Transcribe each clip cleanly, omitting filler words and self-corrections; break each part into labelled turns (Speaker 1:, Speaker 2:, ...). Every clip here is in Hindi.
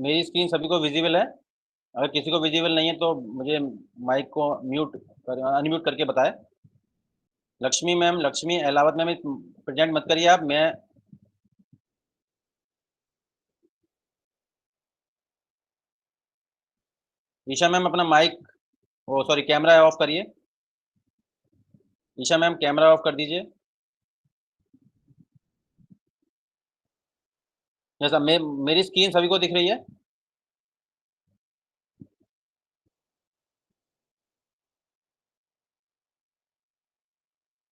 Speaker 1: मेरी स्क्रीन सभी को विजिबल है? अगर किसी को विजिबल नहीं है तो मुझे माइक को अनम्यूट करके बताए। Lakshmi ma'am, Lakshmi Ahlawat ma'am present मत करिए आप। मैं ईशा मैम अपना माइक, ओ सॉरी, कैमरा ऑफ करिए। ईशा मैम कैमरा ऑफ कर दीजिए। जैसा मेरी स्क्रीन सभी को दिख रही है?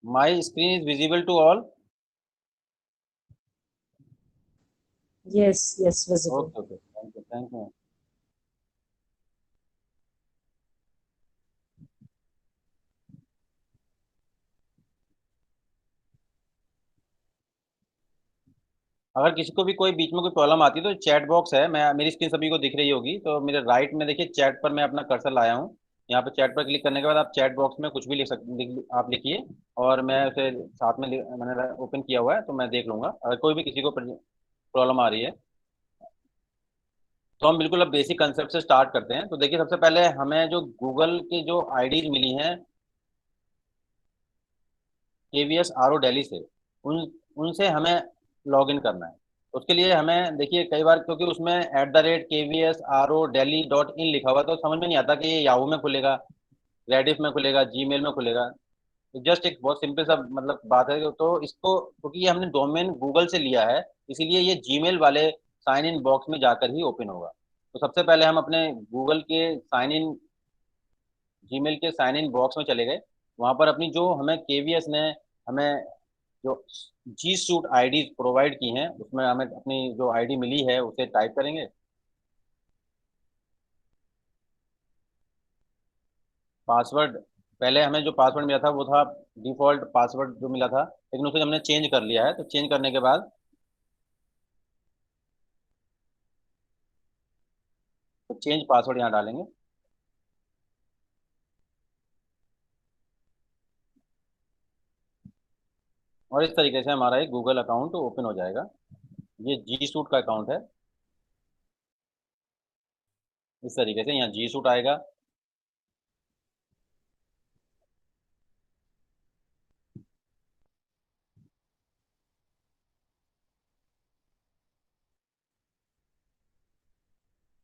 Speaker 1: My screen is visible to all?
Speaker 2: Yes, yes, visible.
Speaker 1: Okay okay, thank you thank you. अगर किसी को भी कोई बीच में कोई प्रॉब्लम आती है तो चैट बॉक्स है, मैं मेरी स्क्रीन सभी को दिख रही होगी, तो मेरे राइट में देखिए चैट पर मैं अपना कर्सर लाया हूँ। यहाँ पर चैट पर क्लिक करने के बाद आप चैट बॉक्स में कुछ भी लिख सकते, आप लिखिए और मैं उसे साथ में मैंने ओपन किया हुआ है तो मैं देख लूंगा अगर कोई भी किसी को प्रॉब्लम आ रही है। तो हम बिल्कुल अब बेसिक कंसेप्ट से स्टार्ट करते हैं। तो देखिए सबसे पहले हमें जो गूगल की जो आईडीज मिली हैं केवीएस आर ओ दिल्ली से, उन उनसे हमें लॉग इन करना है। उसके लिए हमें देखिए कई बार क्योंकि उसमें @KVSRO Delhi.in लिखा हुआ है, तो समझ में नहीं आता कि ये याहू में खुलेगा, रेडिफ में खुलेगा, जीमेल में खुलेगा। जस्ट एक बहुत सिंपल सा मतलब बात है। तो इसको क्योंकि ये हमने डोमेन गूगल से लिया है, इसीलिए ये जीमेल वाले साइन इन बॉक्स में जाकर ही ओपन होगा। तो सबसे पहले हम अपने गूगल के साइन इन जीमेल के साइन इन बॉक्स में चले गए। वहां पर अपनी जो हमें केवीएस ने हमें जो जी सूट आईडी प्रोवाइड की हैं उसमें हमें अपनी जो आईडी मिली है उसे टाइप करेंगे। पासवर्ड, पहले हमें जो पासवर्ड मिला था वो था डिफॉल्ट पासवर्ड जो मिला था, लेकिन उसे हमने चेंज कर लिया है। तो चेंज करने के बाद तो चेंज पासवर्ड यहाँ डालेंगे और इस तरीके से हमारा एक गूगल अकाउंट ओपन हो जाएगा। ये जी सूट का अकाउंट है। इस तरीके से यहाँ जी सूट आएगा।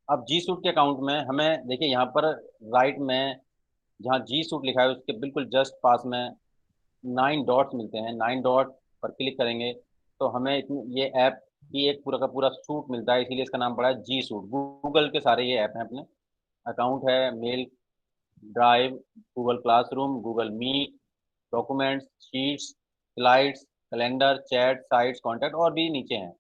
Speaker 1: अब जी सूट के अकाउंट में हमें देखिए यहाँ पर राइट में जहाँ जी सूट लिखा है उसके बिल्कुल जस्ट पास में 9 डॉट्स मिलते हैं। 9 डॉट पर क्लिक करेंगे तो हमें इतनी ये ऐप की एक पूरा का पूरा सूट मिलता है, इसीलिए इसका नाम पड़ा है जी सूट। गूगल के सारे ये ऐप हैं अपने। अकाउंट है, mail, drive, Google Classroom, Google Meet, documents, sheets, slides, calendar, chat, sites, contact और भी नीचे हैं।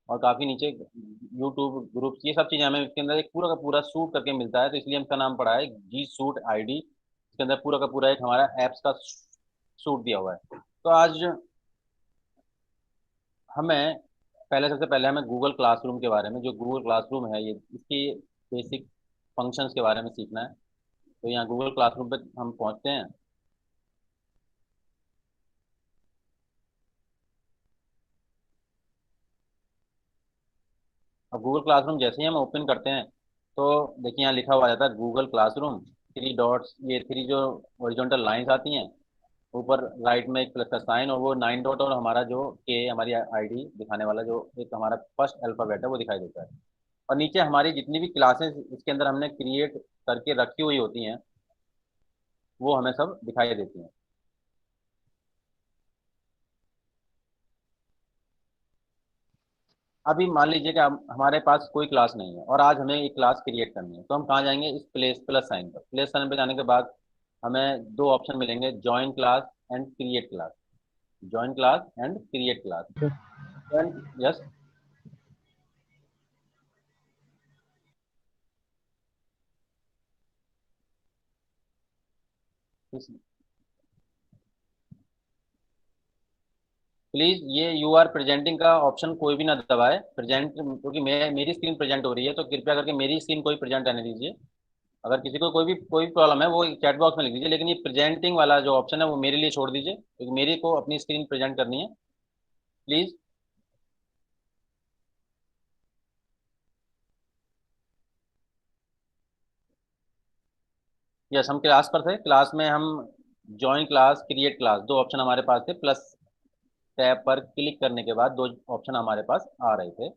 Speaker 1: और काफ़ी नीचे यूट्यूब ग्रुप्स, ये सब चीज़ें हमें इसके अंदर एक पूरा का पूरा सूट करके मिलता है, तो इसलिए इसका नाम पड़ा है जी सूट आईडी। इसके अंदर पूरा का पूरा एक हमारा एप्स का सूट दिया हुआ है। तो आज हमें पहले सबसे पहले हमें गूगल क्लासरूम के बारे में, जो गूगल क्लासरूम है ये इसकी बेसिक फंक्शंस के बारे में सीखना है। तो यहाँ गूगल क्लासरूम पे हम पहुँचते हैं। अब गूगल क्लासरूम जैसे ही हम ओपन करते हैं तो देखिए यहाँ लिखा हुआ जाता है गूगल क्लासरूम, 3 डॉट्स, ये 3 जो ओरिजेंटल लाइंस आती हैं, ऊपर राइट में एक प्लस का साइन और वो 9 डॉट और हमारा जो के हमारी आईडी दिखाने वाला जो एक हमारा फर्स्ट अल्फाबेट है वो दिखाई देता है। और नीचे हमारी जितनी भी क्लासेस इसके अंदर हमने क्रिएट करके रखी हुई होती हैं वो हमें सब दिखाई देती हैं। अभी मान लीजिए कि हमारे पास कोई क्लास नहीं है और आज हमें एक क्लास क्रिएट करनी है, तो हम कहाँ जाएंगे? इस प्लस साइन पर। प्लस साइन पर जाने के बाद हमें 2 ऑप्शन मिलेंगे, join class and create class. Join class and create class. Yes. Please ये यू आर प्रेजेंटिंग का ऑप्शन कोई भी ना दबाए, प्रेजेंट, क्योंकि मैं मेरी स्क्रीन प्रेजेंट हो रही है तो कृपया करके मेरी स्क्रीन कोई प्रेजेंट रहने दीजिए। अगर किसी को कोई भी प्रॉब्लम है वो चैट बॉक्स में लिख दीजिए, लेकिन ये प्रेजेंटिंग वाला जो ऑप्शन है वो मेरे लिए छोड़ दीजिए, क्योंकि मेरी को अपनी स्क्रीन प्रेजेंट करनी है। प्लीज। यस, हम क्लास पर थे। क्लास में हम ज्वाइन क्लास, क्रिएट क्लास, दो ऑप्शन हमारे पास थे। प्लस टैब पर क्लिक करने के बाद दो ऑप्शन हमारे पास आ रहे थे।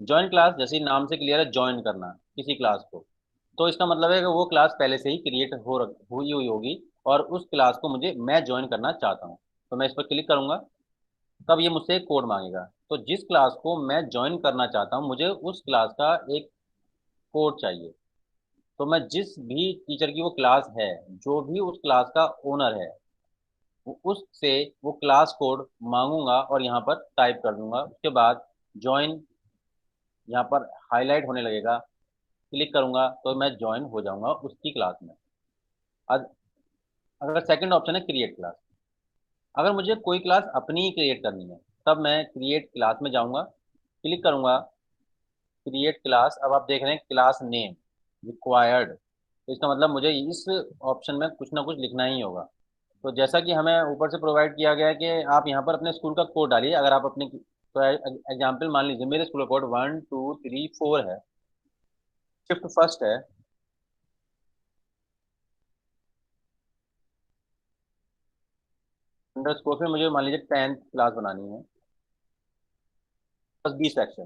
Speaker 1: ज्वाइन क्लास जैसे ही नाम से क्लियर है, ज्वाइन करना किसी क्लास को, तो इसका मतलब है कि वो क्लास पहले से ही क्रिएट हुई हुई होगी और उस क्लास को मैं ज्वाइन करना चाहता हूँ। तो मैं इस पर क्लिक करूंगा, तब ये मुझसे एक कोड मांगेगा। तो जिस क्लास को मैं ज्वाइन करना चाहता हूँ, मुझे उस क्लास का एक कोड चाहिए। तो मैं जिस भी टीचर की वो क्लास है, जो भी उस क्लास का ओनर है, उससे वो क्लास कोड मांगूंगा और यहाँ पर टाइप कर दूंगा। उसके बाद ज्वाइन यहाँ पर हाईलाइट होने लगेगा, क्लिक करूंगा तो मैं ज्वाइन हो जाऊंगा उसकी क्लास में। अब अगर सेकंड ऑप्शन है क्रिएट क्लास, अगर मुझे कोई क्लास अपनी ही क्रिएट करनी है, तब मैं क्रिएट क्लास में जाऊंगा, क्लिक करूंगा क्रिएट क्लास। अब आप देख रहे हैं क्लास नेम रिक्वायर्ड, तो इसका मतलब मुझे इस ऑप्शन में कुछ ना कुछ लिखना ही होगा। तो जैसा कि हमें ऊपर से प्रोवाइड किया गया है कि आप यहाँ पर अपने स्कूल का कोड डालिए। अगर आप अपने, तो एग्जाम्पल मान लीजिए मेरे स्कूल का कोड 1234 है, शिफ्ट फर्स्ट है। अंडर स्कोर में मुझे मान लीजिए 10th क्लास बनानी है, बस 20 सेक्शन।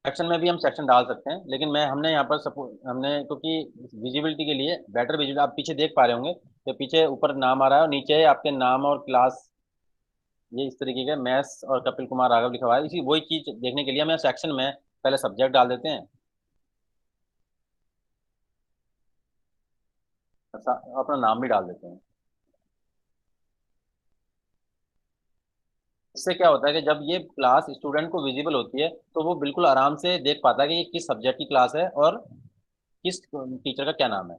Speaker 1: सेक्शन में भी हम सेक्शन डाल सकते हैं, लेकिन मैं हमने यहाँ पर सपोज हमने, क्योंकि विजिबिलिटी के लिए बेटर विजिबिलिटी, आप पीछे देख पा रहे होंगे तो पीछे ऊपर नाम आ रहा है और नीचे आपके नाम और क्लास, ये इस तरीके के मैथ्स और कपिल कुमार राघव लिखा हुआ है। इसी वही चीज देखने के लिए हमें सेक्शन में पहले सब्जेक्ट डाल देते हैं, अपना नाम भी डाल देते हैं। इससे क्या होता है कि जब ये क्लास स्टूडेंट को विजिबल होती है, तो वो बिल्कुल आराम से देख पाता है कि ये किस सब्जेक्ट की क्लास है और किस टीचर का क्या नाम है।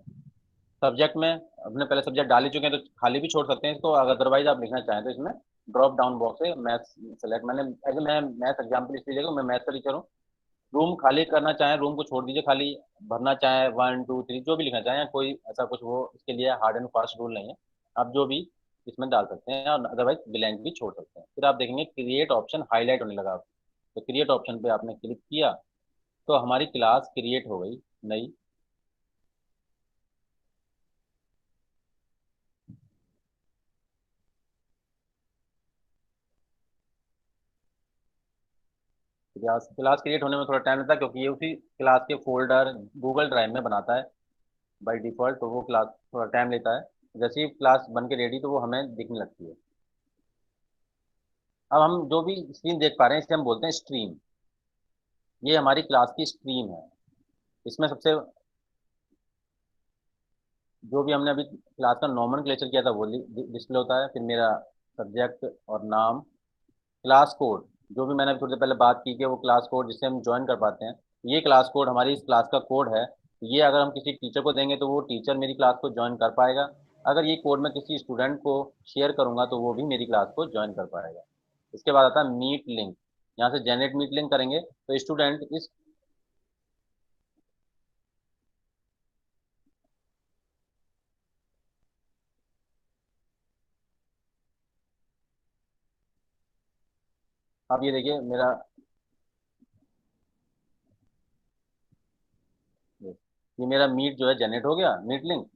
Speaker 1: सब्जेक्ट में अपने पहले सब्जेक्ट डाल ही चुके हैं तो खाली भी छोड़ सकते हैं इसको। अगर अदरवाइज आप लिखना चाहें तो इसमें ड्रॉप डाउन बॉक्स है, मैथ्स सेलेक्ट, मैंने ऐसे मैं मैथ एग्जाम्पल इसलिए देखो, मैं मैथ का टीचर हूँ। रूम खाली करना चाहें, रूम को छोड़ दीजिए खाली, भरना चाहें 1 2 3 जो भी लिखना चाहें, कोई ऐसा कुछ वो इसके लिए हार्ड एंड फास्ट रूल नहीं है। आप जो भी इसमें डाल सकते हैं और अदरवाइज ब्लैंक भी छोड़ सकते हैं। फिर आप देखेंगे क्रिएट ऑप्शन हाईलाइट होने लगा। तो क्रिएट ऑप्शन पे आपने क्लिक किया तो हमारी क्लास क्रिएट हो गई नई। क्लास क्लास क्रिएट होने में थोड़ा टाइम लगता है, क्योंकि ये उसी क्लास के फोल्डर गूगल ड्राइव में बनाता है बाई डिफॉल्ट, तो वो क्लास थोड़ा टाइम लेता है। जैसे ही क्लास बन के रेडी तो वो हमें दिखने लगती है। अब हम जो भी स्क्रीन देख पा रहे हैं इसे हम बोलते हैं स्ट्रीम। ये हमारी क्लास की स्ट्रीम है। इसमें सबसे, जो भी हमने अभी क्लास का नॉर्मल क्लेचर किया था वो डिस्प्ले होता है। फिर मेरा सब्जेक्ट और नाम, क्लास कोड, जो भी मैंने अभी थोड़ी देर पहले बात की कि वो क्लास कोड जिससे हम ज्वाइन कर पाते हैं, ये क्लास कोड हमारी इस क्लास का कोड है। ये अगर हम किसी टीचर को देंगे तो वो टीचर मेरी क्लास को ज्वाइन कर पाएगा। अगर ये कोड मैं किसी स्टूडेंट को शेयर करूंगा तो वो भी मेरी क्लास को ज्वाइन कर पाएगा। इसके बाद आता है मीट लिंक। यहाँ से जनरेट मीट लिंक करेंगे तो स्टूडेंट इस, अब ये देखिए मेरा, ये मेरा मीट जो है जनरेट हो गया, मीट लिंक।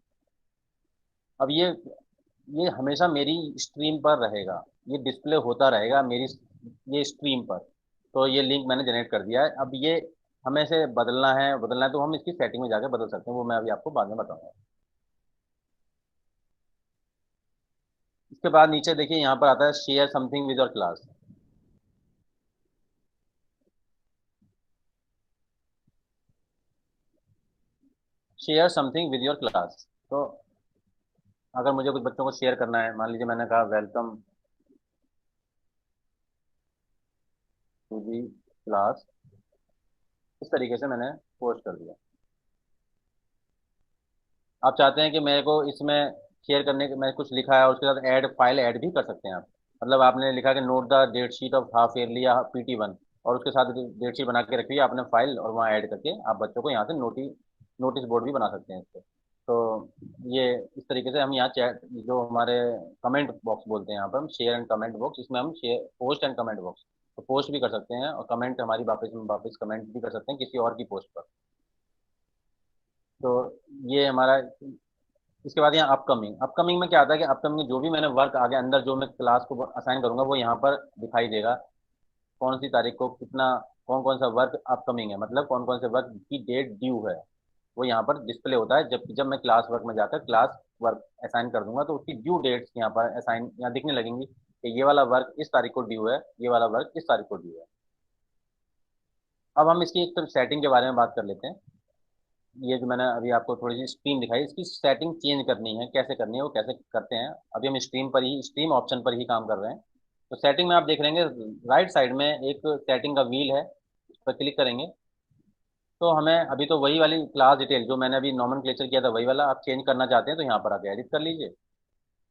Speaker 1: अब ये हमेशा मेरी स्ट्रीम पर रहेगा, ये डिस्प्ले होता रहेगा मेरी ये स्ट्रीम पर। तो ये लिंक मैंने जनरेट कर दिया है। अब ये हमें से बदलना है तो हम इसकी सेटिंग में जाकर बदल सकते हैं, वो मैं अभी आपको बाद में बताऊंगा। इसके बाद नीचे देखिए यहाँ पर आता है share something with your class. Share something with your class, तो अगर मुझे कुछ बच्चों को शेयर करना है, मान लीजिए मैंने कहा वेलकम टू दी क्लास, इस तरीके से मैंने पोस्ट कर दिया। आप चाहते हैं कि मेरे को इसमें शेयर करने के, मैं कुछ लिखा है और उसके साथ ऐड फाइल ऐड भी कर सकते हैं आप। मतलब आपने लिखा कि note the date sheet of half yearly या PT1, और उसके साथ डेट शीट बना के रखी है आपने फाइल, और वहाँ ऐड करके आप बच्चों को यहाँ से नोटिस बोर्ड भी बना सकते हैं इससे। तो ये इस तरीके से हम यहाँ चैट, जो हमारे कमेंट बॉक्स बोलते हैं यहाँ पर हम, शेयर एंड कमेंट बॉक्स, इसमें हम share post and comment box, तो पोस्ट भी कर सकते हैं और कमेंट हमारी वापस वापस कमेंट भी कर सकते हैं किसी और की पोस्ट पर। तो ये हमारा। इसके बाद यहाँ अपकमिंग, अपकमिंग में क्या आता है कि अपकमिंग में जो भी मैंने वर्क आगे अंदर जो मैं क्लास को असाइन करूंगा वो यहाँ पर दिखाई देगा। कौन सी तारीख को कितना, कौन कौन सा वर्क अपकमिंग है, मतलब कौन कौन से वर्क की डेट ड्यू है, वो यहाँ पर डिस्प्ले होता है। जब मैं क्लास वर्क में जाकर क्लास वर्क असाइन कर दूंगा तो उसकी ड्यू डेट्स यहाँ पर असाइन यहाँ दिखने लगेंगी कि ये वाला वर्क इस तारीख को ड्यू है, ये वाला वर्क इस तारीख को ड्यू है। अब हम इसकी एक तो सेटिंग के बारे में बात कर लेते हैं। ये जो मैंने अभी आपको थोड़ी सी स्ट्रीम दिखाई, इसकी सेटिंग चेंज करनी है, कैसे करनी है वो कैसे करते हैं। अभी हम स्ट्रीम पर ही, स्ट्रीम ऑप्शन पर ही काम कर रहे हैं। तो सेटिंग में आप देख लेंगे राइट साइड में एक सेटिंग का व्हील है, उस पर क्लिक करेंगे तो हमें अभी तो वही वाली क्लास डिटेल जो मैंने अभी नॉमेनक्लेचर किया था वही वाला आप चेंज करना चाहते हैं तो यहाँ पर आके एडिट कर लीजिए।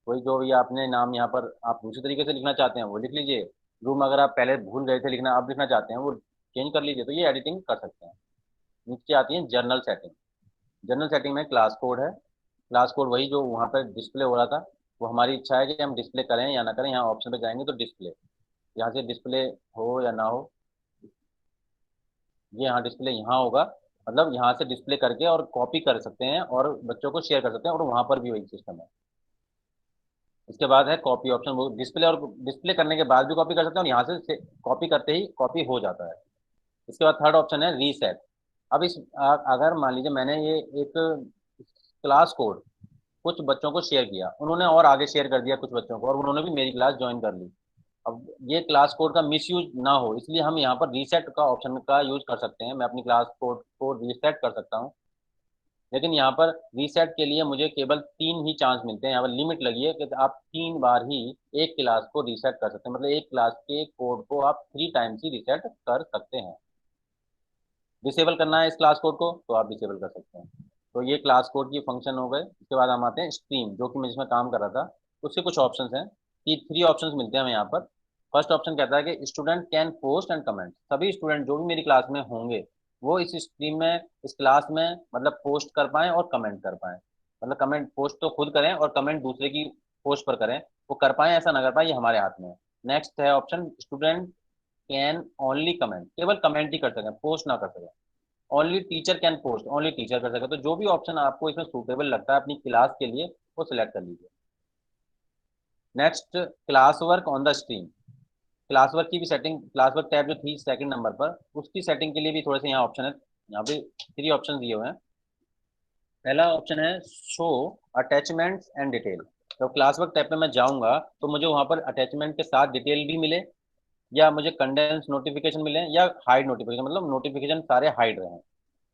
Speaker 1: वही जो भी आपने नाम यहाँ पर आप दूसरे तरीके से लिखना चाहते हैं वो लिख लीजिए। रूम अगर आप पहले भूल गए थे लिखना, आप लिखना चाहते हैं वो चेंज कर लीजिए, तो ये एडिटिंग कर सकते हैं। नीचे आती है जर्नल सेटिंग। जनरल सेटिंग में क्लास कोड है। क्लास कोड वही जो वहाँ पर डिस्प्ले हो रहा था, वो हमारी इच्छा है कि हम डिस्प्ले करें या ना करें। यहाँ ऑप्शन पे जाएंगे तो डिस्प्ले, यहाँ से डिस्प्ले हो या ना हो, ये यहाँ डिस्प्ले यहाँ होगा। मतलब यहाँ से डिस्प्ले करके और कॉपी कर सकते हैं और बच्चों को शेयर कर सकते हैं, और वहाँ पर भी वही सिस्टम है। इसके बाद है कॉपी ऑप्शन, वो डिस्प्ले और डिस्प्ले करने के बाद भी कॉपी कर सकते हैं और यहाँ से कॉपी करते ही कॉपी हो जाता है। इसके बाद थर्ड ऑप्शन है रीसेट। अब अगर मान लीजिए मैंने ये एक क्लास कोड कुछ बच्चों को शेयर किया, उन्होंने और आगे शेयर कर दिया कुछ बच्चों को, और उन्होंने भी मेरी क्लास ज्वाइन कर ली। अब ये क्लास कोड का मिस यूज ना हो इसलिए हम यहाँ पर रीसेट का ऑप्शन का यूज कर सकते हैं। मैं अपनी क्लास कोड को रीसेट कर सकता हूँ, लेकिन यहाँ पर रीसेट के लिए मुझे केवल 3 ही चांस मिलते हैं। यहाँ पर लिमिट लगी है कि आप 3 बार ही एक क्लास को रीसेट कर सकते हैं, मतलब एक क्लास के कोड को आप 3 टाइम्स ही रीसेट कर सकते हैं। डिसेबल करना है इस क्लास कोड को तो आप डिसेबल कर सकते हैं। तो ये क्लास कोड की फंक्शन हो गए। इसके बाद हम आते हैं स्ट्रीम, जो कि मैं जिसमें काम कर रहा था। उसके कुछ ऑप्शंस हैं, 3 ऑप्शंस मिलते हैं हमें यहाँ पर। फर्स्ट ऑप्शन कहता है कि student can post and comment. सभी स्टूडेंट जो भी मेरी क्लास में होंगे वो इस स्ट्रीम में, इस क्लास में मतलब पोस्ट कर पाएँ और कमेंट कर पाएँ। मतलब कमेंट पोस्ट तो खुद करें और कमेंट दूसरे की पोस्ट पर करें, वो कर पाएँ ऐसा ना कर पाएँ, ये हमारे हाथ में है। नेक्स्ट है option student can only comment, केवल कमेंट ही कर सकें, पोस्ट ना कर सकें। Only teacher can post, only teacher कर सके। तो जो भी ऑप्शन आपको इसमें सूटेबल लगता है अपनी क्लास के लिए वो सिलेक्ट कर लीजिए। Next class work on the stream. Class work की भी सेटिंग, क्लास वर्क टैब जो थी सेकंड नंबर पर, उसकी सेटिंग के लिए भी थोड़े से यहाँ ऑप्शन है। यहाँ पे 3 ऑप्शन दिए हुए हैं। पहला ऑप्शन है शो अटैचमेंट्स एंड डिटेल। तो क्लास वर्क टैब पे मैं जाऊंगा तो मुझे वहाँ पर अटैचमेंट के साथ डिटेल भी मिले, या मुझे कंडेंस नोटिफिकेशन मिले, या हाइड नोटिफिकेशन, मतलब नोटिफिकेशन सारे हाइड रहे।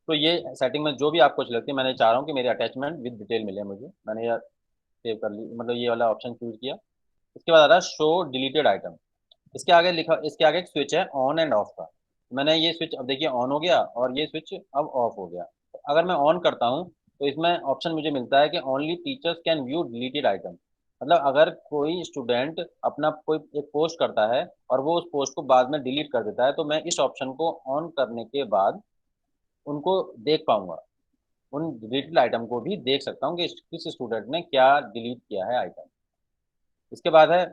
Speaker 1: तो ये सेटिंग में जो भी आपको अच्छी लगती है, मैंने चाह रहा हूँ कि मेरे अटैचमेंट विद डिटेल मिले मुझे, मैंने ये सेव कर ली, मतलब ये वाला ऑप्शन चूज किया। इसके बाद आ रहा है शो डिलीटेड आइटम। इसके आगे लिखा, इसके आगे एक स्विच है ऑन एंड ऑफ का। मैंने ये स्विच अब देखिए ऑन हो गया और ये स्विच अब ऑफ हो गया। तो अगर मैं ऑन करता हूँ तो इसमें ऑप्शन मुझे मिलता है कि only teachers can view deleted item. मतलब अगर कोई स्टूडेंट अपना कोई एक पोस्ट करता है और वो उस पोस्ट को बाद में डिलीट कर देता है तो मैं इस ऑप्शन को ऑन करने के बाद उनको देख पाऊंगा, उन डिलीटेड आइटम को भी देख सकता हूँ कि किस स्टूडेंट ने क्या डिलीट किया है आइटम। इसके बाद है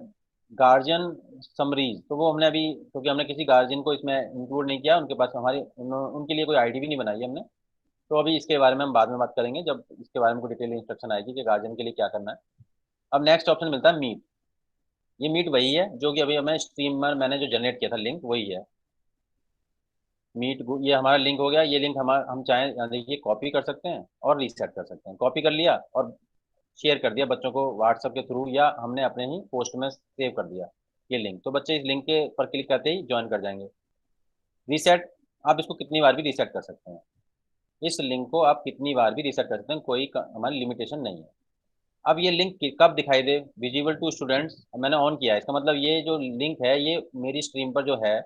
Speaker 1: गार्जियन समरीज। तो वो हमने अभी, क्योंकि हमने किसी गार्जियन को इसमें इंक्लूड नहीं किया, उनके पास हमारी उनके लिए कोई आईडी भी नहीं बनाई है हमने। तो अभी इसके बारे में हम बाद में बात करेंगे जब इसके बारे में कोई डिटेल इंस्ट्रक्शन आएगी कि गार्जियन के लिए क्या करना है। अब नेक्स्ट ऑप्शन मिलता है मीट। ये मीट वही है जो कि अभी हमें स्ट्रीमर मैंने जो जनरेट किया था लिंक वही है। मीट ये हमारा लिंक हो गया। ये लिंक हम चाहें यहाँ देखिए कॉपी कर सकते हैं और रीसेट कर सकते हैं। कॉपी कर लिया और शेयर कर दिया बच्चों को व्हाट्सएप के थ्रू, या हमने अपने ही पोस्ट में सेव कर दिया ये लिंक, तो बच्चे इस लिंक के पर क्लिक करते ही ज्वाइन कर जाएंगे। रीसेट, आप इसको कितनी बार भी रीसेट कर सकते हैं। इस लिंक को आप कितनी बार भी रीसेट कर सकते हैं, कोई हमारी लिमिटेशन नहीं है। अब ये लिंक कब दिखाई दे, विजिबल टू स्टूडेंट्स, मैंने ऑन किया है, इसका मतलब ये जो लिंक है ये मेरी स्ट्रीम पर जो है,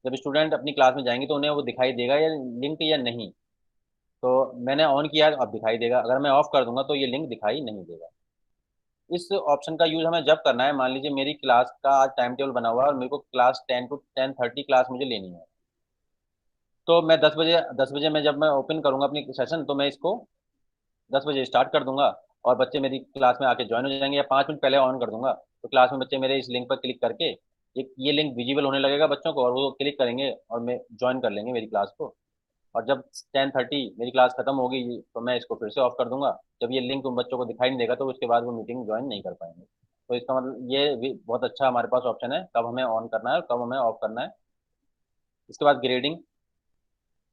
Speaker 1: जब स्टूडेंट अपनी क्लास में जाएंगे तो उन्हें वो दिखाई देगा या लिंक या नहीं। तो मैंने ऑन किया है तो अब दिखाई देगा, अगर मैं ऑफ कर दूंगा तो ये लिंक दिखाई नहीं देगा। इस ऑप्शन का यूज हमें जब करना है, मान लीजिए मेरी क्लास का आज टाइम टेबल बना हुआ है और मेरे को क्लास 10 to 10:30 क्लास मुझे लेनी है। तो मैं 10 बजे, 10 बजे में जब मैं ओपन करूंगा अपनी सेशन तो मैं इसको 10 बजे स्टार्ट कर दूंगा और बच्चे मेरी क्लास में आके ज्वाइन हो जाएंगे, या 5 मिनट पहले ऑन कर दूंगा तो क्लास में बच्चे मेरे इस लिंक पर क्लिक करके एक ये लिंक विजिबल होने लगेगा बच्चों को, और वो क्लिक करेंगे और मैं ज्वाइन कर लेंगे मेरी क्लास को। और जब 10:30 मेरी क्लास खत्म होगी तो मैं इसको फिर से ऑफ कर दूंगा। जब ये लिंक उन बच्चों को दिखाई नहीं देगा तो उसके बाद वो मीटिंग ज्वाइन नहीं कर पाएंगे। तो इसका मतलब ये भी बहुत अच्छा हमारे पास ऑप्शन है कब हमें ऑन करना है और कब हमें ऑफ करना है। इसके बाद ग्रेडिंग।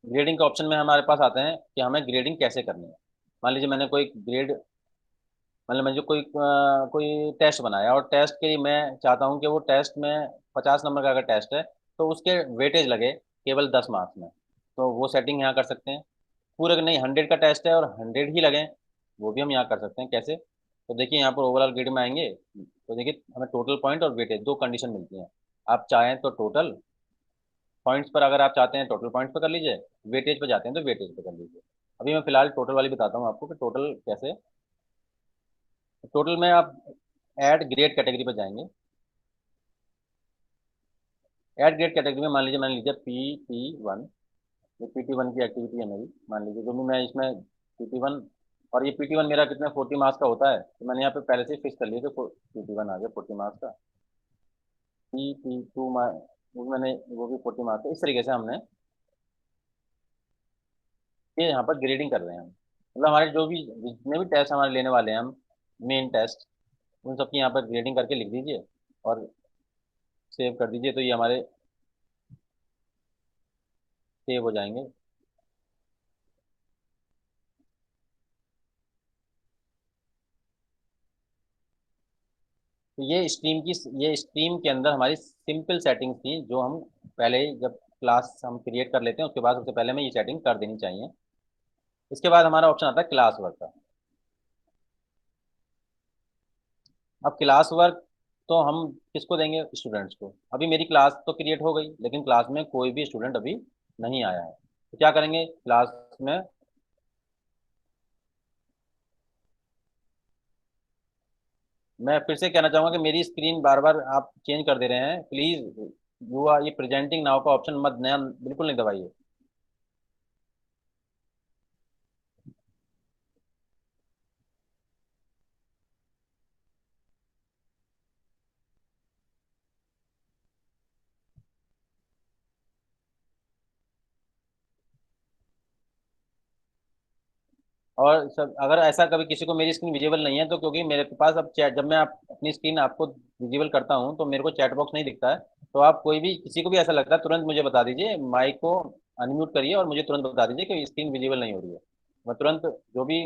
Speaker 1: ग्रेडिंग के ऑप्शन में हमारे पास आते हैं कि हमें ग्रेडिंग कैसे करनी है। मान लीजिए मैंने कोई ग्रेड, मतलब मुझे कोई टेस्ट बनाया और टेस्ट के लिए मैं चाहता हूँ कि वो टेस्ट में 50 नंबर का अगर टेस्ट है तो उसके वेटेज लगे केवल 10 मार्क्स में। तो वो सेटिंग यहाँ कर सकते हैं। पूरे नहीं, 100 का टेस्ट है और 100 ही लगे, वो भी हम यहाँ कर सकते हैं। कैसे? तो देखिए यहाँ पर ओवरऑल ग्रेड में आएंगे तो देखिए हमें टोटल पॉइंट और वेटेज दो कंडीशन मिलती हैं। आप चाहें तो टोटल पॉइंट्स पर, अगर आप चाहते हैं टोटल पॉइंट्स पर कर लीजिए, वेटेज पर जाते हैं तो वेटेज पर कर लीजिए। अभी मैं फिलहाल टोटल वाली बताता हूँ आपको कि टोटल कैसे। टोटल में आप ऐड ग्रेड कैटेगरी पर जाएंगे। ऐड ग्रेड कैटेगरी में मान लीजिए मैंने लिखा PT1। ये PT1 की एक्टिविटी है मेरी। मान लीजिए जो भी मैं इसमें PT1, और ये PT1 मेरा कितना 40 मार्क्स का होता है तो मैंने यहाँ पे पहले से ही फिक्स कर लिया कि PT1 आ गया 40 मार्क्स का। PT2 वो मैंने वो भी 40 मार्क्स का। इस तरीके से हमने ये यहाँ पर ग्रेडिंग कर रहे हैं हम। मतलब हमारे जो भी जितने भी टेस्ट हमारे लेने वाले हैं हम, मेन टेस्ट, उन सबकी यहाँ पर ग्रेडिंग करके लिख दीजिए और सेव कर दीजिए तो ये हमारे सेव हो जाएंगे। तो ये स्ट्रीम के अंदर हमारी सिंपल सेटिंग थी जो हम पहले ही जब क्लास हम क्रिएट कर लेते हैं उसके बाद सबसे पहले हमें ये सेटिंग कर देनी चाहिए। इसके बाद हमारा ऑप्शन आता है क्लास वर्क का। अब क्लास वर्क तो हम किसको देंगे? स्टूडेंट्स को। अभी मेरी क्लास तो क्रिएट हो गई लेकिन क्लास में कोई भी स्टूडेंट अभी नहीं आया है, तो क्या करेंगे क्लास में? मैं फिर से कहना चाहूंगा कि मेरी स्क्रीन बार बार आप चेंज कर दे रहे हैं, प्लीज। यू आर ये प्रेजेंटिंग नाउ का ऑप्शन मत नया बिल्कुल नहीं दबाइए। और सब अगर ऐसा कभी किसी को मेरी स्क्रीन विजिबल नहीं है तो क्योंकि मेरे पास अब चैट, जब मैं अपनी स्क्रीन आपको विजिबल करता हूँ तो मेरे को चैट बॉक्स नहीं दिखता है। तो आप कोई भी किसी को भी ऐसा लगता है तुरंत मुझे बता दीजिए, माइक को अनम्यूट करिए और मुझे तुरंत बता दीजिए कि स्क्रीन विजिबल नहीं हो रही है। मैं तुरंत जो भी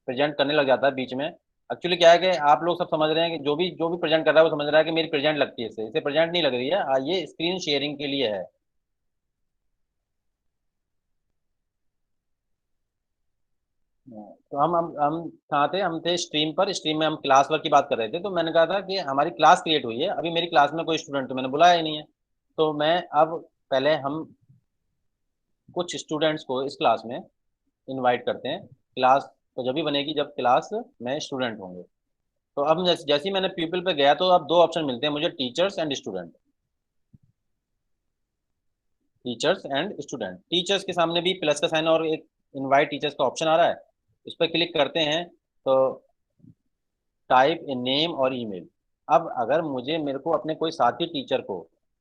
Speaker 1: प्रेजेंट करने लग जाता है बीच में। एक्चुअली क्या है कि आप लोग सब समझ रहे हैं कि जो भी प्रेजेंट कर रहा है वो समझ रहा है कि मेरी प्रेजेंट लगती है, इसे इसे प्रेजेंट नहीं लग रही है। ये स्क्रीन शेयरिंग के लिए है। तो हम कहाँ थे? हम थे स्ट्रीम पर। स्ट्रीम में हम क्लास वर्क की बात कर रहे थे तो मैंने कहा था कि हमारी क्लास क्रिएट हुई है, अभी मेरी क्लास में कोई स्टूडेंट तो मैंने बुलाया ही नहीं है। तो मैं अब पहले हम कुछ स्टूडेंट्स को इस क्लास में इनवाइट करते हैं। क्लास तो जब भी बनेगी जब क्लास में स्टूडेंट होंगे। तो अब जैसे ही मैंने पीपल पे गया तो अब दो ऑप्शन मिलते हैं मुझे, teachers and student. Teachers and student, teachers के सामने भी प्लस का साइन और एक इनवाइट टीचर्स का ऑप्शन आ रहा है। उस पर क्लिक करते हैं तो टाइप ए नेम और ईमेल। अब अगर मुझे मेरे को अपने कोई साथी टीचर को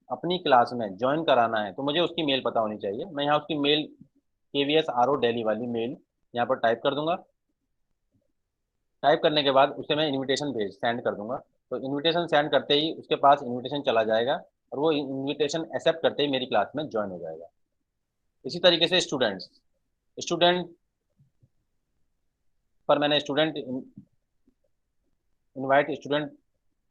Speaker 1: अपनी क्लास में ज्वाइन कराना है तो मुझे उसकी मेल पता होनी चाहिए। मैं यहाँ उसकी मेल KVS RO दिल्ली वाली मेल यहाँ पर टाइप कर दूंगा। टाइप करने के बाद उसे मैं इनविटेशन भेज सेंड कर दूंगा। तो इनविटेशन सेंड करते ही उसके पास इनविटेशन चला जाएगा और वो इनविटेशन एक्सेप्ट करते ही मेरी क्लास में ज्वाइन हो जाएगा। इसी तरीके से स्टूडेंट्स, स्टूडेंट पर मैंने स्टूडेंट इनवाइट स्टूडेंट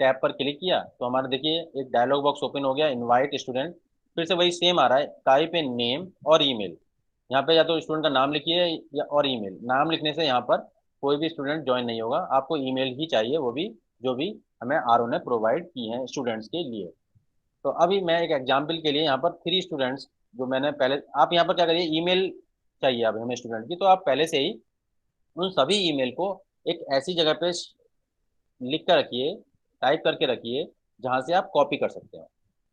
Speaker 1: टैब पर क्लिक किया तो हमारा देखिए एक डायलॉग बॉक्स ओपन हो गया, इनवाइट स्टूडेंट। फिर से वही सेम आ रहा है, टाइप ए नेम और ईमेल। यहाँ पे या तो स्टूडेंट का नाम लिखिए या और ईमेल। नाम लिखने से यहाँ पर कोई भी स्टूडेंट ज्वाइन नहीं होगा, आपको ईमेल ही चाहिए, वो भी जो भी हमें RO ने प्रोवाइड की है स्टूडेंट्स के लिए। तो अभी मैं एक एग्जाम्पल के लिए यहाँ पर 3 स्टूडेंट्स जो मैंने पहले, आप यहाँ पर क्या करिए, ईमेल चाहिए अब हमें स्टूडेंट की तो आप पहले से ही उन सभी ईमेल को एक ऐसी जगह पे लिख कर रखिए, टाइप करके रखिए जहां से आप कॉपी कर सकते हो।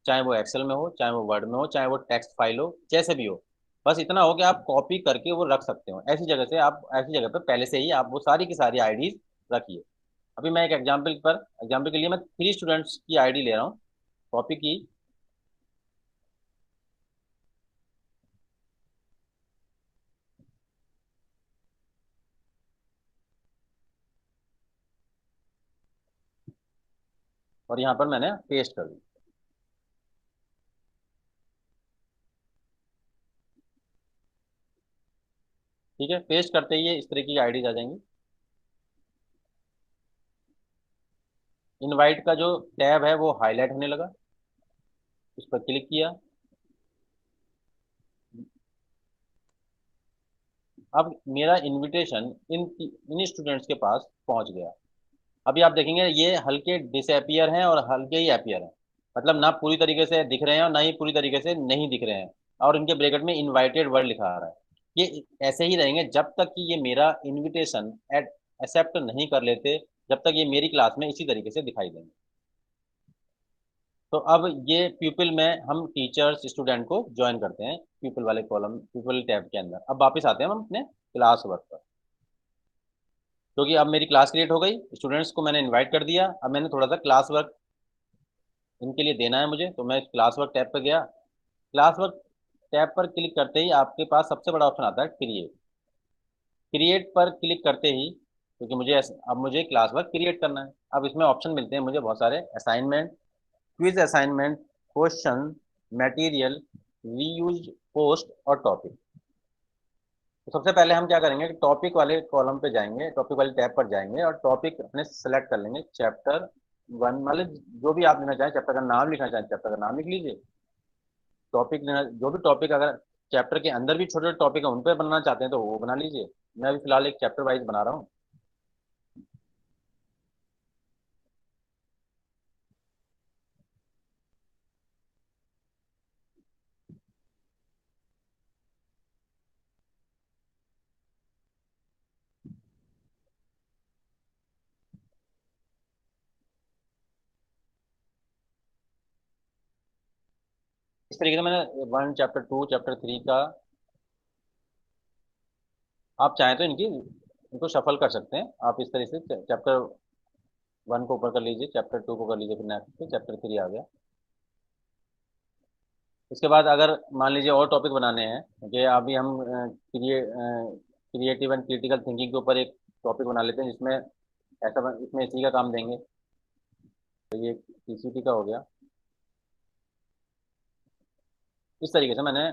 Speaker 1: चाहे वो एक्सेल में हो, चाहे वो वर्ड में हो, चाहे वो टेक्स्ट फाइल हो, जैसे भी हो। बस इतना हो कि आप कॉपी करके वो रख सकते हो ऐसी जगह से। आप ऐसी जगह पे पहले से ही आप वो सारी की सारी आईडीज रखिए। अभी मैं एक एग्जाम्पल के लिए मैं 3 स्टूडेंट्स की आईडी ले रहा हूँ, कॉपी की। और यहाँ पर मैंने पेस्ट कर दी। ठीक है, पेस्ट करते ही ये इस तरह की आईडीज आ जाएंगी। इनवाइट का जो टैब है वो हाईलाइट होने लगा, उस पर क्लिक किया। अब मेरा इनविटेशन इन स्टूडेंट्स के पास पहुंच गया। अभी आप देखेंगे ये हल्के डिसअपियर हैं और हल्के ही अपियर हैं, मतलब ना पूरी तरीके से दिख रहे हैं और ना ही पूरी तरीके से नहीं दिख रहे हैं। और इनके ब्रैकेट में इनवाइटेड वर्ड लिखा आ रहा है। ये ऐसे ही रहेंगे जब तक कि ये मेरा इनविटेशन एक्सेप्ट नहीं कर लेते, जब तक ये मेरी क्लास में इसी तरीके से दिखाई देंगे। तो अब ये प्यूपिल में हम टीचर्स स्टूडेंट को ज्वाइन करते हैं, प्यूपिल वाले कॉलम, प्यूपिल टैब के अंदर। अब वापस आते हैं हम अपने क्लास वर्क पर। क्योंकि अब मेरी क्लास क्रिएट हो गई, स्टूडेंट्स को मैंने इनवाइट कर दिया, अब मैंने थोड़ा सा क्लास वर्क इनके लिए देना है मुझे, तो मैं क्लास वर्क टैब पर गया। क्लास वर्क टैब पर क्लिक करते ही आपके पास सबसे बड़ा ऑप्शन आता है क्रिएट। क्रिएट पर क्लिक करते ही, क्योंकि अब मुझे क्लास वर्क क्रिएट करना है। अब इसमें ऑप्शन मिलते हैं मुझे बहुत सारे, assignment, quiz assignment, question, material, reuse, post और टॉपिक। तो सबसे पहले हम क्या करेंगे कि टॉपिक वाले कॉलम पे जाएंगे, टॉपिक वाले टैब पर जाएंगे और टॉपिक अपने सेलेक्ट कर लेंगे, चैप्टर 1, मतलब जो भी आप लेना चाहें, चैप्टर का नाम लिखना चाहें चैप्टर का नाम लिख लीजिए। टॉपिक लेना, जो भी टॉपिक, अगर चैप्टर के अंदर भी छोटे छोटे टॉपिक है उन पे बनना चाहते हैं तो वो बना लीजिए। मैं अभी फिलहाल एक चैप्टर वाइज बना रहा हूँ। इस तरीके से मैंने 1, चैप्टर 2, चैप्टर 3 का, आप चाहें तो इनको शफल कर सकते हैं। आप इस तरह से चैप्टर 1 को ऊपर कर लीजिए, चैप्टर 2 को कर लीजिए, फिर नेक्स्ट चैप्टर 3 आ गया। इसके बाद अगर मान लीजिए और टॉपिक बनाने हैं, कि अभी हम क्रिएटिव एंड क्रिटिकल थिंकिंग के ऊपर एक टॉपिक बना लेते हैं, जिसमें इसमें इसी का काम देंगे। तो ये पीसीटी का हो गया। इस तरीके से मैंने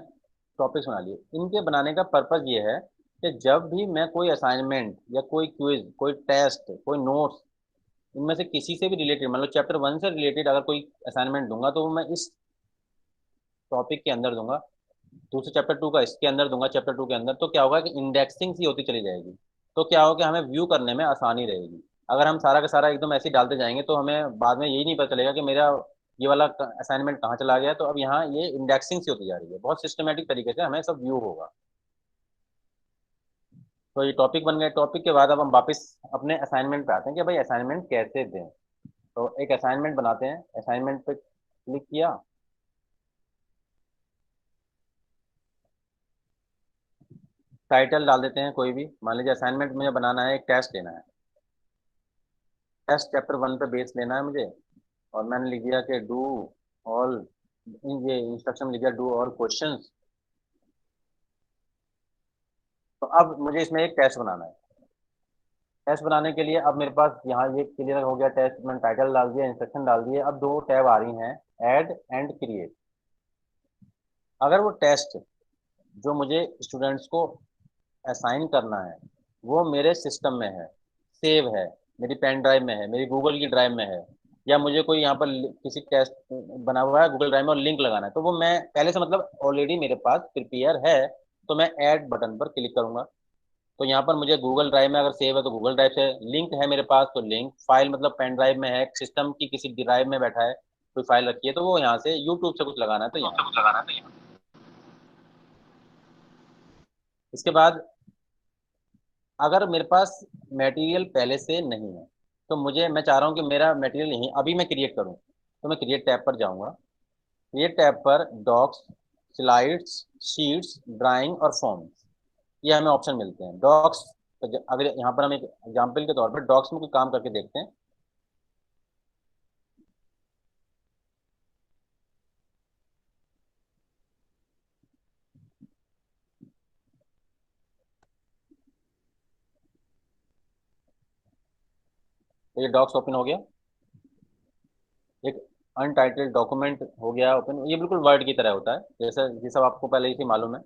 Speaker 1: टॉपिक्स बना लिए। इनके बनाने का पर्पज़ ये है कि जब भी मैं कोई असाइनमेंट या कोई क्विज, कोई टेस्ट, कोई नोट्स, इनमें से किसी से भी रिलेटेड, मतलब चैप्टर 1 से रिलेटेड अगर कोई असाइनमेंट दूंगा तो वो मैं इस टॉपिक के अंदर दूंगा, दूसरे चैप्टर 2 का इसके अंदर दूंगा, चैप्टर 2 के अंदर। तो क्या होगा कि इंडेक्सिंग सी होती चली जाएगी। तो क्या होगा कि हमें व्यू करने में आसानी रहेगी। अगर हम सारा का सारा एकदम ऐसे ही डालते जाएंगे तो हमें बाद में यही नहीं पता चलेगा कि मेरा ये वाला असाइनमेंट कहाँ चला गया। तो अब यहाँ ये इंडेक्सिंग सी होती जा रही है, बहुत सिस्टमेटिक तरीके से हमें सब व्यू होगा। तो ये टॉपिक बन गए। टॉपिक के बाद अब हम वापस अपने असाइनमेंट पे आते हैं कि भाई असाइनमेंट कैसे दें। तो एक असाइनमेंट बनाते हैं, असाइनमेंट पे क्लिक किया। टाइटल डाल देते हैं कोई भी, मान लीजिए असाइनमेंट मुझे बनाना है, एक टेस्ट लेना है, टेस्ट चैप्टर 1 पे बेस लेना है मुझे। और मैंने लिख दिया कि डू ऑल, ये इंस्ट्रक्शन लिख दिया, डू ऑल क्वेश्चंस। तो अब मुझे इसमें एक टेस्ट बनाना है। टेस्ट बनाने के लिए अब मेरे पास यहाँ ये क्लियर हो गया, टेस्ट मैंने टाइटल डाल दिया, इंस्ट्रक्शन डाल दिए। अब दो टैब आ रही हैं, ऐड एंड क्रिएट। अगर वो टेस्ट जो मुझे स्टूडेंट्स को असाइन करना है वो मेरे सिस्टम में है, सेव है, मेरी पेन ड्राइव में है, मेरी गूगल की ड्राइव में है, या मुझे कोई यहाँ पर किसी टेस्ट बना हुआ है गूगल ड्राइव में और लिंक लगाना है, तो वो मैं पहले से, मतलब ऑलरेडी मेरे पास प्रिपेयर है, तो मैं ऐड बटन पर क्लिक करूंगा। तो यहाँ पर मुझे गूगल ड्राइव में अगर सेव है तो गूगल ड्राइव से, लिंक है मेरे पास तो लिंक, फाइल मतलब पेन ड्राइव में है, सिस्टम की किसी ड्राइव में बैठा है, कोई फाइल रखी है तो वो यहाँ से यूट्यूब से कुछ लगाना है तो यहाँ। इसके बाद अगर मेरे पास मटेरियल पहले से नहीं है, तो मुझे, मैं चाह रहा हूँ कि मेरा मटेरियल यहीं अभी मैं क्रिएट करूँ, तो मैं क्रिएट टैब पर जाऊँगा। क्रिएट टैब पर डॉक्स, स्लाइड्स, शीट्स, ड्राइंग और फॉर्म्स, ये हमें ऑप्शन मिलते हैं। डॉक्स, अगर यहाँ पर हम एक एग्जाम्पल के तौर पर डॉक्स में कोई काम करके देखते हैं। तो ये डॉक्स ओपन हो गया। एक अनटाइटल्ड डॉक्यूमेंट हो गया ओपन, ये बिल्कुल वर्ड की तरह होता है, जैसा ये सब आपको पहले ही से मालूम है।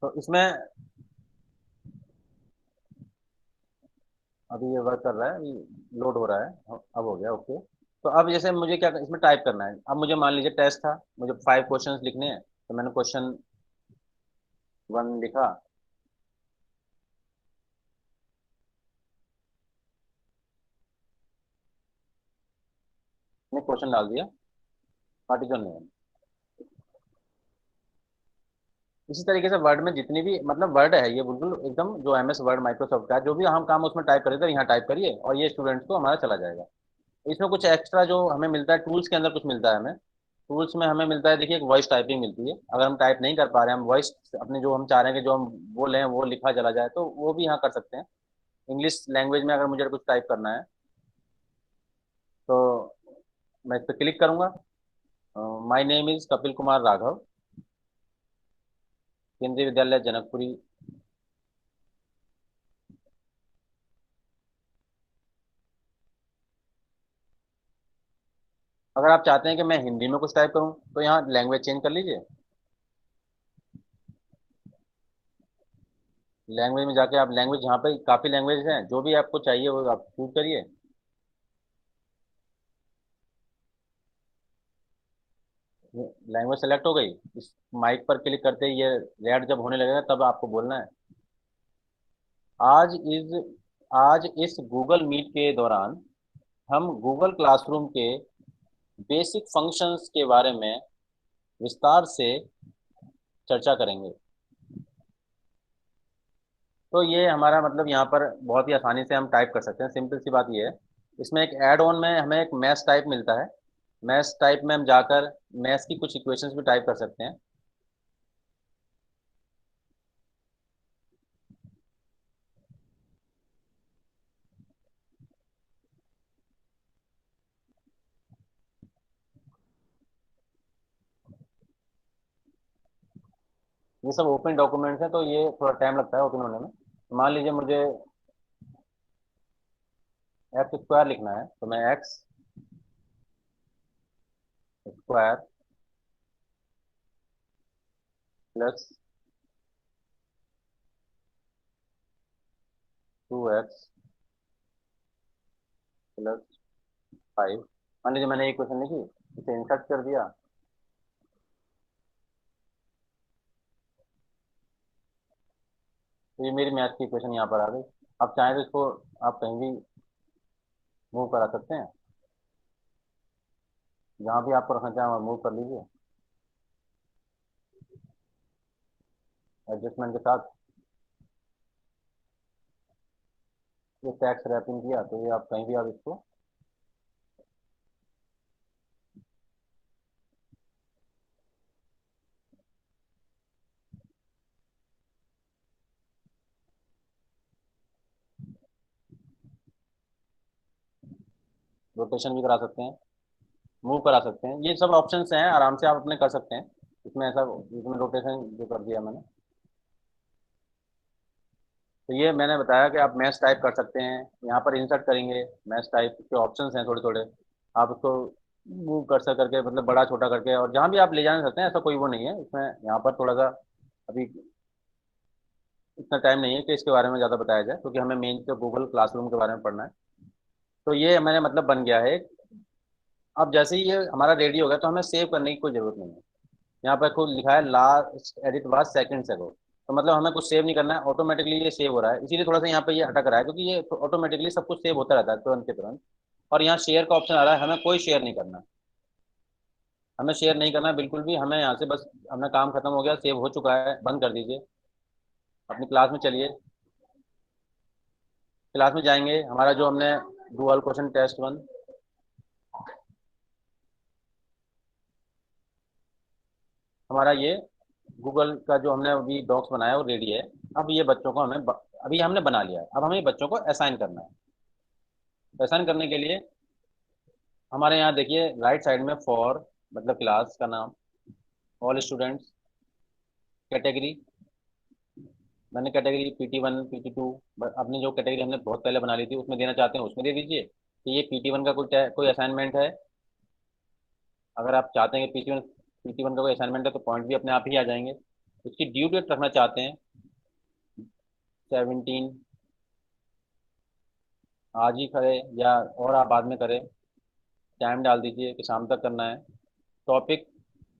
Speaker 1: तो इसमें अभी ये वर्क कर रहा है, लोड हो रहा है, अब हो गया ओके। तो अब जैसे मुझे क्या इसमें टाइप करना है, अब मुझे मान लीजिए टेस्ट था, मुझे 5 क्वेश्चंस लिखने हैं, तो मैंने क्वेश्चन 1 लिखा, मैं क्वेश्चन डाल दिया, आर्टिकल नेम। इसी तरीके से वर्ड में जितनी भी मतलब वर्ड है, ये बिल्कुल एकदम जो MS वर्ड माइक्रोसॉफ्ट का है, जो भी हम काम उसमें टाइप करें तो यहाँ टाइप करिए और ये स्टूडेंट्स को हमारा चला जाएगा। इसमें कुछ एक्स्ट्रा जो हमें मिलता है टूल्स के अंदर कुछ मिलता है हमें। टूल्स में हमें मिलता है, देखिए एक वॉइस टाइपिंग मिलती है, अगर हम टाइप नहीं कर पा रहे हैं, हम वॉइस अपने जो हम चाह रहे हैं कि जो हम बोले हैं वो लिखा चला जाए, तो वो भी यहाँ कर सकते हैं। इंग्लिश लैंग्वेज में अगर मुझे कुछ टाइप करना है तो मैं इस पर क्लिक करूंगा। My name is Kapil Kumar Raghav, केंद्रीय विद्यालय जनकपुरी। अगर आप चाहते हैं कि मैं हिंदी में कुछ टाइप करूं तो यहाँ लैंग्वेज चेंज कर लीजिए। लैंग्वेज में जाके आप लैंग्वेज, यहाँ पे काफ़ी लैंग्वेज हैं, जो भी आपको चाहिए वो आप चूज करिए। लैंग्वेज सेलेक्ट हो गई। इस माइक पर क्लिक करते ही ये रेड जब होने लगेगा तब आपको बोलना है, आज इज आज इस गूगल मीट के दौरान हम गूगल क्लासरूम के बेसिक फंक्शंस के बारे में विस्तार से चर्चा करेंगे। तो ये हमारा मतलब यहाँ पर बहुत ही आसानी से हम टाइप कर सकते हैं, सिंपल सी बात ये है। इसमें एक ऐड ऑन में हमें एक मैथ्स टाइप मिलता है, मैथ्स टाइप में हम जाकर मैथ्स की कुछ इक्वेशंस भी टाइप कर सकते हैं। ये सब ओपन डॉक्यूमेंट्स हैं, तो ये थोड़ा टाइम लगता है ओपन होने में। मान लीजिए मुझे एक्स स्क्वायर लिखना है, तो मैं x square plus 2x plus 5, मान लीजिए मैंने एक क्वेश्चन लिखी, इसे इंसर्ट कर दिया। तो ये मेरी मैथ की इक्वेशन यहाँ पर आ गई। आप चाहें तो इसको आप कहीं भी मूव करा सकते हैं, जहाँ भी आपको रखना चाहें वहाँ मूव कर लीजिए एडजस्टमेंट के साथ। ये टैक्स रैपिंग किया तो ये आप कहीं भी आप इसको, रोटेशन भी करा सकते हैं, मूव करा सकते हैं, ये सब ऑप्शंस हैं, आराम से आप अपने कर सकते हैं। इसमें ऐसा, इसमें रोटेशन जो कर दिया मैंने। तो ये मैंने बताया कि आप मैथ्स टाइप कर सकते हैं, यहाँ पर इंसर्ट करेंगे, मैथ्स टाइप के ऑप्शंस हैं थोड़े थोड़े, आप उसको मूव कर सक करके मतलब बड़ा छोटा करके, और जहाँ भी आप ले जाना चाहते हैं, ऐसा कोई वो नहीं है इसमें। यहाँ पर थोड़ा सा अभी इतना टाइम नहीं है कि इसके बारे में ज़्यादा बताया जाए, क्योंकि हमें मेन तो गूगल क्लासरूम के बारे में पढ़ना है। तो ये मैंने मतलब बन गया है। अब जैसे ही ये हमारा रेडी हो गया तो हमें सेव करने की कोई ज़रूरत नहीं है। यहाँ पर खुद लिखा है लास्ट एडिट वाज सेकंड्स अगो, तो मतलब हमें कुछ सेव नहीं करना है, ऑटोमेटिकली ये सेव हो रहा है, इसीलिए थोड़ा सा यहाँ पे ये अटक रहा है, क्योंकि ये ऑटोमेटिकली सब कुछ सेव होता रहता है तुरंत के तुरंत। और यहाँ शेयर का ऑप्शन आ रहा है, हमें कोई शेयर नहीं करना, हमें शेयर नहीं करना बिल्कुल भी, हमें यहाँ से बस अपना काम खत्म हो गया, सेव हो चुका है, बंद कर दीजिए। अपनी क्लास में चलिए, क्लास में जाएंगे, हमारा जो हमने डुअल क्वेश्चन टेस्ट 1, हमारा ये गूगल का जो हमने अभी डॉक्स बनाया है वो रेडी है। अब ये बच्चों को अभी हमने बना लिया है, अब हमें बच्चों को असाइन करना है। असाइन करने के लिए हमारे यहाँ देखिए राइट साइड में फॉर मतलब क्लास का नाम, ऑल स्टूडेंट्स, कैटेगरी, मैंने कैटेगरी PT1 PT2, अपनी जो कैटेगरी हमने बहुत पहले बना ली थी उसमें देना चाहते हैं उसमें दे दीजिए कि ये PT1 का कोई असाइनमेंट है। अगर आप चाहते हैं कि PT1 का कोई असाइनमेंट है तो पॉइंट भी अपने आप ही आ जाएंगे। उसकी ड्यू डेट रखना चाहते हैं 17, आज ही करें या और आप बाद में करें। टाइम डाल दीजिए कि शाम तक करना है। टॉपिक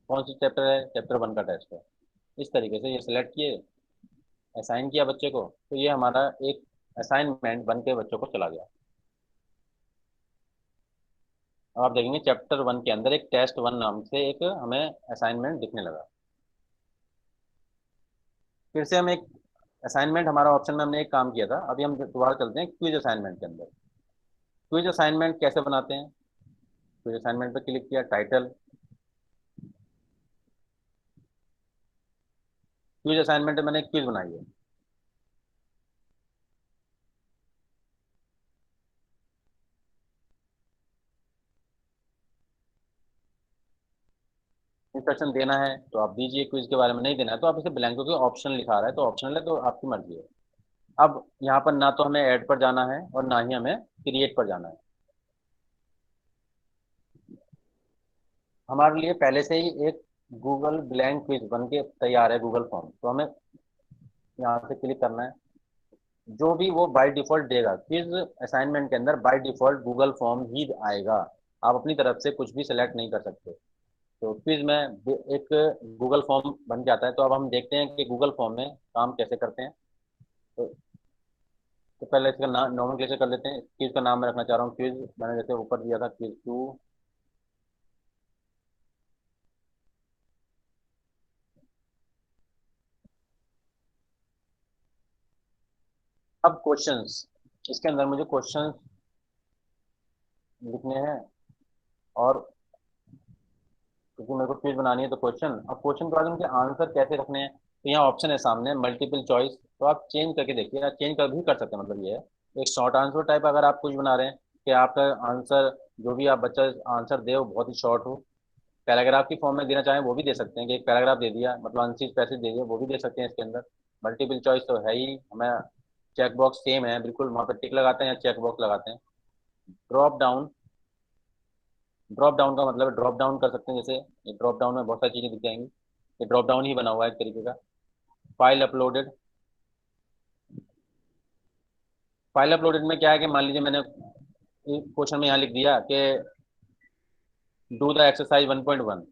Speaker 1: कौन सी चैप्टर है, चैप्टर 1 का टेस्ट है। इस तरीके से ये सिलेक्ट किए, असाइन किया बच्चे को, तो ये हमारा एक असाइनमेंट बन के बच्चों को चला गया। अब आप देखेंगे चैप्टर 1 के अंदर एक टेस्ट 1 नाम से एक हमें असाइनमेंट दिखने लगा। फिर से हम एक असाइनमेंट, हमारा ऑप्शन में हमने एक काम किया था, अभी हम दोबारा चलते हैं क्विज असाइनमेंट के अंदर। क्विज असाइनमेंट कैसे बनाते हैं? क्विज असाइनमेंट पर क्लिक किया, टाइटल, क्विज असाइनमेंट मैंने एक क्विज बनाई है। इंस्ट्रक्शन देना है तो आप दीजिए, क्विज के बारे में नहीं देना है तो आप इसे ब्लैंक, क्योंकि ऑप्शन लिखा रहा है तो ऑप्शनल है तो आपकी मर्जी है। अब यहाँ पर ना तो हमें ऐड पर जाना है और ना ही हमें क्रिएट पर जाना है। हमारे लिए पहले से ही एक गूगल ब्लैंक क्विज बन के तैयार है, गूगल फॉर्म, तो हमें यहाँ से क्लिक करना है। जो भी वो बाय डिफॉल्ट देगा क्विज असाइनमेंट के अंदर, बाय डिफॉल्ट गूगल फॉर्म ही आएगा। आप अपनी तरफ से कुछ भी सिलेक्ट नहीं कर सकते। तो क्विज में एक गूगल फॉर्म बन जाता है। तो अब हम देखते हैं कि गूगल फॉर्म में काम कैसे करते हैं। तो पहले इसका नाम नॉमेनक्लेचर कर लेते हैं। क्विज का नाम मैं रखना चाह रहा हूँ क्विज, मैंने जैसे ऊपर दिया था क्विज 2। अब क्वेश्चंस, इसके अंदर मुझे क्वेश्चंस लिखने हैं, और क्योंकि मेरे को क्विज बनानी है तो क्वेश्चन, अब क्वेश्चन के बाद उनके आंसर कैसे रखने हैं। तो यहाँ ऑप्शन है सामने मल्टीपल चॉइस, तो आप चेंज करके देखिए, या चेंज कर भी कर सकते हैं। मतलब ये है एक शॉर्ट आंसर टाइप, अगर आप कुछ बना रहे हैं कि आपका आंसर, जो भी आप बच्चा आंसर दे वो बहुत ही शॉर्ट हो। पैराग्राफ की फॉर्म में देना चाहें वो भी दे सकते हैं कि एक पैराग्राफ दे दिया, मतलब अनसीज पैसेज दे दिया, वो भी दे सकते हैं इसके अंदर। मल्टीपल चॉइस तो है ही, हमें चेक बॉक्स सेम है बिल्कुल, वहाँ पर टिक लगाते हैं या चेक बॉक्स लगाते हैं। ड्रॉप डाउन, ड्रॉप डाउन का मतलब ड्रॉप डाउन कर सकते हैं, जैसे ये ड्रॉप डाउन में बहुत सारी चीज़ें दिख जाएंगी। ये ड्रॉप डाउन ही बना हुआ है एक तरीके का। फाइल अपलोडेड, फाइल अपलोडेड में क्या है कि मान लीजिए मैंने क्वेश्चन में यहाँ लिख दिया कि डू द एक्सरसाइज 1.1,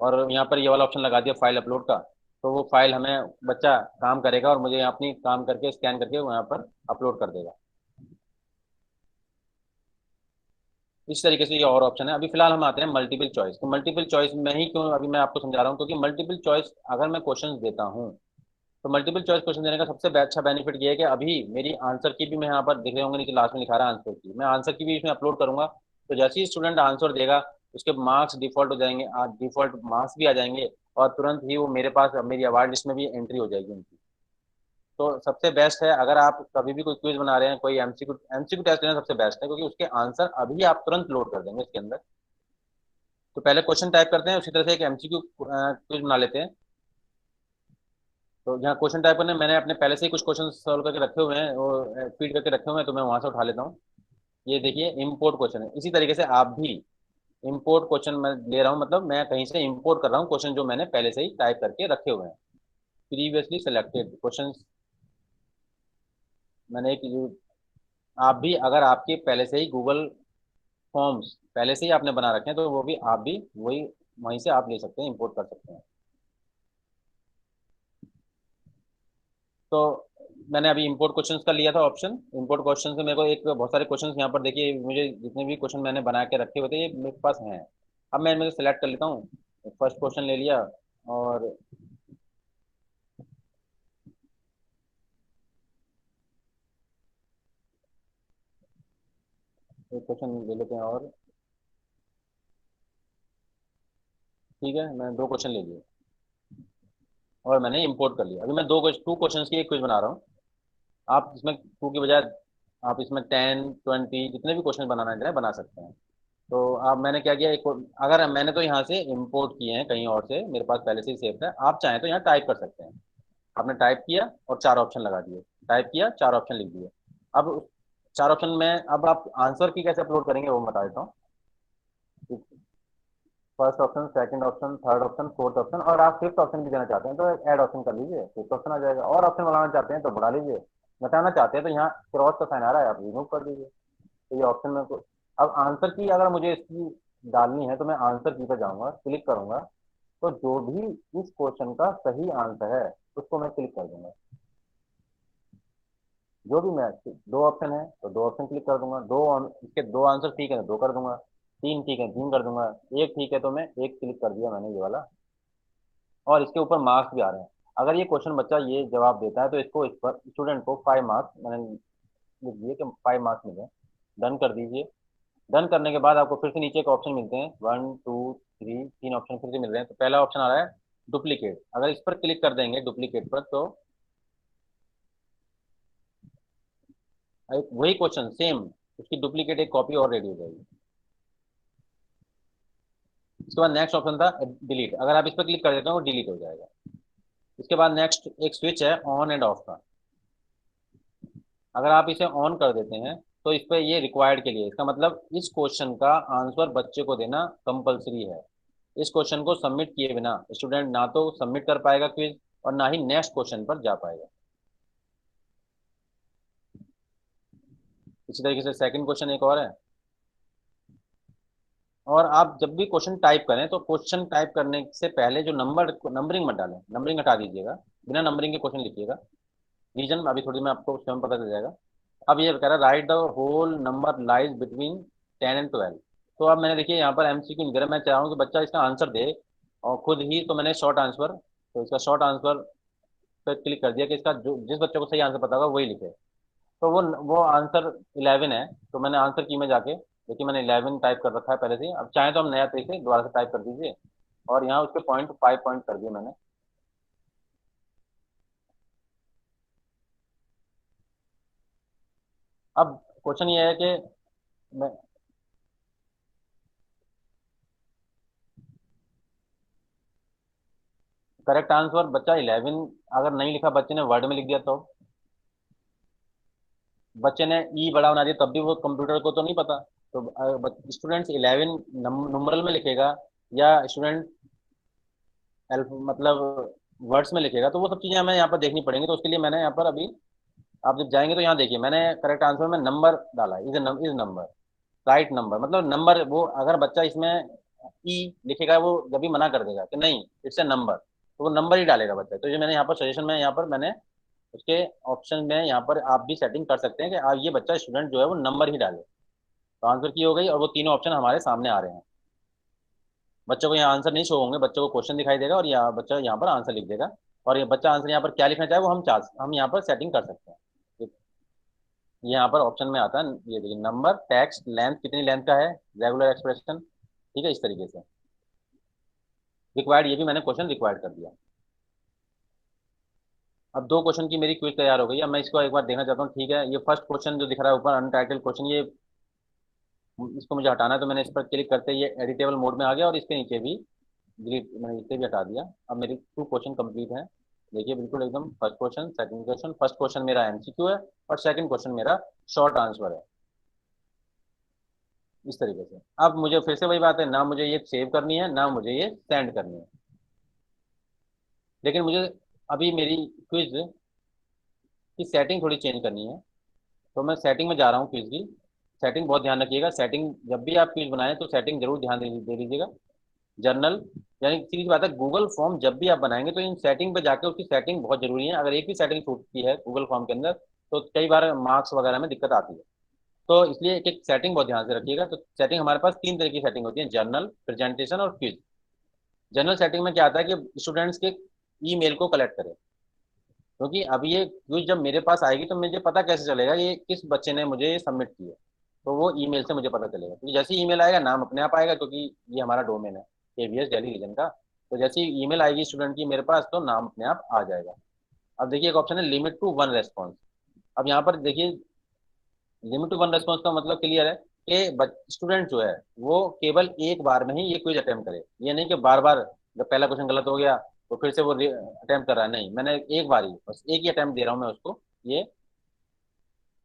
Speaker 1: और यहाँ पर ये वाला ऑप्शन लगा दिया फाइल अपलोड का, तो वो फाइल हमें बच्चा काम करेगा और मुझे अपनी काम करके स्कैन करके वो यहाँ पर अपलोड कर देगा। इस तरीके से ये और ऑप्शन है। अभी फिलहाल हम आते हैं मल्टीपल चॉइस। तो मल्टीपल चॉइस में ही क्यों अभी मैं आपको समझा रहा हूँ, क्योंकि मल्टीपल चॉइस अगर मैं क्वेश्चन देता हूँ, तो मल्टीपल चॉइस क्वेश्चन देने का सबसे अच्छा बेनिफिट ये है कि अभी मेरी आंसर की भी, मैं यहाँ पर दिख रहे होंगे नीचे लास्ट में लिखा रहा है आंसर की, मैं आंसर की भी इसमें अपलोड करूंगा। तो जैसे ही स्टूडेंट आंसर देगा उसके मार्क्स डिफॉल्ट हो जाएंगे, डिफॉल्ट मार्क्स भी आ जाएंगे, और तुरंत ही वो मेरे पास मेरी अवार्ड लिस्ट में भी एंट्री हो जाएगी उनकी। तो सबसे बेस्ट है अगर आप कभी भी कोई क्विज बना रहे हैं, कोई एमसीक्यू टेस्ट लेना सबसे बेस्ट है, क्योंकि उसके आंसर अभी आप तुरंत लोड कर देंगे इसके अंदर। तो पहले क्वेश्चन टाइप करते हैं, उसी तरह से एक एमसीक्यू क्विज बना लेते हैं। तो यहाँ क्वेश्चन टाइप करने मैंने अपने पहले से ही कुछ क्वेश्चन सॉल्व करके रखे हुए हैं, वो फीड करके रखे हुए हैं, तो मैं वहां से उठा लेता हूँ। ये देखिए इम्पोर्ट क्वेश्चन है, इसी तरीके से आप भी इम्पोर्ट क्वेश्चन मैं ले रहा हूँ, मतलब मैं कहीं से इम्पोर्ट कर रहा हूँ क्वेश्चन जो मैंने पहले से ही टाइप करके रखे हुए हैं, प्रीवियसली सिलेक्टेड क्वेश्चन। मैंने एक आप भी अगर आपके पहले से ही गूगल फॉर्म्स पहले से ही आपने बना रखे हैं तो वो भी आप भी वही वहीं से आप ले सकते हैं, इम्पोर्ट कर सकते हैं। तो मैंने अभी इंपोर्ट क्वेश्चंस का लिया था ऑप्शन। इंपोर्ट क्वेश्चन से मेरे को एक बहुत सारे क्वेश्चंस यहाँ पर देखिए, मुझे जितने भी क्वेश्चन मैंने बना के रखे होते हैं ये मेरे पास हैं। अब मैं इनमें से सेलेक्ट कर लेता हूँ। फर्स्ट क्वेश्चन ले लिया, और एक क्वेश्चन ले लेते हैं, और ठीक है मैं 2 क्वेश्चन ले लिए और मैंने इंपोर्ट कर लिया। अभी मैं 2 क्वेश्चन की एक क्विज बना रहा हूँ। आप इसमें 2 की बजाय आप इसमें 10 20 जितने भी क्वेश्चन बनाना चाहें बना सकते हैं। तो अब मैंने क्या किया, एक अगर मैंने तो यहाँ से इंपोर्ट किए हैं कहीं और से, मेरे पास पहले से ही सेव है, आप चाहें तो यहाँ टाइप कर सकते हैं। आपने टाइप किया और चार ऑप्शन लगा दिए, टाइप किया चार ऑप्शन लिख दिए। अब चार ऑप्शन में अब आप आंसर की कैसे अपलोड करेंगे वो बता देता हूँ। First option, second option, third option, fourth option, और आप फिफ्थ ऑप्शन भी देना चाहते हैं तो ऐड ऑप्शन कर लीजिए, फिफ्थ ऑप्शन आ जाएगा। और ऑप्शन बढ़ाना चाहते हैं तो बढ़ा लीजिए, घटाना चाहते हैं तो यहाँ क्रॉस का साइन आ रहा है, आप रिमूव कर दीजिए। तो ये ऑप्शन में अब आंसर की अगर मुझे इसकी डालनी है तो मैं आंसर की पर जाऊंगा, क्लिक करूंगा, तो जो भी इस क्वेश्चन का सही आंसर है उसको मैं क्लिक कर दूंगा। जो भी मैं, दो ऑप्शन है तो दो ऑप्शन क्लिक कर दूंगा, इसके दो आंसर ठीक है तो दो कर दूंगा, तीन ठीक है तीन कर दूंगा, एक ठीक है तो मैं एक क्लिक कर दिया मैंने ये वाला। और इसके ऊपर मार्क्स भी आ रहे हैं। अगर ये क्वेश्चन बच्चा ये जवाब देता है तो इसको, इस पर स्टूडेंट को 5 मार्क्स मैंने लिख दिए कि 5 मार्क्स मिले। डन कर दीजिए। डन करने के बाद आपको फिर से नीचे एक ऑप्शन मिलते हैं, 1 2 3, तीन ऑप्शन फिर से मिल रहे हैं। तो पहला ऑप्शन आ रहा है डुप्लीकेट, अगर इस पर क्लिक कर देंगे डुप्लीकेट पर, तो एक वही क्वेश्चन सेम, उसकी डुप्लीकेट एक कॉपी और रेडी हो जाएगी। इसके बाद नेक्स्ट ऑप्शन था डिलीट, अगर आप इस पर क्लिक कर देते हैं वो डिलीट हो जाएगा। इसके बाद नेक्स्ट एक स्विच है ऑन एंड ऑफ का, अगर आप इसे ऑन कर देते हैं तो इस पर ये रिक्वायर्ड के लिए, इसका मतलब इस क्वेश्चन का आंसर बच्चे को देना कंपलसरी है। इस क्वेश्चन को सबमिट किए बिना स्टूडेंट ना तो सबमिट कर पाएगा क्विज, और ना ही नेक्स्ट क्वेश्चन पर जा पाएगा। इसी तरीके से सेकंड क्वेश्चन एक और है। और आप जब भी क्वेश्चन टाइप करें तो क्वेश्चन टाइप करने से पहले जो नंबरिंग मत डालें, नंबरिंग हटा दीजिएगा, बिना नंबरिंग के क्वेश्चन लिखिएगा। रीजन अभी थोड़ी में आपको स्वयं पता चल जाएगा। अब ये कह रहा है write the whole number lies between 10 and 12। तो अब मैंने देखिए यहाँ पर एमसीक्यू नहीं दे रहा, मैं चाह रहा हूँ कि बच्चा इसका आंसर दे और खुद ही, तो मैंने शॉर्ट आंसर, तो इसका शॉर्ट आंसर पर क्लिक कर दिया कि इसका जो जिस बच्चे को सही आंसर पता होगा वही लिखे। तो वो आंसर 11 है, तो मैंने आंसर की में जाके देखिए मैंने 11 टाइप कर रखा है पहले से ही। अब चाहे तो हम नया तरीके दोबारा से टाइप कर दीजिए, और यहाँ उसके पॉइंट 5 पॉइंट कर दिए मैंने। अब क्वेश्चन ये है कि मैं, करेक्ट आंसर बच्चा 11 अगर नहीं लिखा बच्चे ने वर्ड में लिख दिया तो, बच्चे ने ई बड़ा बना दिया तब भी वो कंप्यूटर को तो नहीं पता। तो स्टूडेंट्स 11 नुमरल में लिखेगा या स्टूडेंट एल्फ मतलब वर्ड्स में लिखेगा, तो वो सब चीज़ें हमें यहाँ पर देखनी पड़ेंगी। तो उसके लिए मैंने यहाँ पर अभी, आप जब जाएंगे तो यहाँ देखिए मैंने करेक्ट आंसर में नंबर डाला, इज नंबर, राइट नंबर, मतलब नंबर, वो अगर बच्चा इसमें ई लिखेगा वो जब भी मना कर देगा कि नहीं इट्स ए नंबर, तो वो नंबर ही डालेगा बच्चा। तो ये मैंने यहाँ पर सजेशन में, यहाँ पर मैंने उसके ऑप्शन में यहाँ पर आप भी सेटिंग कर सकते हैं कि आप ये बच्चा स्टूडेंट जो है वो नंबर ही डाले। तो आंसर की हो गई, और वो तीनों ऑप्शन हमारे सामने आ रहे हैं। बच्चों को यहाँ आंसर नहीं शो होंगे, बच्चों को क्वेश्चन दिखाई देगा और यहाँ बच्चा यहाँ पर आंसर लिख देगा। और ये बच्चा आंसर यहाँ पर क्या लिखना चाहे वो हम यहाँ पर सेटिंग कर सकते हैं। ये यहाँ पर ऑप्शन में आता है, ये देखिए नंबर, टेक्स्ट, लेंथ कितनी लेंथ का है, रेगुलर एक्सप्रेशन, ठीक है, इस तरीके से। रिक्वायर्ड, ये भी मैंने क्वेश्चन रिक्वायर्ड कर दिया। अब दो क्वेश्चन की मेरी क्विज तैयार हो गई। अब मैं इसको एक बार देखना चाहता हूँ, ठीक है। ये फर्स्ट क्वेश्चन जो दिख रहा है ऊपर अनटाइटल क्वेश्चन, ये इसको मुझे हटाना है, तो मैंने इस पर क्लिक करते ही ये एडिटेबल मोड में आ गया, और इसके नीचे भी डिलीट, मैंने इसे भी हटा दिया। अब मेरी टू क्वेश्चन कंप्लीट है। देखिए बिल्कुल एकदम, first question, second question, first question मेरा एमसीक्यू है और सेकंड क्वेश्चन मेरा शॉर्ट आंसर है, इस तरीके से। अब मुझे फिर से वही बात है, ना मुझे ये सेव करनी है ना मुझे ये सेंड करनी है, लेकिन मुझे अभी मेरी क्विज की सेटिंग थोड़ी चेंज करनी है। तो मैं सेटिंग में जा रहा हूँ क्विज की। सेटिंग बहुत ध्यान रखिएगा, सेटिंग जब भी आप क्विज बनाएं तो सेटिंग जरूर ध्यान दे दीजिएगा। जर्नल, यानी सीधी सी बात है, गूगल फॉर्म जब भी आप बनाएंगे तो इन सेटिंग पे जाकर उसकी सेटिंग बहुत जरूरी है। अगर एक भी सेटिंग छूटती है गूगल फॉर्म के अंदर तो कई बार मार्क्स वगैरह में दिक्कत आती है। तो इसलिए एक एक सेटिंग बहुत ध्यान से रखिएगा। तो सेटिंग हमारे पास तीन तरह की सेटिंग होती है, जर्नल, प्रेजेंटेशन और क्विज। जनरल सेटिंग में क्या आता है कि स्टूडेंट्स के ईमेल को कलेक्ट करें, क्योंकि अभी ये क्विज जब मेरे पास आएगी तो मुझे पता कैसे चलेगा ये किस बच्चे ने मुझे ये सबमिट किया। तो वो ईमेल से मुझे पता चलेगा, क्योंकि जैसे ही ईमेल आएगा नाम अपने आप आएगा, क्योंकि ये हमारा डोमेन है केवीएस दिल्ली रीजन का। तो जैसे ही ईमेल आएगी स्टूडेंट की मेरे पास तो नाम अपने आप आ जाएगा। अब देखिए एक ऑप्शन है लिमिट टू वन रेस्पॉन्स। अब यहाँ पर देखिए लिमिट टू वन रेस्पॉन्स का मतलब क्लियर है कि स्टूडेंट जो है वो केवल एक बार में ही ये क्विज अटेम्प्ट करे। ये नहीं कि बार बार जब पहला क्वेश्चन गलत हो गया तो फिर से वो अटेम्प्ट कर रहा है, नहीं, मैंने एक बार ही बस एक ही अटेम्प्ट दे रहा हूँ मैं उसको ये।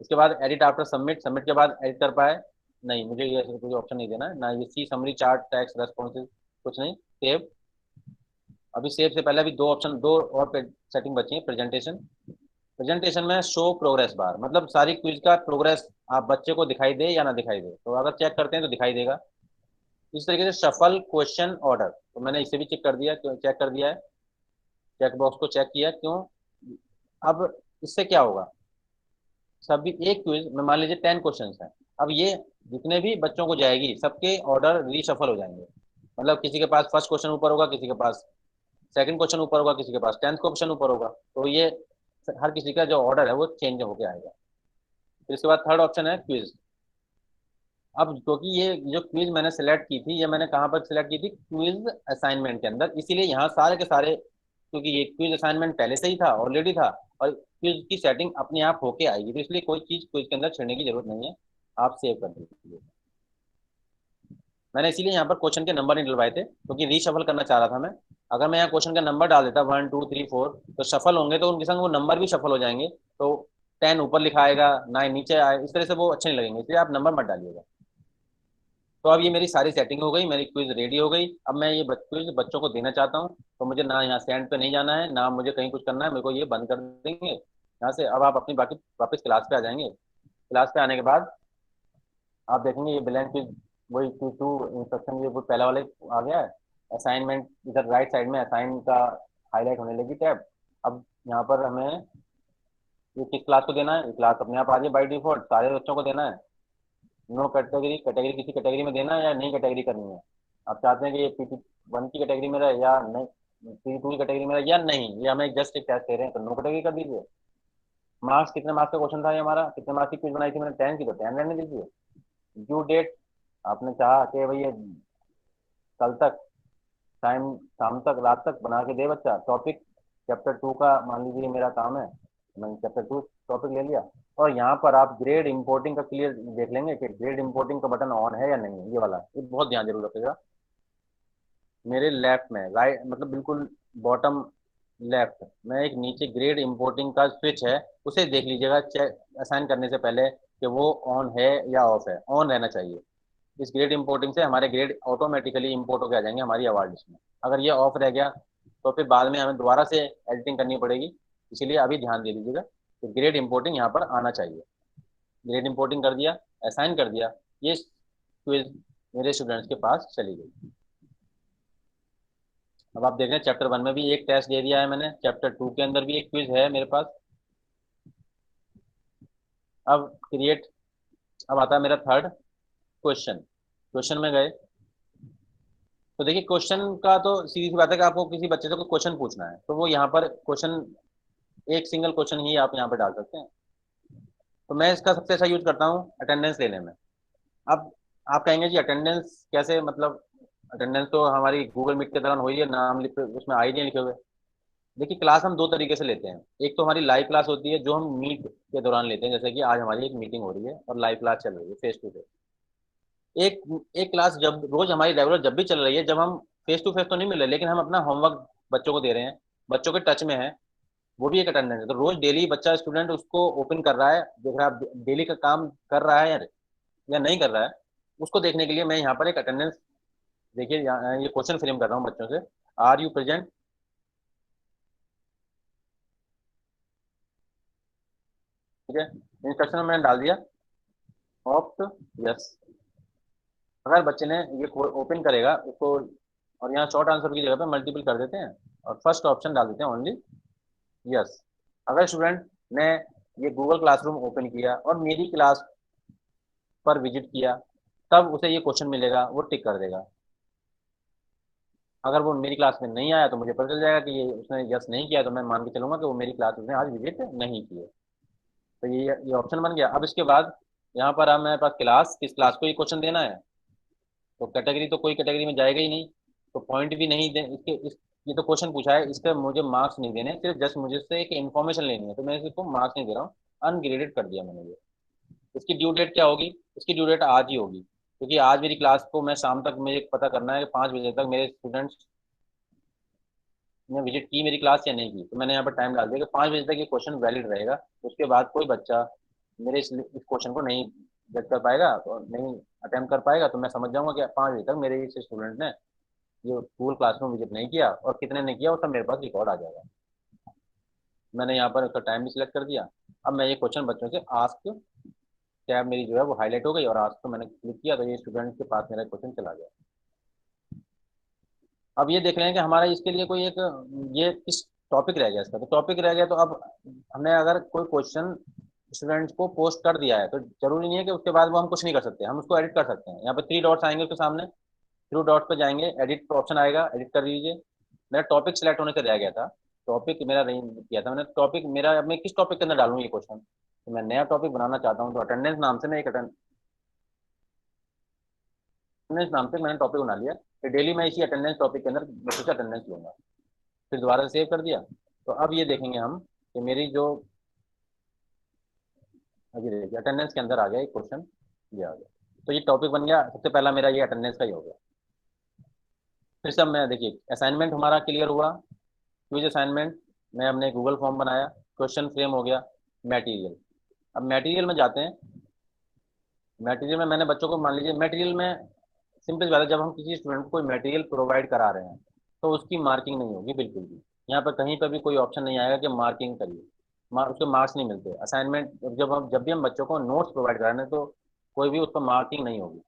Speaker 1: इसके बाद एडिट आफ्टर सबमिट, सबमिट के बाद एडिट कर पाए, नहीं, मुझे ये ऐसा कोई ऑप्शन नहीं देना है ना, ये सी समरी चार्ट टैक्स रेस्पॉन्सिव कुछ नहीं, सेव। अभी सेव से पहले अभी दो ऑप्शन, दो और सेटिंग बची है, प्रेजेंटेशन। प्रेजेंटेशन में शो प्रोग्रेस बार, मतलब सारी क्विज का प्रोग्रेस आप बच्चे को दिखाई दे या ना दिखाई दे, तो अगर चेक करते हैं तो दिखाई देगा। इस तरीके से शफल क्वेश्चन ऑर्डर, तो मैंने इसे भी चेक कर दिया, चेक कर दिया है, चेक बॉक्स को चेक किया, क्यों। अब इससे क्या होगा, सभी एक क्विज में मान लीजिए 10 क्वेश्चन हैं, अब ये जितने भी बच्चों को जाएगी सबके ऑर्डर रीशफल हो जाएंगे। मतलब किसी के पास फर्स्ट क्वेश्चन ऊपर होगा, किसी के पास सेकंड क्वेश्चन ऊपर होगा, किसी के पास 10th क्वेश्चन ऊपर होगा, तो ये हर किसी का जो ऑर्डर है वो चेंज होके आएगा। फिर इसके बाद थर्ड ऑप्शन है क्विज। अब क्योंकि ये जो क्विज मैंने सेलेक्ट की थी, ये मैंने कहाँ पर सेलेक्ट की थी, क्विज असाइनमेंट के अंदर, इसीलिए यहाँ सारे के सारे, क्योंकि ये क्विज असाइनमेंट पहले से ही था, ऑलरेडी था, और क्विज की सेटिंग अपने आप होके आएगी, तो इसलिए कोई चीज क्विज के अंदर छेड़ने की जरूरत नहीं है, आप सेव कर दीजिए। मैंने इसीलिए यहाँ पर क्वेश्चन के नंबर नहीं डलवाए थे, क्योंकि रीशफल करना चाह रहा था मैं। अगर मैं यहाँ क्वेश्चन का नंबर डाल देता 1 2 3 4, तो सफल होंगे तो उनके संग वो नंबर भी सफल हो जाएंगे, तो 10 ऊपर लिखा आएगा, 9 नीचे आए, इस तरह से वो अच्छे नहीं लगेंगे, इसलिए आप नंबर मत डालिएगा। तो अब ये मेरी सारी सेटिंग हो गई, मेरी क्विज रेडी हो गई, अब मैं ये क्विज बच्चों को देना चाहता हूँ, तो मुझे ना यहाँ सेंड पे नहीं जाना है, ना मुझे कहीं कुछ करना है, मेरे को ये बंद कर देंगे यहाँ से। अब आप अपनी बाकी वापस क्लास पे आ जाएंगे। क्लास पे आने के बाद आप देखेंगे ये ब्लैंक क्विज, वही टू इंस्ट्रक्शन, ये वो पहला वाले आ गया है। असाइनमेंट इधर राइट साइड में असाइन का हाईलाइट होने लगी टैब। अब यहाँ पर हमें ये किस क्लास को देना है, ये क्लास अपने आप आ जाए बाई डिफॉल्ट, सारे बच्चों को देना है। नो कैटेगरी, कैटेगरी किसी कैटेगरी में देना है या नहीं कैटेगरी करनी है, आप चाहते हैं कि ये PT1 की कैटेगरी में रहे या नहीं, PT2 की कैटेगरी में रहे या नहीं, ये हमें जस्ट एक टेस्ट दे रहे हैं, तो नो कैटेगरी कर दीजिए। मार्क्स, कितने मार्क्स का क्वेश्चन था ये हमारा, कितने मार्क्स की क्विज बनाई थी मैंने, 10 की, तो 10 रहने दीजिए। ड्यू डेट, आपने चाहा कि भाई ये कल तक, टाइम शाम तक, रात तक बना के दे बच्चा। टॉपिक चैप्टर 2 का मान लीजिए मेरा काम है, मैंने चैप्टर 2 टॉपिक ले लिया। और यहाँ पर आप ग्रेड इंपोर्टिंग का क्लियर देख लेंगे कि ग्रेड इंपोर्टिंग का बटन ऑन है या नहीं है, ये वाला, ये बहुत ध्यान जरूर रखिएगा। मेरे लेफ्ट में, राइट मतलब बिल्कुल बॉटम लेफ्ट में एक नीचे ग्रेड इंपोर्टिंग का स्विच है, उसे देख लीजिएगा चेक असाइन करने से पहले कि वो ऑन है या ऑफ है, ऑन रहना चाहिए। इस ग्रेड इंपोर्टिंग से हमारे ग्रेड ऑटोमेटिकली इंपोर्ट होकर आ जाएंगे हमारी अवार्ड लिस्ट में। अगर ये ऑफ रह गया तो फिर बाद में हमें दोबारा से एडिटिंग करनी पड़ेगी, इसीलिए अभी ध्यान दे दीजिएगा कि ग्रेड इंपोर्टिंग यहाँ पर आना चाहिए। ग्रेड इंपोर्टिंग कर दिया, असाइन कर दिया, ये क्विज मेरे स्टूडेंट्स के पास चली गई। अब आप देख रहे हैं चैप्टर 1 में भी एक टेस्ट दे दिया है मैंने, चैप्टर 2 के अंदर भी एक क्विज है मेरे पास। अब क्रिएट, अब आता है मेरा थर्ड क्वेश्चन। क्वेश्चन में गए तो देखिए क्वेश्चन का तो सीधी सी बात है कि आपको किसी बच्चे से कोई क्वेश्चन पूछना है, तो वो यहाँ पर क्वेश्चन, एक सिंगल क्वेश्चन ही आप यहाँ पर डाल सकते हैं। तो मैं इसका सबसे अच्छा यूज करता हूँ अटेंडेंस लेने में। अब आप कहेंगे जी अटेंडेंस कैसे, मतलब अटेंडेंस तो हमारी गूगल मीट के दौरान हुई है, नाम लिखे उसमें आई नहीं लिखे हुए। देखिए क्लास हम दो तरीके से लेते हैं, एक तो हमारी लाइव क्लास होती है जो हम मीट के दौरान लेते हैं, जैसे कि आज हमारी एक मीटिंग हो रही है और लाइव क्लास चल रही है फेस टू फेस। एक एक क्लास जब रोज हमारी रेगुलर जब भी चल रही है, जब हम फेस टू फेस तो नहीं मिल रहे लेकिन हम अपना होमवर्क बच्चों को दे रहे हैं, बच्चों के टच में है, वो भी एक अटेंडेंस है। तो रोज डेली बच्चा स्टूडेंट उसको ओपन कर रहा है, देख रहा है डेली का काम कर रहा है या नहीं कर रहा है, उसको देखने के लिए मैं यहाँ पर एक अटेंडेंस, देखिए ये क्वेश्चन फ्रेम कर रहा हूँ बच्चों से, आर यू प्रेजेंट, ठीक है। इंस्ट्रक्शन में मैंने डाल दिया ऑप्ट यस। अगर बच्चे ने ये ओपन करेगा उसको, और यहाँ शॉर्ट आंसर की जगह पे मल्टीपल कर देते हैं और फर्स्ट ऑप्शन डाल देते हैं ओनली यस। अगर स्टूडेंट ने ये गूगल क्लासरूम ओपन किया और मेरी क्लास पर विजिट किया, तब उसे ये क्वेश्चन मिलेगा, वो टिक कर देगा। अगर वो मेरी क्लास में नहीं आया तो मुझे पता चल जाएगा कि ये उसने यस नहीं किया, तो मैं मान के चलूंगा कि वो मेरी क्लास उसने आज विजिट नहीं की है। तो ये ऑप्शन बन गया। अब इसके बाद यहाँ पर हमारे पास क्लास, किस क्लास को ये क्वेश्चन देना है, तो कैटेगरी तो कोई कैटेगरी में जाएगा ही नहीं, तो पॉइंट भी नहीं दे इसके ये तो क्वेश्चन पूछा है, इसका मुझे मार्क्स नहीं देने, सिर्फ जस्ट मुझे से एक इन्फॉर्मेशन लेनी है, तो मैं इसको मार्क्स नहीं दे रहा हूँ, अनग्रेडेड कर दिया मैंने ये। इसकी ड्यू डेट क्या होगी, इसकी ड्यू डेट आज ही होगी, क्योंकि आज मेरी क्लास को मैं शाम तक मुझे पता करना है कि 5 बजे तक मेरे स्टूडेंट्स ने विजिट की मेरी क्लास या नहीं की। तो मैंने यहाँ पर टाइम डाल दिया कि 5 बजे तक ये क्वेश्चन वैलिड रहेगा। उसके बाद कोई बच्चा मेरे इस क्वेश्चन को नहीं जज कर पाएगा और नहीं अटेम्प्ट कर पाएगा, तो मैं समझ जाऊंगा कि 5 बजे तक मेरे इस स्टूडेंट ने ये गूगल क्लासरूम विजिट नहीं किया, और कितने ने किया वो सब मेरे पास रिकॉर्ड आ जाएगा। मैंने यहाँ पर उसका टाइम भी सिलेक्ट कर दिया। अब मैं ये क्वेश्चन बच्चों से आस्क, टैब मेरी जो है वो हाईलाइट हो गई, और आस्क को मैंने क्लिक किया तो ये स्टूडेंट के पास मेरा क्वेश्चन चला गया। अब ये देख रहे हैं कि हमारा इसके लिए कोई एक ये किस टॉपिक रह गया इसका, तो टॉपिक रह गया। तो अब हमने अगर कोई क्वेश्चन स्टूडेंट्स को पोस्ट कर दिया है तो जरूरी नहीं है कि उसके बाद वो हम कुछ नहीं कर सकते, हम उसको एडिट कर सकते हैं। यहाँ पे 3 डॉट्स आएंगे उसके सामने, 3 डॉट पे जाएंगे, एडिट का ऑप्शन आएगा, एडिट कर लीजिए। मेरा टॉपिक सिलेक्ट होने से रह गया था, टॉपिक मेरा नहीं किया था मैंने। टॉपिक मेरा, अब मैं किस टॉपिक के अंदर डालूँ ये क्वेश्चन, तो मैं नया टॉपिक बनाना चाहता हूँ। तो अटेंडेंस नाम से मैं एक अटेंडेंस नाम से मैंने टॉपिक बना लिया कि डेली मैं इसी अटेंडेंस टॉपिक के अंदर कुछ अटेंडेंस लूंगा। फिर दोबारा से सेव कर दिया। तो अब ये देखेंगे हम कि मेरी जो, अभी देखिए अटेंडेंस के अंदर आ गया एक क्वेश्चन, ये आ गया। तो ये टॉपिक बन गया, सबसे पहला मेरा ये अटेंडेंस का ही हो गया। फिर सब मैं देखिए असाइनमेंट हमारा क्लियर हुआ, क्विज असाइनमेंट मैं हमने गूगल फॉर्म बनाया, क्वेश्चन फ्रेम हो गया। मटेरियल, अब मटेरियल में जाते हैं। मटेरियल में मैंने बच्चों को, मान लीजिए मटेरियल में सिंपल बात है, जब हम किसी स्टूडेंट को कोई मटेरियल प्रोवाइड करा रहे हैं तो उसकी मार्किंग नहीं होगी बिल्कुल भी। यहाँ पर कहीं पर भी कोई ऑप्शन नहीं आएगा कि मार्किंग करिए, उसके मार्क्स नहीं मिलते। असाइनमेंट जब भी हम बच्चों को नोट्स प्रोवाइड करा रहे हैं तो कोई भी उस पर मार्किंग नहीं होगी।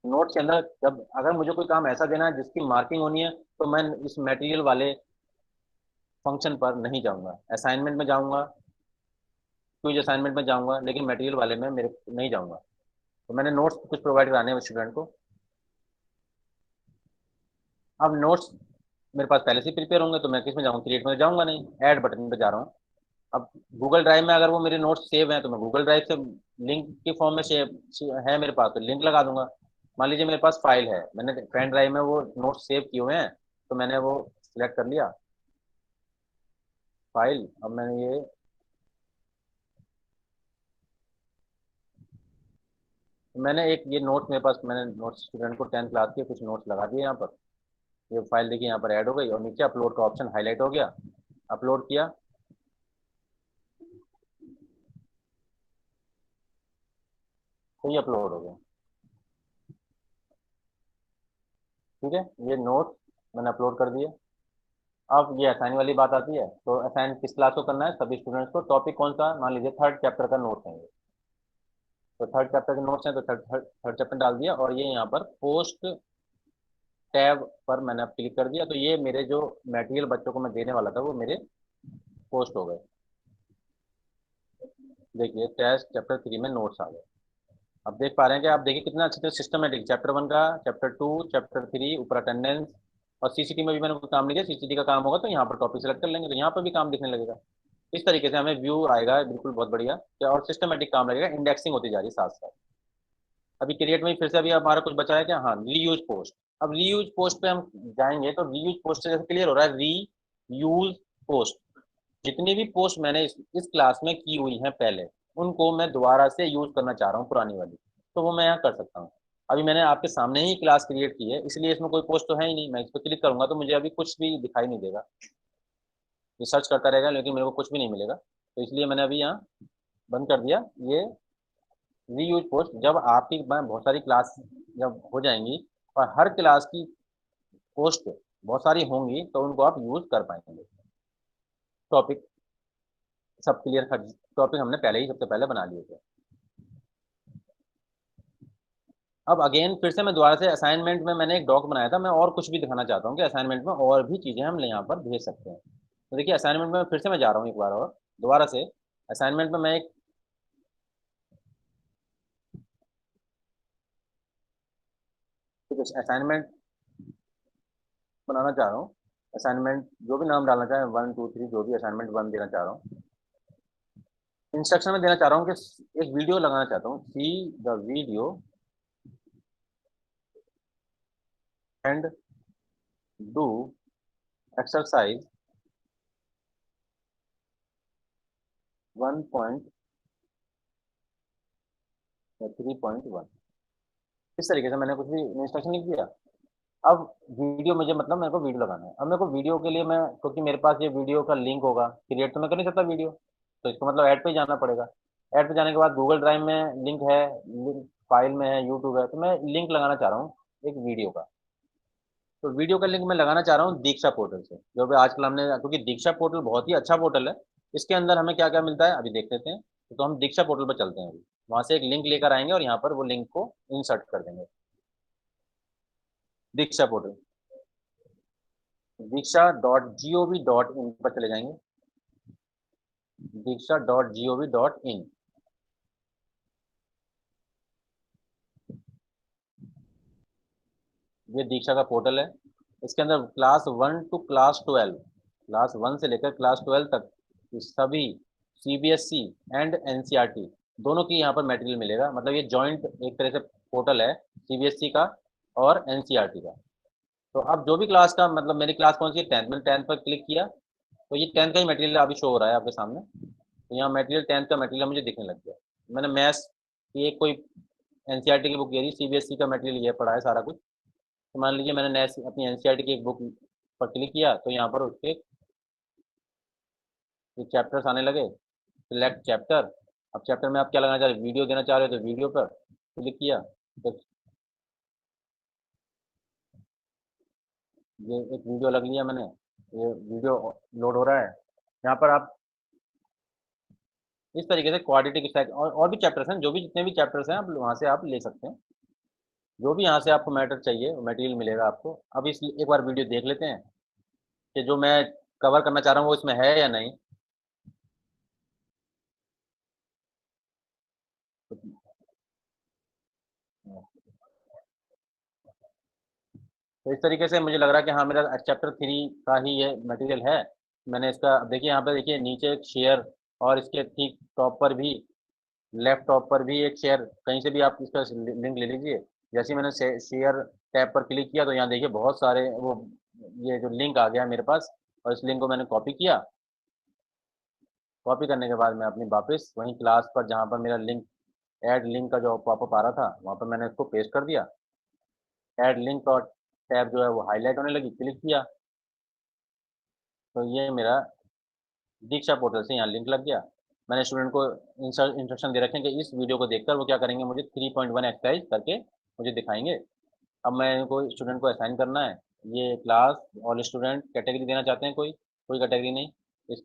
Speaker 1: नोट्स के अंदर जब अगर मुझे कोई काम ऐसा देना है जिसकी मार्किंग होनी है, तो मैं इस मटेरियल वाले फंक्शन पर नहीं जाऊंगा, असाइनमेंट में जाऊंगा, क्विज असाइनमेंट में जाऊंगा, लेकिन मटेरियल वाले में मेरे नहीं जाऊंगा। तो मैंने नोट्स कुछ प्रोवाइड कराने हैं स्टूडेंट को। अब नोट्स मेरे पास पहले से प्रिपेयर होंगे तो मैं किस में जाऊँगा, क्रिएट में जाऊंगा नहीं, ऐड बटन पे जा रहा हूँ। अब गूगल ड्राइव में अगर वो मेरे नोट्स सेव हैं तो मैं गूगल ड्राइव से लिंक के फॉर्म में सेव है मेरे पास, तो लिंक लगा दूंगा। मान लीजिए मेरे पास फाइल है, मैंने पेन ड्राइव में वो नोट्स सेव किए हुए हैं, तो मैंने वो सिलेक्ट कर लिया फाइल। अब मैंने ये, मैंने एक ये नोट्स मेरे पास, मैंने नोट्स स्टूडेंट को 10th क्लास के कुछ नोट्स लगा दिए यहाँ पर। ये फाइल देखिए यहाँ पर ऐड हो गई, और नीचे अपलोड का ऑप्शन हाईलाइट हो गया। अपलोड किया तो ये अपलोड हो गया। ठीक है, ये नोट मैंने अपलोड कर दिए। अब ये असाइन वाली बात आती है, तो असाइन किस क्लास को करना है, सभी स्टूडेंट्स को। टॉपिक कौन सा, मान लीजिए 3rd चैप्टर का नोट्स है ये। तो 3rd चैप्टर के नोट्स हैं तो थर्ड चैप्टर डाल दिया, और ये यहाँ पर पोस्ट टैब पर मैंने अब क्लिक कर दिया, तो ये मेरे जो मटेरियल बच्चों को मैं देने वाला था वो मेरे पोस्ट हो गए। देखिए टेस्ट चैप्टर 3 में नोट्स आ गए। अब देख पा रहे हैं कि आप देखिए कितना अच्छे से सिस्टमेटिक, चैप्टर 1 का, चैप्टर 2, चैप्टर 3, ऊपर अटेंडेंस, और सीसीटी में भी मैंने कोई काम लिया, सीसीटी का काम होगा तो यहाँ पर टॉपिक सेलेक्ट कर लेंगे तो यहाँ पर भी काम दिखने लगेगा। इस तरीके से हमें व्यू आएगा बिल्कुल बहुत बढ़िया, और सिस्टमेटिक काम लगेगा, इंडेक्सिंग होती जा रही है साथ साथ। अभी क्रिएट में ही फिर से अभी हमारा कुछ बचा है क्या, हाँ रीयूज पोस्ट। अब रीयूज पोस्ट पे हम जाएंगे तो रीयूज पोस्ट से जैसे क्लियर हो रहा है, री यूज पोस्ट, जितनी भी पोस्ट मैंने इस क्लास में की हुई हैं पहले, उनको मैं दोबारा से यूज करना चाह रहा हूँ पुरानी वाली, तो वो मैं यहाँ कर सकता हूँ। अभी मैंने आपके सामने ही क्लास क्रिएट की है, इसलिए इसमें कोई पोस्ट तो है ही नहीं। मैं इस पर क्लिक करूंगा तो मुझे अभी कुछ भी दिखाई नहीं देगा, ये सर्च करता रहेगा लेकिन मेरे को कुछ भी नहीं मिलेगा। तो इसलिए मैंने अभी यहाँ बंद कर दिया ये रीयूज पोस्ट। जब आपकी बहुत सारी क्लास जब हो जाएंगी और हर क्लास की पोस्ट बहुत सारी होंगी तो उनको आप यूज कर पाएंगे। टॉपिक सब क्लियर, टॉपिक हमने पहले ही सबसे पहले बना लिए थे। अब अगेन फिर से मैं दोबारा से असाइनमेंट में मैंने एक डॉक बनाया था, मैं और कुछ भी दिखाना चाहता हूँ कि असाइनमेंट में और भी चीज़ें हम यहाँ पर भेज सकते हैं। तो देखिए असाइनमेंट में फिर से मैं जा रहा हूँ एक बार और दोबारा से। असाइनमेंट में मैं एक असाइनमेंट बनाना चाह रहा हूँ। असाइनमेंट जो भी नाम डालना चाहें, 1 2 3, जो भी असाइनमेंट 1 देना चाह रहा हूँ। इंस्ट्रक्शन में देना चाह रहा हूँ कि एक वीडियो लगाना चाहता हूँ, see the video and do exercise 1.2 3.1 इस तरीके से मैंने कुछ भी इंस्ट्रक्शन नहीं किया। अब वीडियो मुझे मतलब मेरे को वीडियो लगाना है। अब मेरे को वीडियो के लिए मैं, क्योंकि मेरे पास ये वीडियो का लिंक होगा, क्रिएट तो मैं कर नहीं सकता वीडियो, तो इसको मतलब ऐड पे ही जाना पड़ेगा। ऐड पे जाने के बाद गूगल ड्राइव में लिंक है, लिंक फाइल में है, यूट्यूब है, तो मैं लिंक लगाना चाह रहा हूँ एक वीडियो का। तो वीडियो का लिंक मैं लगाना चाह रहा हूँ दीक्षा पोर्टल से, जो भी आजकल हमने, क्योंकि दीक्षा पोर्टल बहुत ही अच्छा पोर्टल है। इसके अंदर हमें क्या क्या मिलता है अभी देख लेते हैं। तो हम दीक्षा पोर्टल पर चलते हैं, अभी वहां से एक लिंक लेकर आएंगे और यहाँ पर वो लिंक को इंसर्ट कर देंगे। दीक्षा पोर्टल, दीक्षा.gov.in पर चले जाएंगे। दीक्षा.gov.in, ये दीक्षा का पोर्टल है। इसके अंदर क्लास 1 टू क्लास 12, क्लास 1 से लेकर क्लास 12 तक ये सभी सीबीएसई एंड एनसीईआरटी दोनों की यहाँ पर मटेरियल मिलेगा। मतलब ये जॉइंट एक तरह से पोर्टल है सीबीएसई का और एनसीईआरटी का। तो अब जो भी क्लास का, मतलब मेरी क्लास कौन सी है, 10th, मैंने 10th पर क्लिक किया तो ये 10th का ही मटेरियल अभी शो हो रहा है आपके सामने। तो यहाँ मटेरियल 10th का मटेरियल मुझे दिखने लग गया। मैंने मैथ्स की एक कोई एनसीईआरटी की बुक ले ली, सीबीएसई का मटेरियल ये पढ़ा है सारा कुछ। तो मान लीजिए मैंने नए अपनी एनसीईआरटी की एक बुक पर क्लिक किया तो यहाँ पर उसके चैप्टर्स आने लगे। सिलेक्ट चैप्टर, अब चैप्टर में आप क्या लगाना चाह रहे हो, वीडियो देना चाह रहे हो तो वीडियो पर क्लिक किया। तो ये एक वीडियो लग लिया मैंने, ये वीडियो लोड हो रहा है। यहाँ पर आप इस तरीके से क्वाड्रेटिक स्टैक और भी चैप्टर्स हैं, जो भी जितने भी चैप्टर्स हैं आप वहाँ से आप ले सकते हैं। जो भी यहाँ से आपको मैटर चाहिए मटेरियल मिलेगा आपको। अब इस एक बार वीडियो देख लेते हैं कि जो मैं कवर करना चाह रहा हूँ वो इसमें है या नहीं। तो इस तरीके से मुझे लग रहा है कि हाँ मेरा चैप्टर 3 का ही ये मटेरियल है। मैंने इसका, अब देखिए यहाँ पे देखिए नीचे एक शेयर, और इसके ठीक टॉप पर भी, लेफ्ट टॉप पर भी एक शेयर, कहीं से भी आप इसका लिंक ले लीजिए। जैसे ही मैंने शेयर टैब पर क्लिक किया तो यहाँ देखिए बहुत सारे वो, ये जो लिंक आ गया मेरे पास, और इस लिंक को मैंने कॉपी किया। कॉपी करने के बाद मैं अपनी वापस वहीं क्लास पर जहाँ पर मेरा लिंक, ऐड लिंक का जो पॉपअप आ रहा था वहाँ पर मैंने इसको पेस्ट कर दिया। ऐड लिंक और टैब जो है वो हाईलाइट होने लगी, क्लिक किया तो ये मेरा दीक्षा पोर्टल से यहाँ लिंक लग गया। मैंने स्टूडेंट को इंस्ट्रक्शन दे रखे हैं कि इस वीडियो को देखकर वो क्या करेंगे, मुझे 3.1 एक्सरसाइज करके मुझे दिखाएंगे। अब मैं इनको स्टूडेंट को असाइन करना है। ये क्लास ऑल स्टूडेंट कैटेगरी देना चाहते हैं, कोई कोई कैटेगरी नहीं। इस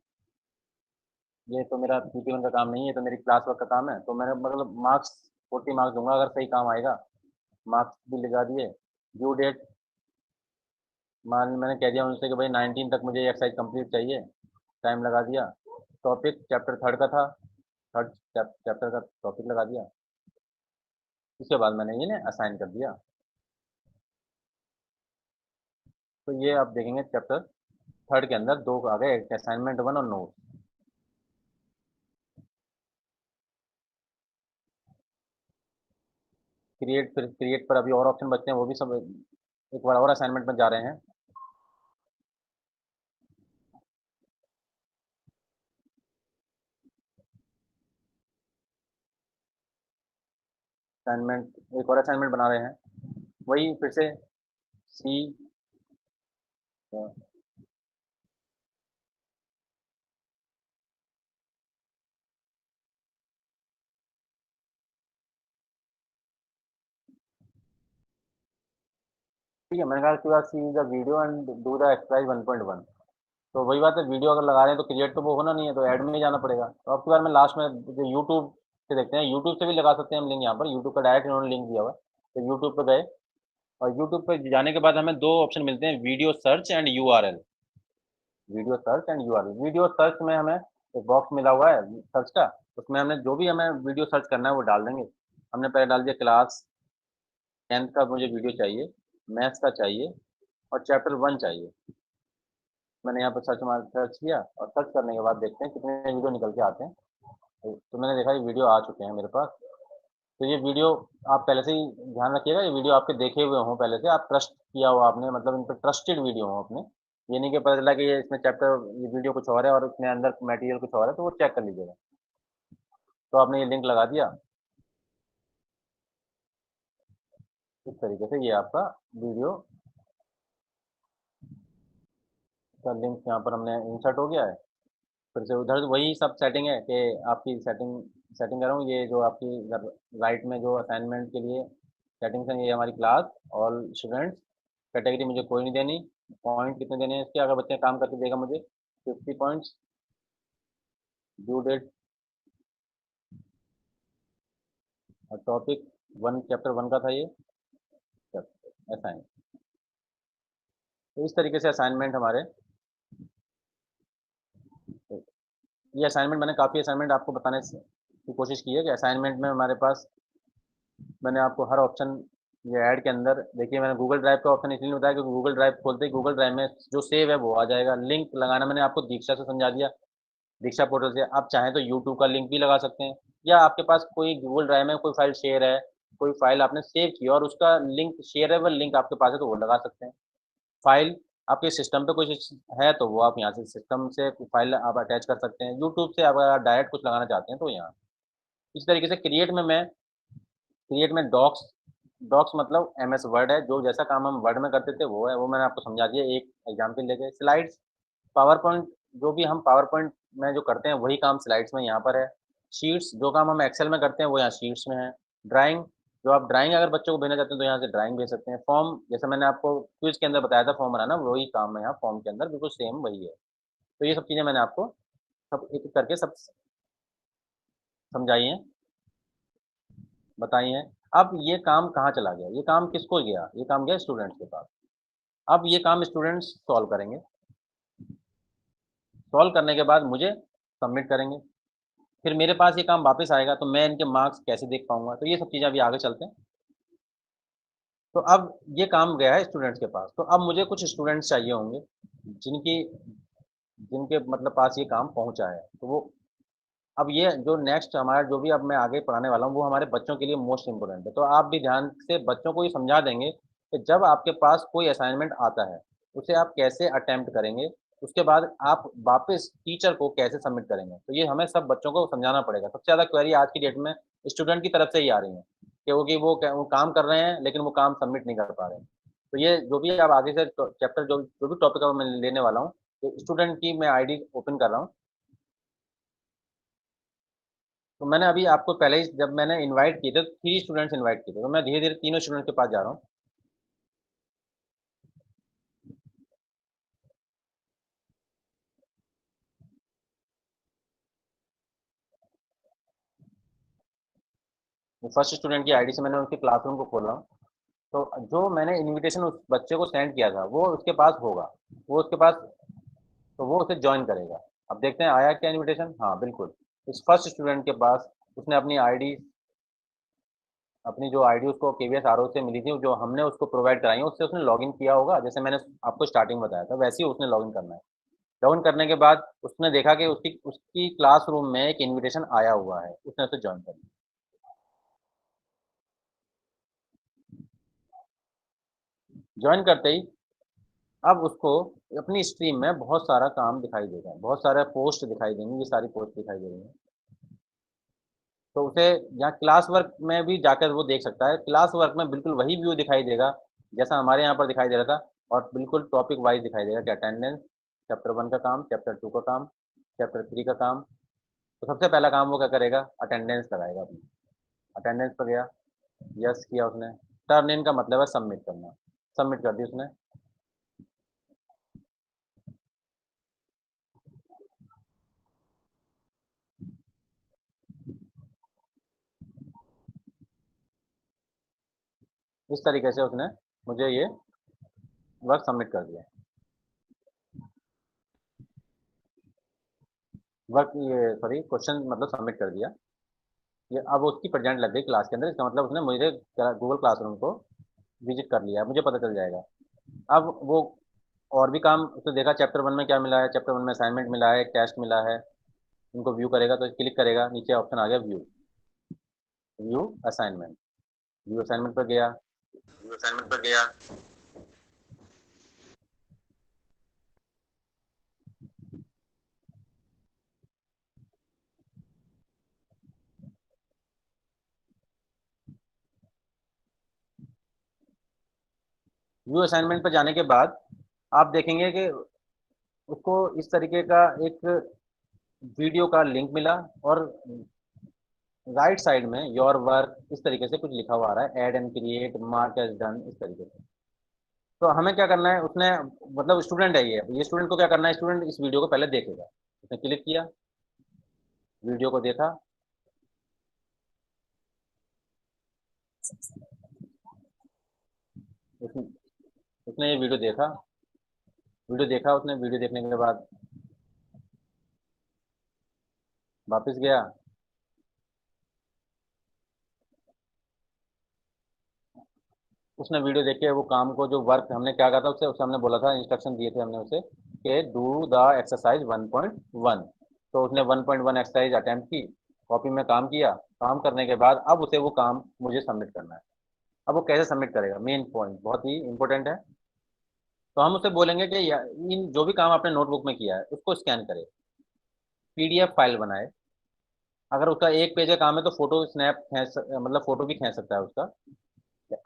Speaker 1: ये तो मेरा पीपी1 का काम नहीं है, तो मेरी क्लास वर्क का काम है। तो मैंने मतलब मार्क्स 40 मार्क्स दूंगा अगर सही काम आएगा। मार्क्स भी लगा दिए। ड्यू डेट, मान मैंने कह दिया उनसे कि भाई 19 तक मुझे एक्सरसाइज कंप्लीट चाहिए, टाइम लगा दिया। टॉपिक चैप्टर 3 का था, थर्ड चैप्टर का टॉपिक लगा दिया। उसके बाद मैंने ये असाइन कर दिया। तो ये आप देखेंगे चैप्टर 3 के अंदर दो आ गए, असाइनमेंट 1 और नोट। क्रिएट, फिर क्रिएट पर अभी और ऑप्शन बचते हैं, वो भी सब एक बार और असाइनमेंट में जा रहे हैं। असाइनमेंट, एक और असाइनमेंट बना रहे हैं, वही फिर से सी। ठीक है, मैंने कहा कि see the video and do the exercise 1.1। तो वही बात है, वीडियो अगर लगा रहे हैं तो क्रिएट तो वो होना नहीं है, तो ऐड में ही जाना पड़ेगा। तो अब की बार मैं लास्ट में जो यूट्यूब से देखते हैं, यूट्यूब से भी लगा सकते हैं हम लिंक। यहाँ पर यूट्यूब का डायरेक्ट इन्होंने लिंक दिया हुआ है। तो यूट्यूब पर गए और यूट्यूब पर जाने के बाद हमें दो ऑप्शन मिलते हैं, video search and URL. Video search and URL, video search में हमें एक बॉक्स मिला हुआ है सर्च का, उसमें हमने जो भी हमें वीडियो सर्च करना है वो डाल देंगे। हमने पहले डाल दिया क्लास 10th का मुझे वीडियो चाहिए, मैथ्स का चाहिए और चैप्टर 1 चाहिए। मैंने यहाँ पर सर्च किया और सर्च करने के बाद देखते हैं कितने वीडियो निकल के आते हैं। तो मैंने देखा ये वीडियो आ चुके हैं मेरे पास। तो ये वीडियो आप पहले से ही ध्यान रखिएगा, ये वीडियो आपके देखे हुए हों पहले से, आप ट्रस्ट किया हो आपने, मतलब इन पर ट्रस्टेड वीडियो हो अपने। ये नहीं कि पता चला कि ये इसमें चैप्टर, ये वीडियो कुछ और है और इसमें अंदर मटेरियल कुछ और है, तो वो चेक कर लीजिएगा। तो आपने ये लिंक लगा दिया। इस तरीके से ये आपका वीडियो का लिंक यहाँ पर हमने इंसर्ट हो गया है। फिर से उधर वही सब सेटिंग है कि आपकी सेटिंग सेटिंग कर रहा हूँ। ये जो आपकी राइट में जो असाइनमेंट के लिए सेटिंग्स हैं, ये हमारी क्लास ऑल स्टूडेंट्स, कैटेगरी मुझे कोई नहीं देनी, पॉइंट कितने देने हैं इसके, अगर बच्चे काम करके देगा मुझे 50 पॉइंट्स, ड्यू डेट और टॉपिक वन, चैप्टर वन का था ये, असाइन। तो इस तरीके से असाइनमेंट हमारे, ये असाइनमेंट मैंने काफ़ी असाइनमेंट आपको बताने की कोशिश की है कि असाइनमेंट में हमारे पास मैंने आपको हर ऑप्शन ये ऐड के अंदर देखिए, मैंने गूगल ड्राइव का ऑप्शन इसलिए बताया कि गूगल ड्राइव खोलते ही गूगल ड्राइव में जो सेव है वो आ जाएगा। लिंक लगाना मैंने आपको दीक्षा से समझा दिया, दीक्षा पोर्टल से। आप चाहें तो यूट्यूब का लिंक भी लगा सकते हैं, या आपके पास कोई गूगल ड्राइव में कोई फाइल शेयर है, कोई फाइल आपने सेव की और उसका लिंक शेयरेबल लिंक आपके पास है तो वो लगा सकते हैं। फाइल आपके सिस्टम पे कुछ है तो वो आप यहाँ से सिस्टम से फाइल आप अटैच कर सकते हैं। यूट्यूब से अगर आप डायरेक्ट कुछ लगाना चाहते हैं तो यहाँ इस तरीके से क्रिएट में डॉक्स, डॉक्स मतलब एमएस वर्ड है, जो जैसा काम हम वर्ड में करते थे वो है, वो मैंने आपको समझा दिया एक एग्जाम्पल लेके। स्लाइड्स, पावर पॉइंट, जो भी हम पावर पॉइंट में जो करते हैं वही काम स्लाइड्स में यहाँ पर है। शीट्स, जो काम हम एक्सेल में करते हैं वो यहाँ शीट्स में है। ड्राइंग, जो आप ड्राइंग अगर बच्चों को भेजना चाहते हैं तो यहाँ से ड्राइंग भेज सकते हैं। फॉर्म, जैसे मैंने आपको क्विज के अंदर बताया था फॉर्म बनाना, वही काम है यहाँ फॉर्म के अंदर, बिल्कुल सेम वही है। तो ये सब चीज़ें मैंने आपको सब एक एक करके सब समझाई हैं, बताई हैं। अब ये काम कहाँ चला गया, ये काम किसको गया, ये काम गया स्टूडेंट्स के पास। अब ये काम स्टूडेंट्स सॉल्व करेंगे, सॉल्व करने के बाद मुझे सबमिट करेंगे, फिर मेरे पास ये काम वापस आएगा तो मैं इनके मार्क्स कैसे देख पाऊंगा। तो ये सब चीज़ें अभी आगे चलते हैं। तो अब ये काम गया है स्टूडेंट्स के पास, तो अब मुझे कुछ स्टूडेंट्स चाहिए होंगे जिनकी जिनके मतलब पास ये काम पहुंचा है, तो वो अब ये जो नेक्स्ट हमारा जो भी अब मैं आगे पढ़ाने वाला हूँ वो हमारे बच्चों के लिए मोस्ट इम्पोर्टेंट है। तो आप भी ध्यान से बच्चों को ये समझा देंगे कि जब आपके पास कोई असाइनमेंट आता है उसे आप कैसे अटेम्प्ट करेंगे, उसके बाद आप वापस टीचर को कैसे सबमिट करेंगे। तो ये हमें सब बच्चों को समझाना पड़ेगा। सबसे ज़्यादा क्वेरी आज की डेट में स्टूडेंट की तरफ से ही आ रही है, क्योंकि वो काम कर रहे हैं लेकिन वो काम सबमिट नहीं कर पा रहे हैं। तो ये जो भी आप आगे से चैप्टर जो भी टॉपिक मैं लेने वाला हूँ, तो स्टूडेंट की मैं आईडी ओपन कर रहा हूँ। तो मैंने अभी आपको पहले ही जब मैंने इनवाइट किए थे, 3 स्टूडेंट्स इनवाइट किए थे, तो मैं धीरे-धीरे तीनों स्टूडेंट के पास जा रहा हूँ। फर्स्ट स्टूडेंट की आईडी से मैंने उसके क्लासरूम को खोला। तो जो मैंने इनविटेशन उस बच्चे को सेंड किया था वो उसके पास होगा, वो उसके पास, तो वो उसे जॉइन करेगा। अब देखते हैं आया क्या इनविटेशन। हाँ बिल्कुल, इस फर्स्ट स्टूडेंट के पास उसने अपनी जो आईडी उसको केवीएस आरओ से मिली थी, जो हमने उसको प्रोवाइड कराई है, उससे उसने लॉगिन किया होगा, जैसे मैंने आपको स्टार्टिंग में बताया था वैसे ही उसने लॉगिन करना है। लॉगिन करने के बाद उसने देखा कि उसकी उसकी क्लासरूम में एक इनविटेशन आया हुआ है, उसने उसे ज्वाइन कर लिया। ज्वाइन करते ही अब उसको अपनी स्ट्रीम में बहुत सारा काम दिखाई देगा, बहुत सारे पोस्ट दिखाई देंगे, ये सारी पोस्ट दिखाई दे रही हैं। तो उसे यहाँ क्लास वर्क में भी जाकर वो देख सकता है। क्लास वर्क में बिल्कुल वही व्यू दिखाई देगा जैसा हमारे यहाँ पर दिखाई दे रहा था, और बिल्कुल टॉपिक वाइज दिखाई देगा कि अटेंडेंस, चैप्टर वन का काम, चैप्टर टू का काम, चैप्टर थ्री का काम। तो सबसे पहला काम वो क्या करेगा, अटेंडेंस लगाएगा अपनी। अटेंडेंस पर गया, यस किया उसने। टर्न इन का मतलब है सबमिट करना, सबमिट कर दी उसने। इस तरीके से उसने मुझे ये वर्क सबमिट कर दिया, वर्क ये सॉरी क्वेश्चन मतलब सबमिट कर दिया। ये अब उसकी प्रेजेंट लग गई क्लास के अंदर, इसका मतलब उसने मुझे गूगल क्लासरूम को विजिट कर लिया, मुझे पता चल जाएगा। अब वो और भी काम उसने देखा, चैप्टर वन में क्या मिला है, चैप्टर वन में असाइनमेंट मिला है, एक टेस्ट मिला है, उनको व्यू करेगा तो क्लिक करेगा, नीचे ऑप्शन आ गया view, view assignment, view assignment पर गया।
Speaker 2: असाइनमेंट पर गया।
Speaker 1: व्यू असाइनमेंट पर जाने के बाद आप देखेंगे कि उसको इस तरीके का एक वीडियो का लिंक मिला, और राइट साइड में योर वर्क इस तरीके से कुछ लिखा हुआ आ रहा है, add and create mark as done इस तरीके से। तो हमें क्या करना है, उसने मतलब स्टूडेंट है ये स्टूडेंट को क्या करना है, स्टूडेंट इस वीडियो को पहले देखेगा। उसने क्लिक किया, वीडियो को देखा, उसने उसने ये वीडियो देखा, उसने वीडियो देखने के बाद वापस गया, उसने वीडियो देख के वो काम को, जो वर्क हमने क्या कहा था उससे उससे हमने बोला था, इंस्ट्रक्शन दिए थे हमने उसे कि डू द एक्सरसाइज 1.1। तो उसने 1.1 एक्सरसाइज अटेम्प्ट की, कॉपी में काम किया। काम करने के बाद अब उसे वो काम मुझे सबमिट करना है। अब वो कैसे सबमिट करेगा, मेन पॉइंट बहुत ही इंपॉर्टेंट है। तो हम उसे बोलेंगे कि इन जो भी काम आपने नोटबुक में किया है उसको स्कैन करे, पीडीएफ फाइल बनाए। अगर उसका एक पेज का काम है तो फोटो स्नैप खींच मतलब फोटो भी खींच सकता है उसका।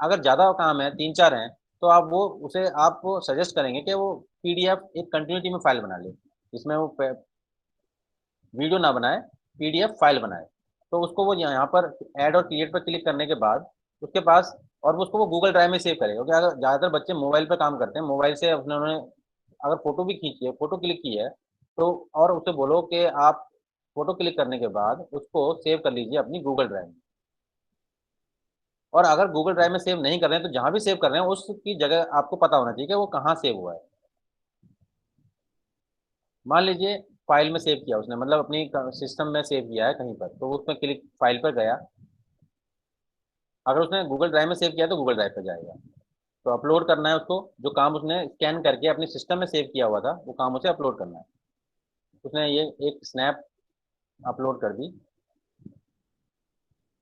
Speaker 1: अगर ज़्यादा काम है, तीन चार हैं, तो आप वो उसे आप सजेस्ट करेंगे कि वो पीडीएफ एक कंटिन्यूटी में फाइल बना ले, जिसमें वो वीडियो ना बनाए, पीडीएफ फाइल बनाए। तो उसको वो यहाँ पर ऐड और क्रिएट पर क्लिक करने के बाद उसके पास, और वो उसको वो गूगल ड्राइव में सेव करेगा, क्योंकि अगर ज़्यादातर बच्चे मोबाइल पर काम करते हैं, मोबाइल से उन्होंने अगर फोटो भी खींची है, फोटो क्लिक की है, तो और उसे बोलो कि आप फोटो क्लिक करने के बाद उसको सेव कर लीजिए अपनी गूगल ड्राइव में। और अगर गूगल ड्राइव में सेव नहीं कर रहे हैं तो जहाँ भी सेव कर रहे हैं उसकी जगह आपको पता होना चाहिए कि वो कहाँ सेव हुआ है। मान लीजिए फाइल में सेव किया उसने, मतलब अपनी सिस्टम में सेव किया है कहीं पर, तो वो उसमें क्लिक फाइल पर गया। अगर उसने गूगल ड्राइव में सेव किया तो गूगल ड्राइव पर जाएगा। तो अपलोड करना है उसको, जो काम उसने स्कैन करके अपने सिस्टम में सेव किया हुआ था वो काम उसे अपलोड करना है। उसने ये एक स्नैप अपलोड कर दी।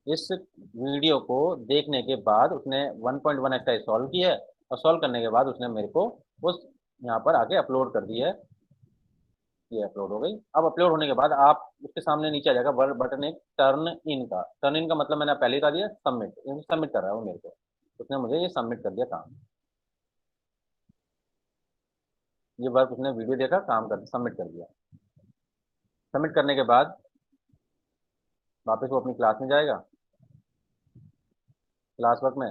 Speaker 1: इस वीडियो को देखने के बाद उसने 1.1 एक्सरसाइज सॉल्व की है, और सॉल्व करने के बाद उसने मेरे को उस यहाँ पर आके अपलोड कर दी है। ये अपलोड हो गई। अब अपलोड होने के बाद आप उसके सामने नीचे आ जाएगा बटन एक टर्न इन का। टर्न इन का मतलब मैंने पहले ही बता दिया, सबमिट। सबमिट कर रहा है वो मेरे को, उसने मुझे ये सबमिट कर दिया काम। ये वर्क उसने वीडियो देखा, काम कर सबमिट कर दिया। सबमिट करने के बाद वापस वो अपनी क्लास में जाएगा। क्लास वर्क में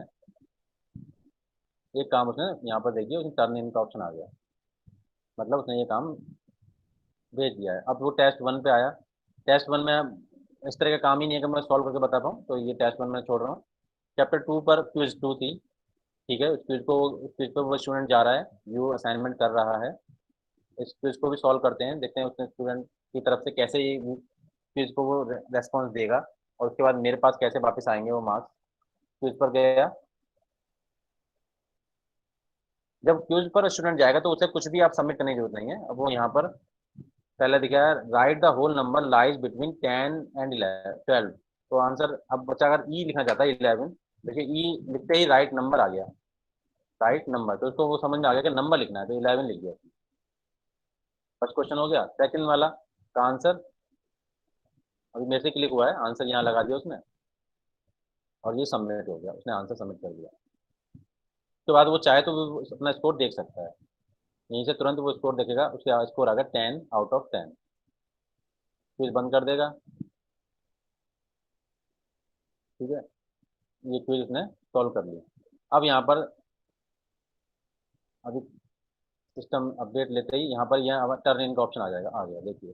Speaker 1: एक काम उसने यहाँ पर देखिए, उसने टर्न इन का ऑप्शन आ गया, मतलब उसने ये काम भेज दिया है। अब वो टेस्ट वन पे आया। टेस्ट वन में इस तरह का काम ही नहीं है कि मैं सॉल्व करके बता पाऊँ, तो ये टेस्ट वन में छोड़ रहा हूँ। चैप्टर टू पर क्विज टू थी, ठीक है। उस क्विज को वो स्टूडेंट जा रहा है, व्यू असाइनमेंट कर रहा है। इस क्विज को भी सॉल्व करते हैं, देखते हैं उसने स्टूडेंट की तरफ से कैसे ये क्विज को वो रेस्पॉन्स देगा, और उसके बाद मेरे पास कैसे वापस आएंगे वो मार्क्स। क्विज पर गया। जब क्विज पर स्टूडेंट जाएगा तो उसे कुछ भी आप सबमिट करने की जरूरत नहीं है। अब वो यहाँ पर पहले दिखा है, write the whole number lies between 10 and 12। तो आंसर, अब बच्चा अगर ई लिखना चाहता है 11, देखिए ई लिखते ही राइट नंबर आ गया, राइट नंबर, तो उसको वो समझ में आ गया कि नंबर लिखना है, तो 11 लिख दिया। फर्स्ट क्वेश्चन हो गया। सेकंड वाला का आंसर अभी मेरे से क्लिक हुआ है, आंसर यहाँ लगा दिया उसने, और ये सबमिट हो गया, उसने आंसर सबमिट कर दिया। उसके बाद वो चाहे तो वो अपना स्कोर देख सकता है, यहीं से तुरंत वो स्कोर देखेगा, उसका स्कोर आ गया 10 आउट ऑफ 10। फिर बंद कर देगा, ठीक है। ये क्विज उसने सॉल्व कर लिया। अब यहाँ पर अभी सिस्टम अपडेट लेते ही यहाँ पर यहाँ टर्न इन का ऑप्शन आ जाएगा, आ गया देखिए।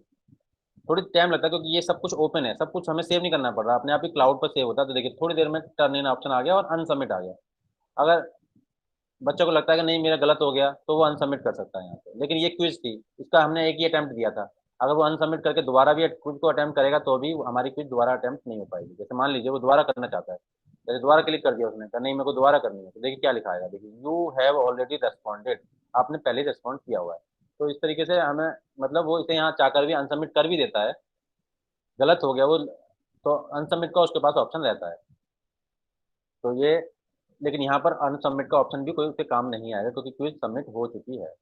Speaker 1: थोड़ी टाइम लगता है क्योंकि ये सब कुछ ओपन है, सब कुछ हमें सेव नहीं करना पड़ रहा, अपने आप ही क्लाउड पर सेव होता है। तो देखिए थोड़ी देर में टर्न इन ऑप्शन आ गया और अनसबमिट आ गया। अगर बच्चे को लगता है कि नहीं मेरा गलत हो गया, तो वो अनसबमिट कर सकता है यहाँ पे। लेकिन ये क्विज थी, इसका हमने एक ही अटेम्प्ट दिया था। अगर वो अनसबमिट करके दोबारा भी क्विज को अटेम्प्ट करेगा तो भी हमारी क्विज दोबारा अटेम्प्ट नहीं हो पाएगी। जैसे मान लीजिए वो दोबारा करना चाहता है, जैसे दोबारा क्लिक कर दिया उसने, कहा नहीं मेरे को दोबारा करनी है, तो देखिए क्या लिखा आएगा, देखिए यू हैव ऑलरेडी रेस्पॉन्डेड, आपने पहले रिस्पॉन्ड किया हुआ है। तो इस तरीके से हमें, मतलब वो इसे यहाँ चाहकर भी अनसबमिट कर भी देता है, गलत हो गया वो, तो अनसबमिट का उसके पास ऑप्शन रहता है। तो ये, लेकिन यहाँ पर अनसबमिट का ऑप्शन भी कोई उसे काम नहीं आएगा, क्योंकि क्विज सबमिट हो चुकी है।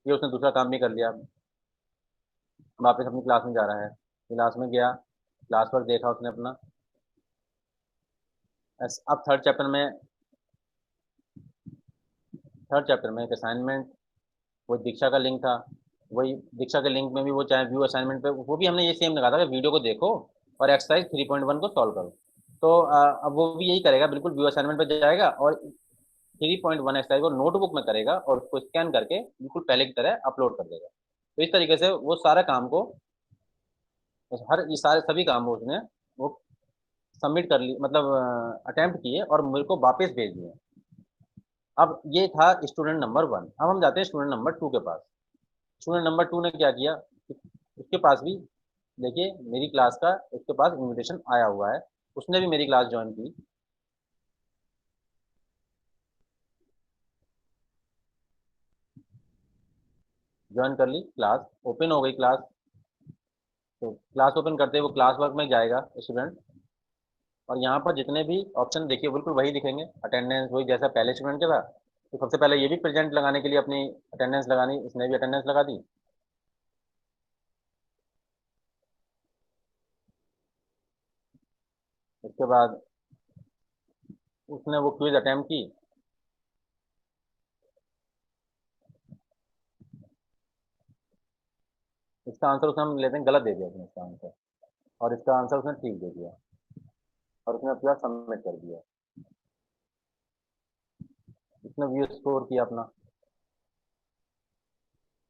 Speaker 1: ये उसने दूसरा काम भी कर लिया। वापस अपनी क्लास में जा रहा है, क्लास में गया, क्लास वर्क देखा उसने अपना। अब थर्ड चैप्टर में थर्ड चैप्टर में एक असाइनमेंट, वो दीक्षा का लिंक था। वही दीक्षा के लिंक में भी वो चाहे व्यू असाइनमेंट पे, वो भी हमने ये सेम लगा था कि वीडियो को देखो और एक्सरसाइज 3.1 को सॉल्व करो। तो अब वो भी यही करेगा, बिल्कुल व्यू असाइनमेंट पे जाएगा और 3.1 एक्सरसाइज वो नोटबुक में करेगा और उसको स्कैन करके बिल्कुल पहले की तरह अपलोड कर देगा। तो इस तरीके से वो सारा काम को, हर ये सारे सभी काम वो उसने वो सबमिट कर ली, मतलब अटेम्प्ट किए और मेरे को वापस भेज दिए। अब ये था स्टूडेंट नंबर 1। अब हम जाते हैं स्टूडेंट नंबर 2 के पास। स्टूडेंट नंबर 2 ने क्या किया, उसके पास भी देखिए मेरी क्लास का उसके पास इनविटेशन आया हुआ है, उसने भी मेरी क्लास ज्वाइन की। ज्वाइन कर ली, क्लास ओपन हो गई क्लास। तो क्लास ओपन करते ही वो क्लास वर्क में जाएगा स्टूडेंट, और यहाँ पर जितने भी ऑप्शन देखिए बिल्कुल वही दिखेंगे। अटेंडेंस वही जैसा पहले स्टूडेंट का था। तो सबसे पहले ये भी प्रेजेंट लगाने के लिए अपनी अटेंडेंस लगानी, इसने भी अटेंडेंस लगा दी। उसके बाद उसने वो क्विज अटेम्प्ट की। इसका आंसर उसने हम लेते हैं गलत दे दिया उसने इसका आंसर, और इसका आंसर उसने ठीक दे दिया और उसने अपना सबमिट कर दिया। इसने व्यू स्कोर किया अपना,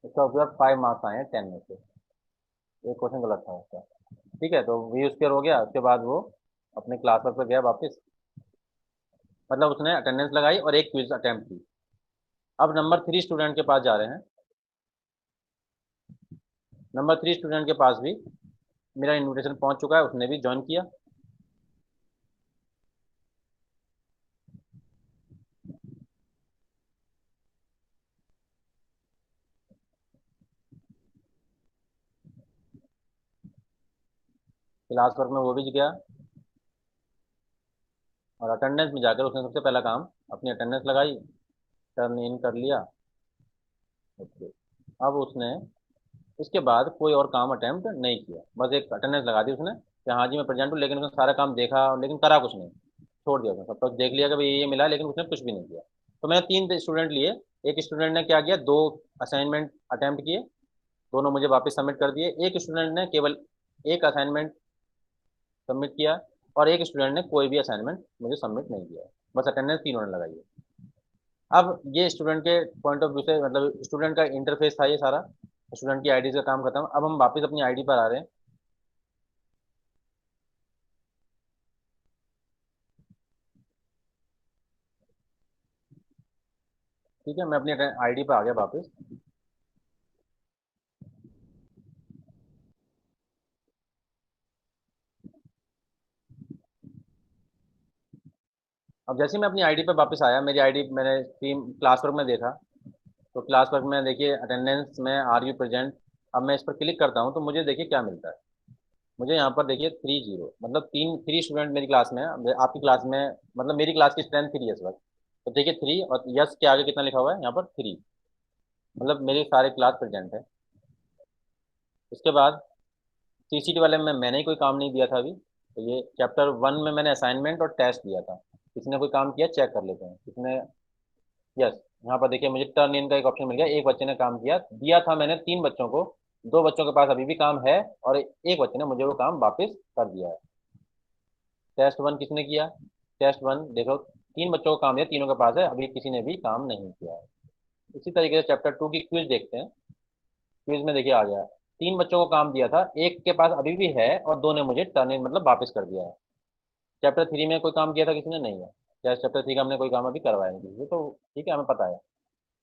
Speaker 1: इसका उसके बाद 5 मार्क्स आए हैं 10 में से। एक क्वेश्चन गलत था उसका। ठीक है, तो व्यू स्कोर हो गया। उसके बाद वो अपने क्लास वर्क पर गया वापस, मतलब उसने अटेंडेंस लगाई और एक क्विज अटेम्प्ट की। अब नंबर 3 स्टूडेंट के पास जा रहे हैं। नंबर 3 स्टूडेंट के पास भी मेरा इनविटेशन पहुंच चुका है, उसने भी ज्वाइन किया। क्लास वर्क में वो भी गया और अटेंडेंस में जाकर उसने सबसे पहला काम अपनी अटेंडेंस लगाई, टर्न इन कर लिया। ओके। अब उसने इसके बाद कोई और काम अटेम्प्ट नहीं किया, बस एक अटेंडेंस लगा दी उसने कि हाँ जी मैं प्रेजेंट हूँ, लेकिन उसने सारा काम देखा लेकिन करा कुछ नहीं, छोड़ दिया। उसने सब कुछ देख लिया कि भाई ये मिला, लेकिन उसने कुछ भी नहीं किया। तो मैंने 3 स्टूडेंट लिए। एक स्टूडेंट ने क्या किया, 2 असाइनमेंट अटेम्प्ट किए, दोनों मुझे वापस सबमिट कर दिए। एक स्टूडेंट ने केवल एक असाइनमेंट सबमिट किया और एक स्टूडेंट ने कोई भी असाइनमेंट मुझे सबमिट नहीं किया, बस अटेंडेंस तीनों ने लगाई है। अब ये स्टूडेंट के पॉइंट ऑफ व्यू से, मतलब स्टूडेंट का इंटरफेस था ये सारा, स्टूडेंट की आईडी का काम खत्म। अब हम वापस अपनी आईडी पर आ रहे हैं। ठीक है, मैं अपनी आईडी पर आ गया वापस। अब जैसे ही मैं अपनी आईडी पर वापस आया, मेरी आईडी मैंने टीम क्लास वर्क में देखा। तो क्लास वर्क में देखिए अटेंडेंस में आर यू प्रेजेंट। अब मैं इस पर क्लिक करता हूँ तो मुझे देखिए क्या मिलता है। मुझे यहाँ पर देखिए 30, मतलब 3 स्टूडेंट मेरी क्लास में है। अब आपकी क्लास में, मतलब मेरी क्लास की स्ट्रेंथ 3 है इस वक्त। तो देखिए 3 और यस के आगे कितना लिखा हुआ है यहाँ पर 3, मतलब मेरी सारे क्लास प्रेजेंट है। उसके बाद सीसीटी वाले में मैंने ही कोई काम नहीं दिया था अभी। तो ये चैप्टर 1 में मैंने असाइनमेंट और टेस्ट दिया था। किसने कोई काम किया चेक कर लेते हैं किसने। यस, यहाँ पर देखिए मुझे टर्न इन का एक ऑप्शन मिल गया, एक बच्चे ने काम किया, दिया था मैंने 3 बच्चों को। 2 बच्चों के पास अभी भी काम है और एक बच्चे ने मुझे वो काम वापस कर दिया है। टेस्ट 1 किसने किया, टेस्ट 1 देखो 3 बच्चों को काम दिया, तीनों के पास है, अभी किसी ने भी काम नहीं किया है। इसी तरीके से चैप्टर 2 की क्विज देखते हैं। क्विज में देखिए आ गया, 3 बच्चों को काम दिया था, एक के पास अभी भी है और 2 ने मुझे टर्न इन मतलब वापस कर दिया है। चैप्टर 3 में कोई काम किया था किसी ने, नहीं है। चैप्टर 3 का हमने कोई काम अभी करवाया नहीं किसी से, तो ठीक है हमें पता है।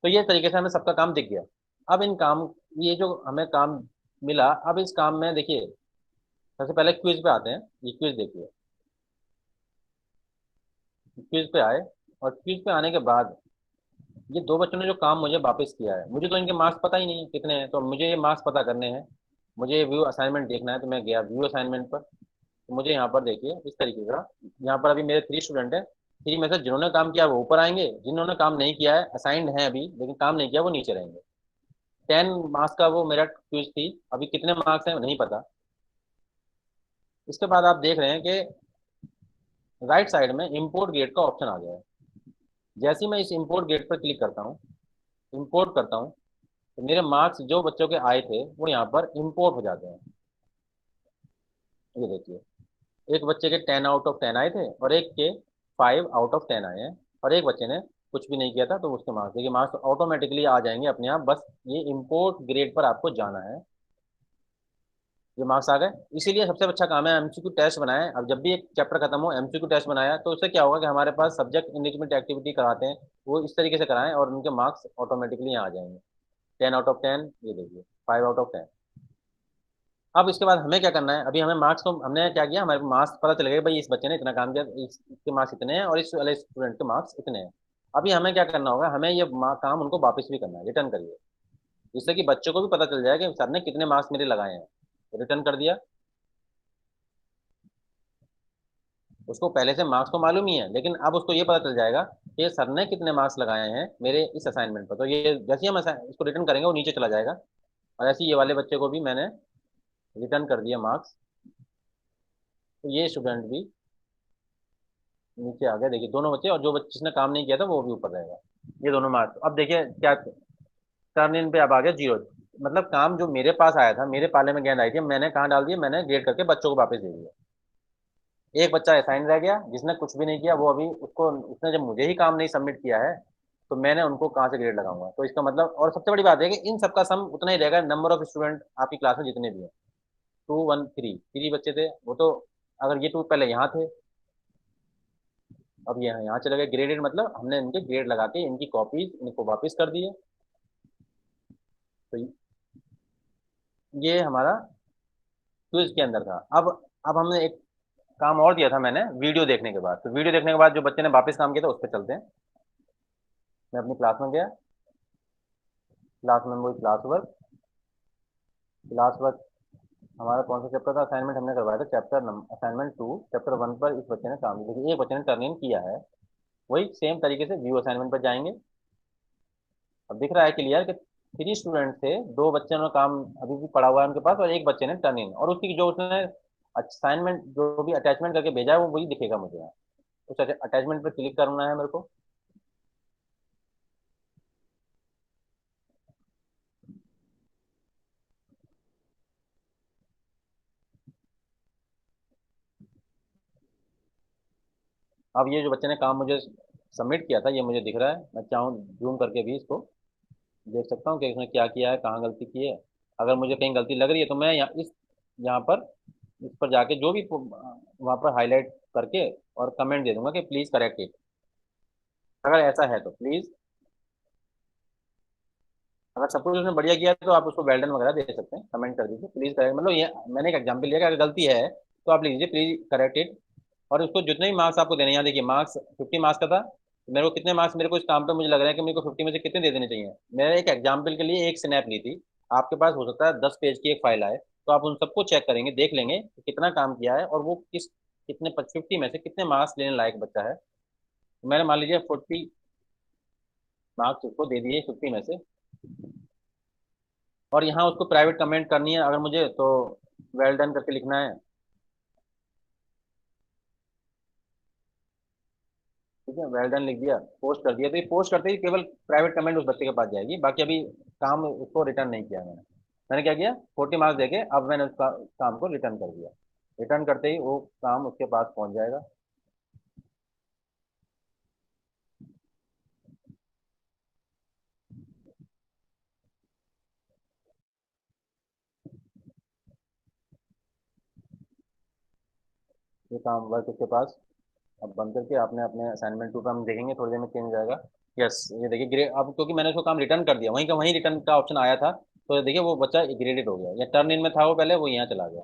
Speaker 1: तो ये तरीके से हमें सबका काम दिख गया। अब इन काम, ये जो हमें काम मिला, अब इस काम में देखिए सबसे पहले क्विज पे आते हैं। ये क्विज देखिए, क्विज पे आए और क्विज पे आने के बाद ये 2 बच्चों ने जो काम मुझे वापस किया है, मुझे तो इनके मार्क्स पता ही नहीं है कितने हैं, तो मुझे ये मार्क्स पता करने हैं। मुझे व्यू असाइनमेंट देखना है, तो मैं गया व्यू असाइनमेंट पर। तो मुझे यहाँ पर देखिए इस तरीके का, यहाँ पर अभी मेरे 3 स्टूडेंट हैं। 3 में से जिन्होंने काम किया वो ऊपर आएंगे, जिन्होंने काम नहीं किया है असाइंड है अभी लेकिन काम नहीं किया वो नीचे रहेंगे। 10 मार्क्स का वो मेरा क्विज थी, अभी कितने मार्क्स हैं नहीं पता। इसके बाद आप देख रहे हैं कि राइट साइड में इंपोर्ट गेट का ऑप्शन आ गया है। जैसे ही मैं इस इंपोर्ट गेट पर क्लिक करता हूँ, इंपोर्ट करता हूँ, तो मेरे मार्क्स जो बच्चों के आए थे वो यहाँ पर इंपोर्ट हो जाते हैं। ये देखिए, एक बच्चे के 10 आउट ऑफ 10 आए थे और एक के 5 आउट ऑफ 10 आए हैं, और एक बच्चे ने कुछ भी नहीं किया था, तो उसके मार्क्स देखिए, मार्क्स ऑटोमेटिकली आ जाएंगे अपने आप, बस ये इंपोर्ट ग्रेड पर आपको जाना है। ये मार्क्स आ गए। इसीलिए सबसे अच्छा काम है एमसीक्यू टेस्ट बनाएं। अब जब भी एक चैप्टर खत्म हो, एमसीक्यू टेस्ट बनाया, तो उससे क्या होगा कि हमारे पास सब्जेक्ट इंगेजमेंट एक्टिविटी कराते हैं, वो इस तरीके से कराएं और उनके मार्क्स ऑटोमेटिकली यहाँ आ जाएंगे। 10 आउट ऑफ 10, ये देखिए 5 आउट ऑफ 10। अब इसके बाद हमें क्या करना है, अभी हमें मार्क्स, तो हमने क्या किया, हमारे मार्क्स पता चल गए भाई इस बच्चे ने इतना काम किया, इसके मार्क्स इतने हैं और इस वाले स्टूडेंट के मार्क्स इतने हैं। अभी हमें क्या करना होगा, हमें ये काम उनको वापस भी करना है, रिटर्न करिए, जिससे कि बच्चों को भी पता चल जाए कि सर ने कितने मार्क्स मेरे लगाए हैं। रिटर्न कर दिया। उसको पहले से मार्क्स तो मालूम ही है, लेकिन अब उसको ये पता चल जाएगा कि सर ने कितने मार्क्स लगाए हैं मेरे इस असाइनमेंट पर। तो ये जैसे ही हम इसको रिटर्न करेंगे वो नीचे चला जाएगा। और ऐसे ही ये वाले बच्चे को भी मैंने रिटर्न कर दिया मार्क्स, तो ये स्टूडेंट भी नीचे आ गया। देखिए दोनों बच्चे, और जो बच्चे जिसने काम नहीं किया था वो भी ऊपर रहेगा। ये दोनों मार्क्स, अब देखिए क्या टर्न इन पे अब आ गया 0। मतलब काम जो मेरे पास आया था, मेरे पाले में गेंद आई थी, मैंने कहाँ डाल दिया, मैंने ग्रेड करके बच्चों को वापस दे दिया। एक बच्चा असाइन रह गया जिसने कुछ भी नहीं किया, वो अभी उसको, उसने जब मुझे ही काम नहीं सबमिट किया है, तो मैंने उनको कहाँ से ग्रेड लगाऊंगा। तो इसका मतलब, और सबसे बड़ी बात है कि इन सबका सम उतना ही रहेगा, नंबर ऑफ स्टूडेंट आपकी क्लास में जितने भी हैं। 2 1 3 बच्चे थे वो तो, अगर ये 2 पहले यहाँ थे, अब ये यहाँ चले गए। ग्रेडेड मतलब हमने इनके ग्रेड लगा के इनकी कॉपीज इनको वापस कर दी है। तो ये हमारा क्विज के अंदर था। अब हमने एक काम और दिया था मैंने वीडियो देखने के बाद। तो वीडियो देखने के बाद जो बच्चे ने वापस काम किया था उस पर चलते हैं। मैं अपनी क्लास में गया, क्लास में वही क्लास वर्क हमारा कौन सा चैप्टर था, असाइनमेंट हमने करवाया था चैप्टर नंबर असाइनमेंट 2, चैप्टर 1 पर इस बच्चे ने काम किया। देखिए एक बच्चे ने टर्न इन किया है। वही सेम तरीके से व्यू असाइनमेंट पर जाएंगे। अब दिख रहा है क्लियर कि 3 स्टूडेंट थे, 2 बच्चे ने काम अभी भी पड़ा हुआ है उनके पास, और एक बच्चे ने टर्न इन, और उसकी जो उसने असाइनमेंट जो भी अटैचमेंट करके भेजा है वो वही दिखेगा मुझे यहाँ। उस अटैचमेंट पर क्लिक करना है मेरे को। अब ये जो बच्चे ने काम मुझे सबमिट किया था ये मुझे दिख रहा है, मैं चाहूँ जूम करके भी इसको देख सकता हूँ कि इसने क्या किया है, कहाँ गलती की है। अगर मुझे कहीं गलती लग रही है तो मैं यहाँ पर इस पर जाके जो भी वहाँ पर हाईलाइट करके और कमेंट दे दूंगा कि प्लीज़ करेक्ट इट। अगर ऐसा है तो प्लीज़, अगर सपोज उसने बढ़िया किया है तो आप उसको वेल्डन वगैरह दे सकते हैं, कमेंट कर दीजिए प्लीज़ करेक्ट, मतलब ये मैंने एक एग्जाम्पल लिया कि अगर गलती है तो आप लिख दीजिए प्लीज़ करेक्ट इट। और उसको जितने भी मार्क्स आपको देने हैं, यहाँ देखिए मार्क्स 50 मार्क्स का था, तो मेरे को कितने मार्क्स, मेरे को इस काम पे मुझे लग रहा है कि मेरे को 50 में से कितने दे देने चाहिए। मैंने एक एग्जाम्पल के लिए एक स्नैप ली थी। आपके पास हो सकता है 10 पेज की एक फाइल आए, तो आप उन सबको चेक करेंगे, देख लेंगे कि कितना काम किया है और वो कितने 50 में से कितने मार्क्स लेने लायक बच्चा है। तो मैंने मान लीजिए 40 मार्क्स उसको दे दिए 50 में से। और यहाँ उसको प्राइवेट कमेंट करनी है अगर मुझे, तो वेल डन करके लिखना है। ठीक है, वेल डन लिख दिया, पोस्ट कर दिया, तो ये पोस्ट करते ही केवल प्राइवेट कमेंट उस बच्चे के पास जाएगी, बाकी अभी काम उसको रिटर्न नहीं किया मैंने। मैंने क्या किया, 40 मार्क्स देके अब मैंने उसका काम को रिटर्न कर दिया। रिटर्न करते ही वो काम उसके पास पहुंच जाएगा। ये काम वर्क उसके पास। अब बंद करके आपने अपने असाइनमेंट 2 पे हम देखेंगे थोड़ी देर में चेंज हो जाएगा। यस, ये देखिए ग्रेड, अब क्योंकि मैंने उसको काम रिटर्न कर दिया, वहीं का वहीं रिटर्न का ऑप्शन आया था, तो देखिए वो बच्चा ग्रेडेड हो गया, या टर्न इन में था वो पहले, वो यहाँ चला गया।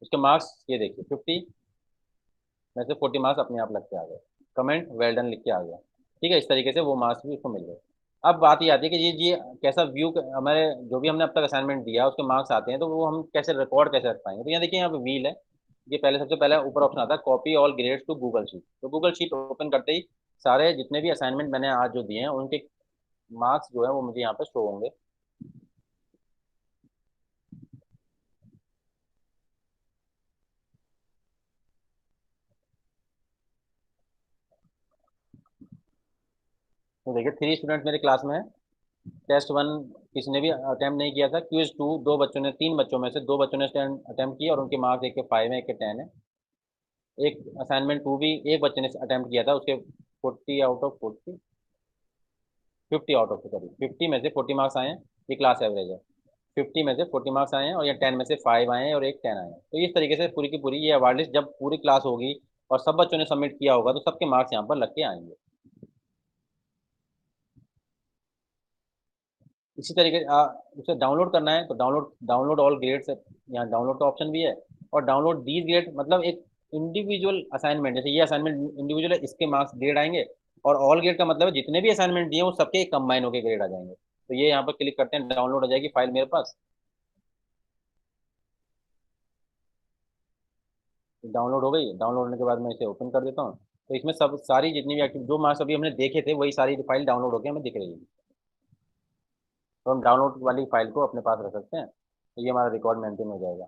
Speaker 1: उसके मार्क्स ये देखिए 50 में से 40 मार्क्स अपने आप लग के आ गए। कमेंट वेल डन लिख के आ गया। ठीक है, इस तरीके से वो मार्क्स भी उसको मिल गए। अब बात ये आती है कि ये कैसा व्यू, हमारे जो भी हमने अब तक असाइनमेंट दिया उसके मार्क्स आते हैं, तो वो हम कैसे रिकॉर्ड कैसे रख पाएंगे। तो यहाँ देखिए, यहाँ पे व्हील है। ये पहले, सबसे पहले ऊपर ऑप्शन आता है copy all grades to Google Sheet. तो गूगल शीट ओपन करते ही सारे जितने भी असाइनमेंट मैंने आज जो दिए हैं उनके मार्क्स जो है वो मुझे यहाँ पे शो होंगे। तो देखिए 3 स्टूडेंट मेरे क्लास में है। टेस्ट 1 किसी ने भी अटेम्प्ट नहीं किया था। क्विज 2 दो बच्चों ने, 3 बच्चों में से 2 बच्चों ने अटेम्प्ट किया और उनके मार्क्स एक के 5 है, एक के 10 है। एक असाइनमेंट 2 भी एक बच्चे ने अटेम्प्ट किया था, उसके 50 में से 40 मार्क्स आए हैं। ये क्लास एवरेज है। 50 में से 40 मार्क्स आए हैं और ये 10 में से 5 आए हैं और एक 10 आए हैं। तो इस तरीके से पूरी की पूरी ये अवार्ड लिस्ट जब पूरी क्लास होगी और सब बच्चों ने सबमिट किया होगा तो सबके मार्क्स यहाँ पर लग के आएंगे। इसी तरीके से उसे डाउनलोड करना है तो डाउनलोड डाउनलोड ऑल ग्रेड्स, यहाँ डाउनलोड का ऑप्शन भी है। और डाउनलोड दीज ग्रेड मतलब एक इंडिविजुअल असाइनमेंट, जैसे ये असाइनमेंट इंडिविजुअल है, इसके मार्क्स ग्रेड आएंगे। और ऑल ग्रेड का मतलब है जितने भी असाइनमेंट दिए वो सबके कंबाइन होकर ग्रेड आ जाएंगे। तो ये यहाँ पर क्लिक करते हैं, डाउनलोड हो जाएगी फाइल मेरे पास। डाउनलोड हो गई। डाउनलोड होने के बाद मैं इसे ओपन कर देता हूँ। तो इसमें सब सारी जितनी भी एक्टिव जो मार्क्स अभी हमने देखे थे वही सारी फाइल डाउनलोड होकर हमें दिख रही है। तो हम डाउनलोड वाली फाइल को अपने पास रख सकते हैं, तो ये हमारा रिकॉर्ड मेंटेन हो जाएगा।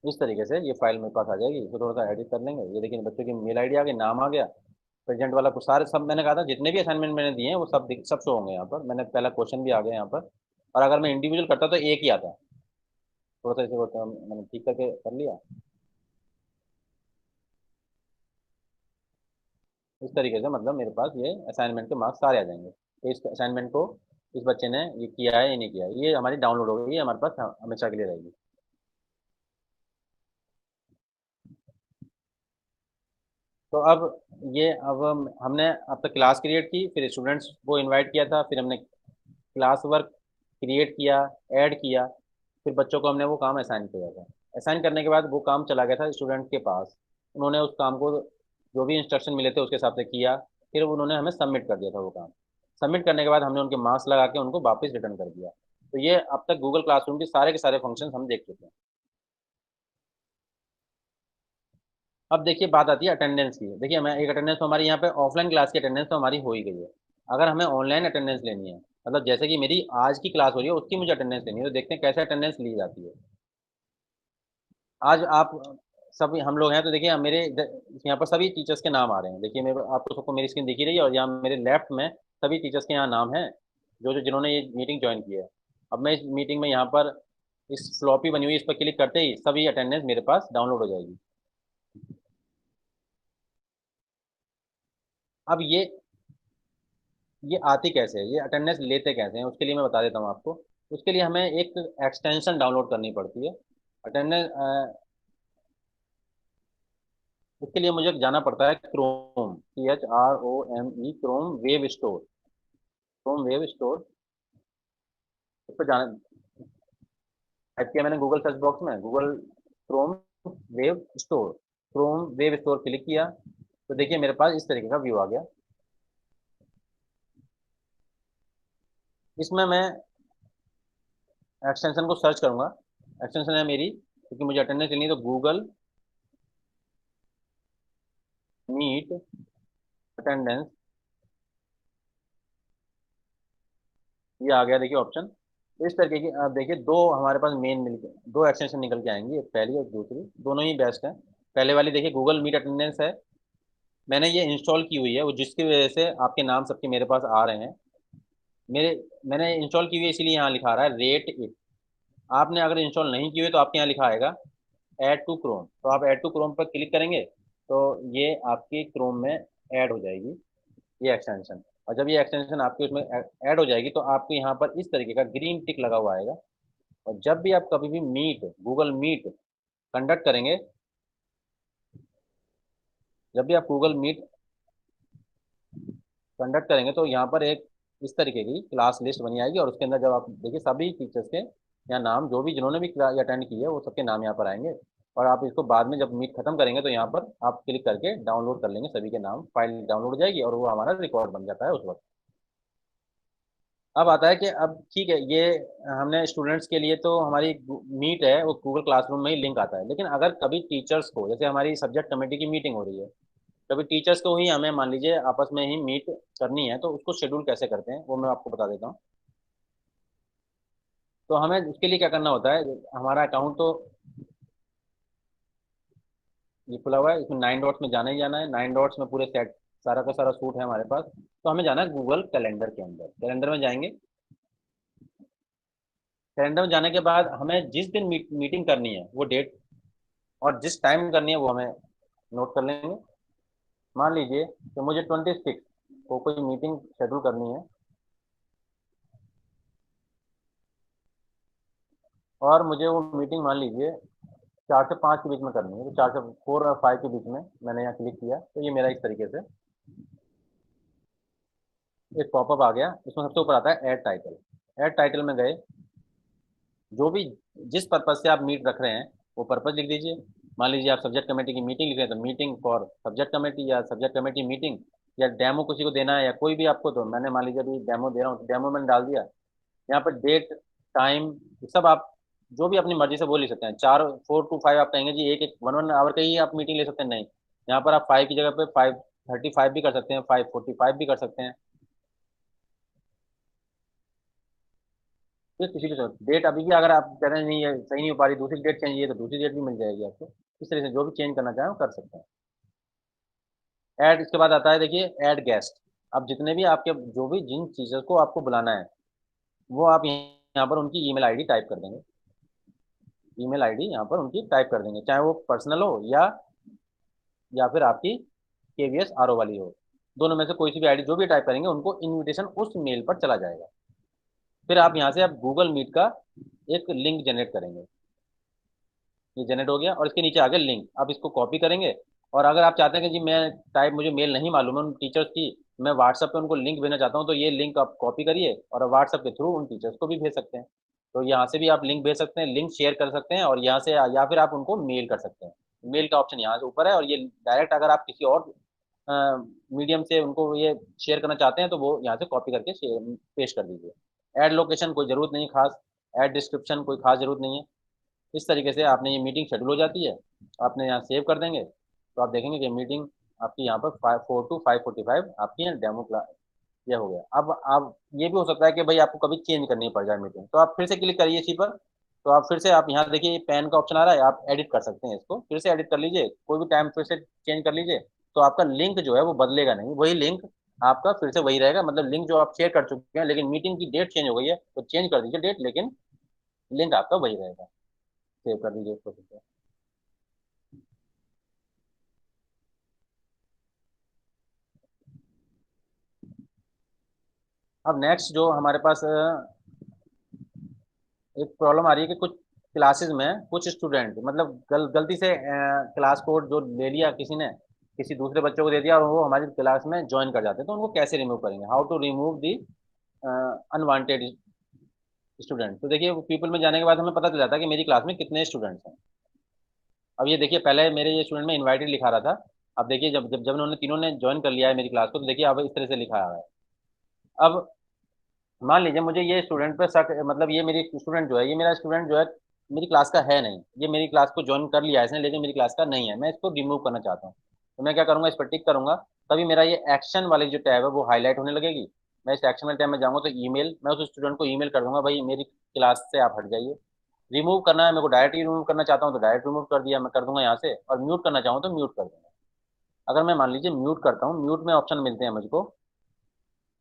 Speaker 1: इस तरीके से ये फाइल मेरे पास आ जाएगी। इसको थोड़ा सा एडिट कर लेंगे। ये देखिए बच्चों की मेल आईडी आ गई, नाम आ गया, प्रेजेंट वाला कुछ सारे सब मैंने कहा था जितने भी असाइनमेंट मैंने दिए हैं वो सब शो होंगे यहाँ पर। मैंने पहला क्वेश्चन भी आ गया यहाँ पर। और अगर मैं इंडिविजुअल करता तो एक ही आता। थोड़ा सा इसे मैंने ठीक करके कर लिया। इस तरीके से मतलब मेरे पास ये असाइनमेंट के मार्क्स सारे आ जाएंगे। तो इस असाइनमेंट को इस बच्चे ने ये किया है या नहीं किया है, ये हमारी डाउनलोड हो गई, ये हमारे पास हमेशा के लिए रहेगी। तो अब हमने अब तक क्लास क्रिएट की, फिर स्टूडेंट्स को इनवाइट किया था, फिर हमने क्लास वर्क क्रिएट किया, ऐड किया, फिर बच्चों को हमने वो काम असाइन किया था। असाइन करने के बाद वो काम चला गया था स्टूडेंट के पास। उन्होंने उस काम को जो भी इंस्ट्रक्शन मिले थे उसके हिसाब से किया। फिर उन्होंने हमें सबमिट कर दिया था वो काम। सबमिट करने के बाद हमने उनके मार्क्स लगा के उनको वापस रिटर्न कर दिया। तो ये अब तक गूगल क्लासरूम के सारे फंक्शन हम देख चुके हैं। अब देखिए बात आती है अटेंडेंस की। देखिए हमें एक अटेंडेंस तो हमारी यहाँ पे ऑफलाइन क्लास की अटेंडेंस तो हमारी हो ही गई है। अगर हमें ऑनलाइन अटेंडेंस लेनी है, मतलब जैसे कि मेरी आज की क्लास हो रही है उसकी मुझे अटेंडेंस लेनी है, तो देखते हैं कैसे अटेंडेंस ली जाती है। आज आप सभी हम लोग हैं तो देखिए यहाँ पर सभी टीचर्स के नाम आ रहे हैं। देखिए मेरे आपको सबको मेरी स्क्रीन दिख ही रही है और यहाँ मेरे लेफ्ट में सभी टीचर्स के यहाँ नाम है जो जो जिन्होंने ये मीटिंग ज्वाइन की है। अब मैं इस मीटिंग में यहाँ पर इस फ्लॉपी बनी हुई इस पर क्लिक करते ही सभी अटेंडेंस मेरे पास डाउनलोड हो जाएगी। अब ये आती कैसे है, ये अटेंडेंस लेते कैसे हैं, उसके लिए मैं बता देता हूँ आपको। उसके लिए हमें एक एक्सटेंशन डाउनलोड करनी पड़ती है। अटेंडेंस उसके लिए मुझे जाना पड़ता है Chrome, CHROME, Chrome web store. Chrome web store उस पर जाना। टाइप किया मैंने गूगल सर्च बॉक्स में, Google Chrome web store, Chrome web store click किया। तो देखिए मेरे पास इस तरीके का व्यू आ गया। इसमें मैं एक्सटेंशन को सर्च करूंगा। एक्सटेंशन है मेरी क्योंकि मुझे अटेंडेंस लेनी है, तो गूगल मीट अटेंडेंस, ये आ गया देखिए ऑप्शन। तो इस तरीके की आप देखिए दो हमारे पास मेन मिलके दो एक्सटेंशन निकल के आएंगी, एक पहली और दूसरी, दोनों ही बेस्ट है। पहले वाली देखिए गूगल मीट अटेंडेंस है, मैंने ये इंस्टॉल की हुई है, वो जिसकी वजह से आपके नाम सबके मेरे पास आ रहे हैं। मेरे मैंने इंस्टॉल की हुई है इसीलिए यहाँ लिखा रहा है रेट इट। आपने अगर इंस्टॉल नहीं की हुई तो आपके यहाँ लिखा आएगा ऐड टू क्रोम। तो आप ऐड टू क्रोम पर क्लिक करेंगे तो ये आपकी क्रोम में ऐड हो जाएगी ये एक्सटेंशन। और जब ये एक्सटेंशन आपके उसमें ऐड हो जाएगी तो आपको यहाँ पर इस तरीके का ग्रीन टिक लगा हुआ आएगा। और जब भी आप कभी भी मीट गूगल मीट कंडक्ट करेंगे, जब भी आप गूगल मीट कंडक्ट करेंगे तो यहाँ पर एक इस तरीके की क्लास लिस्ट बनी आएगी और उसके अंदर जब आप देखिए सभी टीचर्स के यहाँ नाम जो भी जिन्होंने भी क्लास अटेंड की है वो सबके नाम यहाँ पर आएंगे। और आप इसको बाद में जब मीट खत्म करेंगे तो यहाँ पर आप क्लिक करके डाउनलोड कर लेंगे सभी के नाम, फाइल डाउनलोड हो जाएगी और वो हमारा रिकॉर्ड बन जाता है उस वक्त। अब आता है कि अब ठीक है ये हमने स्टूडेंट्स के लिए तो हमारी मीट है वो गूगल क्लासरूम में ही लिंक आता है, लेकिन अगर कभी टीचर्स को जैसे हमारी सब्जेक्ट कमेटी की मीटिंग हो रही है, कभी टीचर्स को ही हमें मान लीजिए आपस में ही मीट करनी है तो उसको शेड्यूल कैसे करते हैं वो मैं आपको बता देता हूँ। तो हमें उसके लिए क्या करना होता है, हमारा अकाउंट तो ये खुला हुआ है, इसमें 9 डॉट्स में जाना ही जाना है। 9 डॉट्स में पूरे सेट सारा का सारा सूट है हमारे पास। तो हमें जाना है गूगल कैलेंडर के अंदर। कैलेंडर में जाएंगे। कैलेंडर में जाने के बाद हमें जिस दिन मीटिंग करनी है वो डेट और जिस टाइम करनी है वो हमें नोट कर लेंगे। मान लीजिए कि मुझे 26 को कोई मीटिंग शेड्यूल करनी है और मुझे वो मीटिंग मान लीजिए 4 से 5 के बीच में करनी है। तो 4 से 4 और 5 के बीच में मैंने यहाँ क्लिक किया तो ये मेरा इस तरीके से एक पॉपअप आ गया। इसमें सबसे ऊपर आता है ऐड टाइटल। ऐड टाइटल में गए, जो भी जिस पर्पज से आप मीट रख रहे हैं वो पर्पज लिख दीजिए। मान लीजिए आप सब्जेक्ट कमेटी की मीटिंग लिख रहे हैं तो मीटिंग फॉर सब्जेक्ट कमेटी या सब्जेक्ट कमेटी मीटिंग, या डेमो किसी को देना है या कोई भी आपको, तो मैंने मान लीजिए अभी डेमो दे रहा हूँ तो डेमो मैंने डाल दिया। यहाँ पर डेट टाइम ये सब आप जो भी अपनी मर्जी से बोल ही सकते हैं। 4 to 5 आप कहेंगे जी एक एक 1 1 आवर का ही आप मीटिंग ले सकते हैं, नहीं, यहाँ पर आप 5 की जगह पे 5:35 भी कर सकते हैं, 5:45 भी कर सकते हैं। फिर किसी भी डेट अभी भी अगर आप कह रहे हैं नहीं ये सही नहीं हो पा रही, दूसरी डेट चाहिए तो दूसरी डेट भी मिल जाएगी आपको। इस तरह से जो भी चेंज करना चाहें वो कर सकते हैं। ऐड इसके बाद आता है, देखिए ऐड गेस्ट। अब जितने भी आपके जो भी जिन चीज़ों को आपको बुलाना है वो आप यहाँ पर उनकी ईमेल आईडी टाइप कर देंगे। ईमेल आईडी यहाँ पर उनकी टाइप कर देंगे, चाहे वो पर्सनल हो या फिर आपकी केवीएस आरओ वाली हो। दोनों में से कोई सी भी आईडी जो भी टाइप करेंगे उनको इनविटेशन उस मेल पर चला जाएगा। फिर आप यहाँ से आप गूगल मीट का एक लिंक जनरेट करेंगे। ये जनरेट हो गया और इसके नीचे आ गया लिंक। आप इसको कॉपी करेंगे और अगर आप चाहते हैं कि जी मैं टाइप मुझे मेल नहीं मालूम है उन टीचर्स की, मैं व्हाट्सएप पे उनको लिंक भेजना चाहता हूँ, तो ये लिंक आप कॉपी करिए और व्हाट्सएप के थ्रू उन टीचर्स को भी भेज सकते हैं। तो यहाँ से भी आप लिंक भेज सकते हैं, लिंक शेयर कर सकते हैं और यहाँ से या फिर आप उनको मेल कर सकते हैं। मेल का ऑप्शन यहाँ से ऊपर है और ये डायरेक्ट अगर आप किसी और मीडियम से उनको ये शेयर करना चाहते हैं तो वो यहाँ से कॉपी करके शेयर पेश कर दीजिए। ऐड लोकेशन कोई ज़रूरत नहीं खास, ऐड डिस्क्रिप्शन कोई खास ज़रूरत नहीं है। इस तरीके से आपने ये मीटिंग शेड्यूल हो जाती है। आपने यहाँ सेव कर देंगे तो आप देखेंगे कि मीटिंग आपकी यहाँ पर 4 to 5:45 आपकी यहाँ डेमो क्लास ये हो गया। अब आप ये भी हो सकता है कि भाई आपको कभी चेंज करनी पड़ जाए मीटिंग, तो आप फिर से क्लिक करिए इसी पर। तो आप फिर से आप यहाँ देखिए पेन का ऑप्शन आ रहा है, आप एडिट कर सकते हैं, इसको फिर से एडिट कर लीजिए, कोई भी टाइम फिर से चेंज कर लीजिए। तो आपका लिंक जो है वो बदलेगा नहीं, वही लिंक आपका फिर से वही रहेगा। मतलब लिंक जो आप शेयर कर चुके हैं लेकिन मीटिंग की डेट चेंज हो गई है तो चेंज कर दीजिए डेट, लेकिन लिंक आपका वही रहेगा। सेव कर दीजिए इसको फिर से। अब नेक्स्ट जो हमारे पास एक प्रॉब्लम आ रही है कि कुछ क्लासेस में कुछ स्टूडेंट मतलब गलती से क्लास कोड जो ले लिया किसी ने, किसी दूसरे बच्चों को दे दिया और वो हमारी क्लास में ज्वाइन कर जाते हैं, तो उनको कैसे रिमूव करेंगे, how to remove the unwanted student. तो देखिए पीपल में जाने के बाद हमें पता चल जाता है कि मेरी क्लास में कितने स्टूडेंट्स हैं। अब ये देखिए पहले मेरे ये स्टूडेंट में इन्वाइटेड लिखा रहा था। अब देखिए जब उन्होंने तीनों ने ज्वाइन कर लिया है मेरी क्लास को, तो देखिए अब इस तरह से लिखा आ रहा है। अब मान लीजिए मुझे ये स्टूडेंट पे शक, मतलब ये मेरी स्टूडेंट जो है, ये मेरा स्टूडेंट जो है मेरी क्लास का है नहीं, ये मेरी क्लास को ज्वाइन कर लिया है इसने लेकिन मेरी क्लास का नहीं है, मैं इसको रिमूव करना चाहता हूँ। तो मैं क्या करूंगा, इस पर टिक करूंगा, तभी मेरा ये एक्शन वाली जो टैब है वो हाईलाइट होने लगेगी। मैं इस एक्शन वाले टैब में जाऊंगा तो ईमेल, मैं उस स्टूडेंट को ईमेल कर दूंगा भाई मेरी क्लास से आप हट जाइए। रिमूव करना है मेरे को, डायरेक्ट ही रिमूव करना चाहता हूँ तो डायरेक्ट रिमूव कर दिया, मैं कर दूंगा यहाँ से, और म्यूट करना चाहूँ तो म्यूट कर दूंगा। अगर मैं मान लीजिए म्यूट करता हूँ, म्यूट में ऑप्शन मिलते हैं मुझको,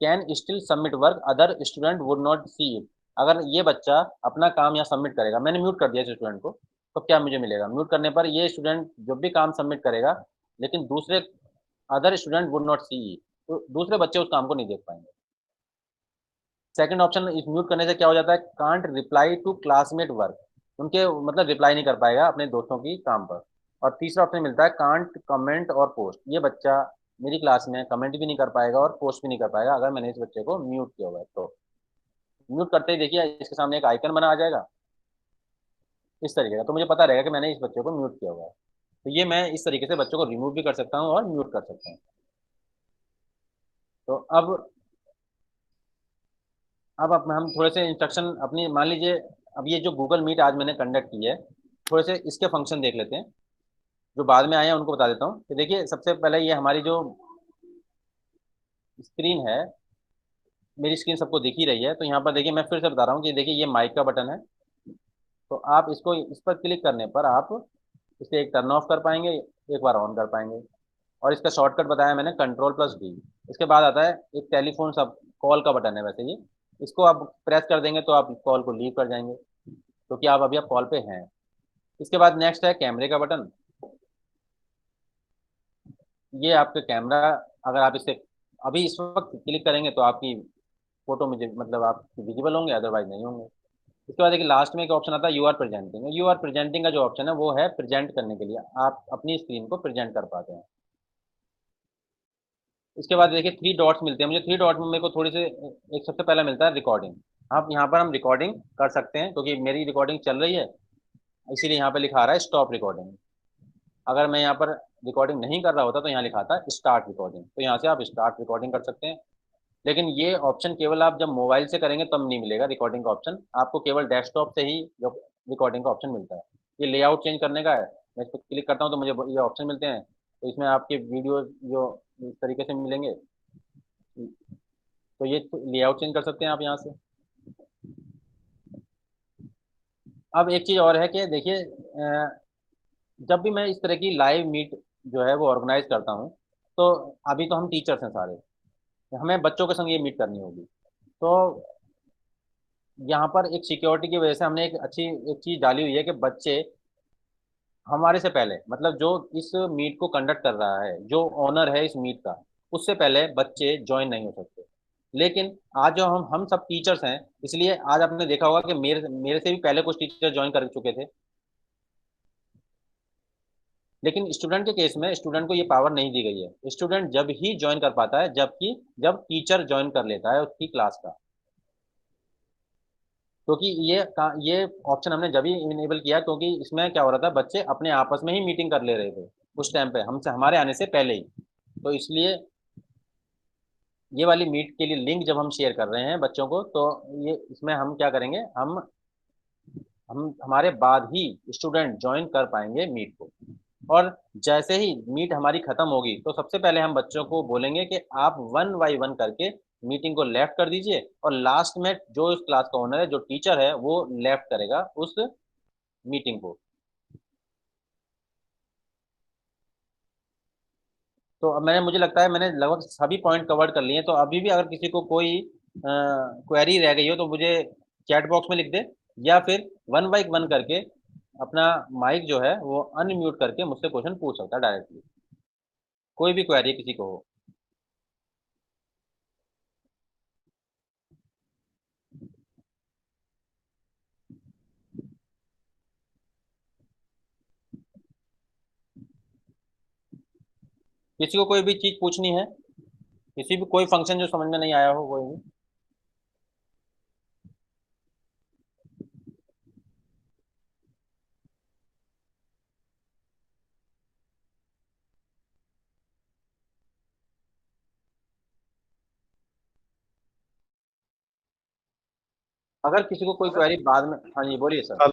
Speaker 1: can still submit work other student would not see it. अगर ये बच्चा अपना काम यहाँ सबमिट करेगा, मैंने म्यूट कर दिया इस स्टूडेंट को, तो क्या मुझे मिलेगा, म्यूट करने पर ये स्टूडेंट जब भी काम सबमिट करेगा लेकिन दूसरे other student would not see it, तो दूसरे बच्चे उस काम को नहीं देख पाएंगे। सेकंड ऑप्शन इस म्यूट करने से क्या हो जाता है, can't reply to classmate work, उनके मतलब रिप्लाई नहीं कर पाएगा अपने दोस्तों की काम पर। और तीसरा ऑप्शन मिलता है कांट कमेंट और पोस्ट, ये बच्चा मेरी क्लास में कमेंट भी नहीं कर पाएगा और पोस्ट भी नहीं कर पाएगा अगर मैंने इस बच्चे को म्यूट किया हुआ है तो। म्यूट करते ही देखिए इसके सामने एक आइकन बना आ जाएगा इस तरीके का, तो मुझे पता रहेगा कि मैंने इस बच्चे को म्यूट किया हुआ है। तो ये मैं इस तरीके से बच्चों को रिमूव भी कर सकता हूँ और म्यूट कर सकता हूँ। तो अब हम थोड़े से इंस्ट्रक्शन अपनी मान लीजिए, अब ये जो गूगल मीट आज मैंने कंडक्ट की है, थोड़े से इसके फंक्शन देख लेते हैं जो बाद में आए हैं उनको बता देता हूँ। कि देखिए सबसे पहले ये हमारी जो स्क्रीन है मेरी स्क्रीन सबको दिख ही रही है, तो यहाँ पर देखिए मैं फिर से बता रहा हूँ कि देखिए ये माइक का बटन है। तो आप इसको इस पर क्लिक करने पर आप इसे एक टर्न ऑफ कर पाएंगे, एक बार ऑन कर पाएंगे। और इसका शॉर्टकट बताया मैंने, कंट्रोल+D। इसके बाद आता है एक टेलीफोन सब कॉल का बटन है वैसे ये, इसको आप प्रेस कर देंगे तो आप कॉल को लीव कर जाएंगे, क्योंकि आप अभी आप कॉल पे हैं। इसके बाद नेक्स्ट है कैमरे का बटन। ये आपके कैमरा, अगर आप इसे अभी इस वक्त क्लिक करेंगे तो आपकी फोटो मुझे मतलब आप विजिबल होंगे, अदरवाइज नहीं होंगे। इसके बाद देखिए लास्ट में एक ऑप्शन आता है you are presenting. You are presenting का जो ऑप्शन है वो है प्रेजेंट करने के लिए, आप अपनी स्क्रीन को प्रेजेंट कर पाते हैं। इसके बाद देखिए थ्री डॉट्स मिलते हैं मुझे, थ्री डॉट में मेरे को थोड़ी से एक सबसे पहला मिलता है रिकॉर्डिंग। आप यहाँ पर हम रिकॉर्डिंग कर सकते हैं, क्योंकि मेरी रिकॉर्डिंग चल रही है, इसीलिए यहाँ पे लिखा आ रहा है स्टॉप रिकॉर्डिंग। अगर मैं यहाँ पर रिकॉर्डिंग नहीं कर रहा होता तो यहाँ लिखा था स्टार्ट रिकॉर्डिंग, तो यहाँ से आप स्टार्ट रिकॉर्डिंग कर सकते हैं। लेकिन ये ऑप्शन केवल आप जब मोबाइल से करेंगे तब नहीं मिलेगा रिकॉर्डिंग का ऑप्शन, आपको केवल डेस्कटॉप से ही रिकॉर्डिंग का ऑप्शन मिलता है। ये लेआउट चेंज करने का है, मैं इस पर क्लिक करता हूँ तो मुझे ये ऑप्शन मिलते हैं, तो इसमें आपके वीडियो जो इस तरीके से मिलेंगे, तो ये लेआउट चेंज कर सकते हैं आप यहाँ से। अब एक चीज़ और है कि देखिए जब भी मैं इस तरह की लाइव मीट जो है वो ऑर्गेनाइज करता हूँ, तो अभी तो हम टीचर्स हैं सारे, हमें बच्चों के संग ये मीट करनी होगी। तो यहाँ पर एक सिक्योरिटी की वजह से हमने एक अच्छी एक चीज़ डाली हुई है कि बच्चे हमारे से पहले, मतलब जो इस मीट को कंडक्ट कर रहा है, जो ओनर है इस मीट का, उससे पहले बच्चे ज्वाइन नहीं हो सकते। लेकिन आज जो हम सब टीचर्स हैं, इसलिए आज आपने देखा होगा कि मेरे मेरे से भी पहले कुछ टीचर ज्वाइन कर चुके थे। लेकिन स्टूडेंट के केस में स्टूडेंट को ये पावर नहीं दी गई है, स्टूडेंट जब ही ज्वाइन कर पाता है जबकि जब टीचर ज्वाइन कर लेता है उसकी क्लास का। क्योंकि ये ऑप्शन हमने जब ही इनेबल किया क्योंकि इसमें क्या हो रहा था, बच्चे अपने आपस में ही मीटिंग कर ले रहे थे उस टाइम पे, हमसे हमारे आने से पहले ही। तो इसलिए ये वाली मीट के लिए लिंक जब हम शेयर कर रहे हैं बच्चों को, तो ये इसमें हम क्या करेंगे, हम हमारे बाद ही स्टूडेंट ज्वाइन कर पाएंगे मीट को। और जैसे ही मीट हमारी खत्म होगी तो सबसे पहले हम बच्चों को बोलेंगे कि आप वन बाई वन करके मीटिंग को लेफ्ट कर दीजिए, और लास्ट में जो इस क्लास का ओनर है, जो टीचर है, वो लेफ्ट करेगा उस मीटिंग को। तो अब मैंने मुझे लगता है मैंने लगभग सभी पॉइंट कवर कर लिए हैं, तो अभी भी अगर किसी को कोई क्वेरी रह गई हो तो मुझे चैट बॉक्स में लिख दे, या फिर वन बाई वन करके अपना माइक जो है वो अनम्यूट करके मुझसे क्वेश्चन पूछ सकता है डायरेक्टली, कोई भी क्वेरी किसी को हो। किसी को कोई भी चीज़ पूछनी है, किसी भी कोई फंक्शन जो समझ में नहीं आया हो कोई भी। अगर किसी को कोई क्वेरी बाद में, हाँ जी बोलिए सर।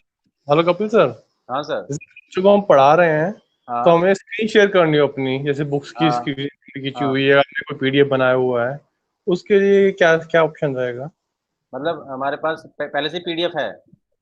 Speaker 3: Hello Kapil sir.
Speaker 1: हाँ सर।
Speaker 3: जैसे बच्चों को हम पढ़ा रहे हैं तो
Speaker 1: हाँ
Speaker 3: हमें स्क्रीन शेयर करनी हो अपनी, जैसे बुक्स की
Speaker 1: हाँ
Speaker 3: स्क्रीन खींची
Speaker 1: हाँ।
Speaker 3: हुई है, आपने कोई पीडीएफ बनाया हुआ है, उसके लिए क्या क्या ऑप्शन रहेगा?
Speaker 1: मतलब हमारे पास पहले से पीडीएफ है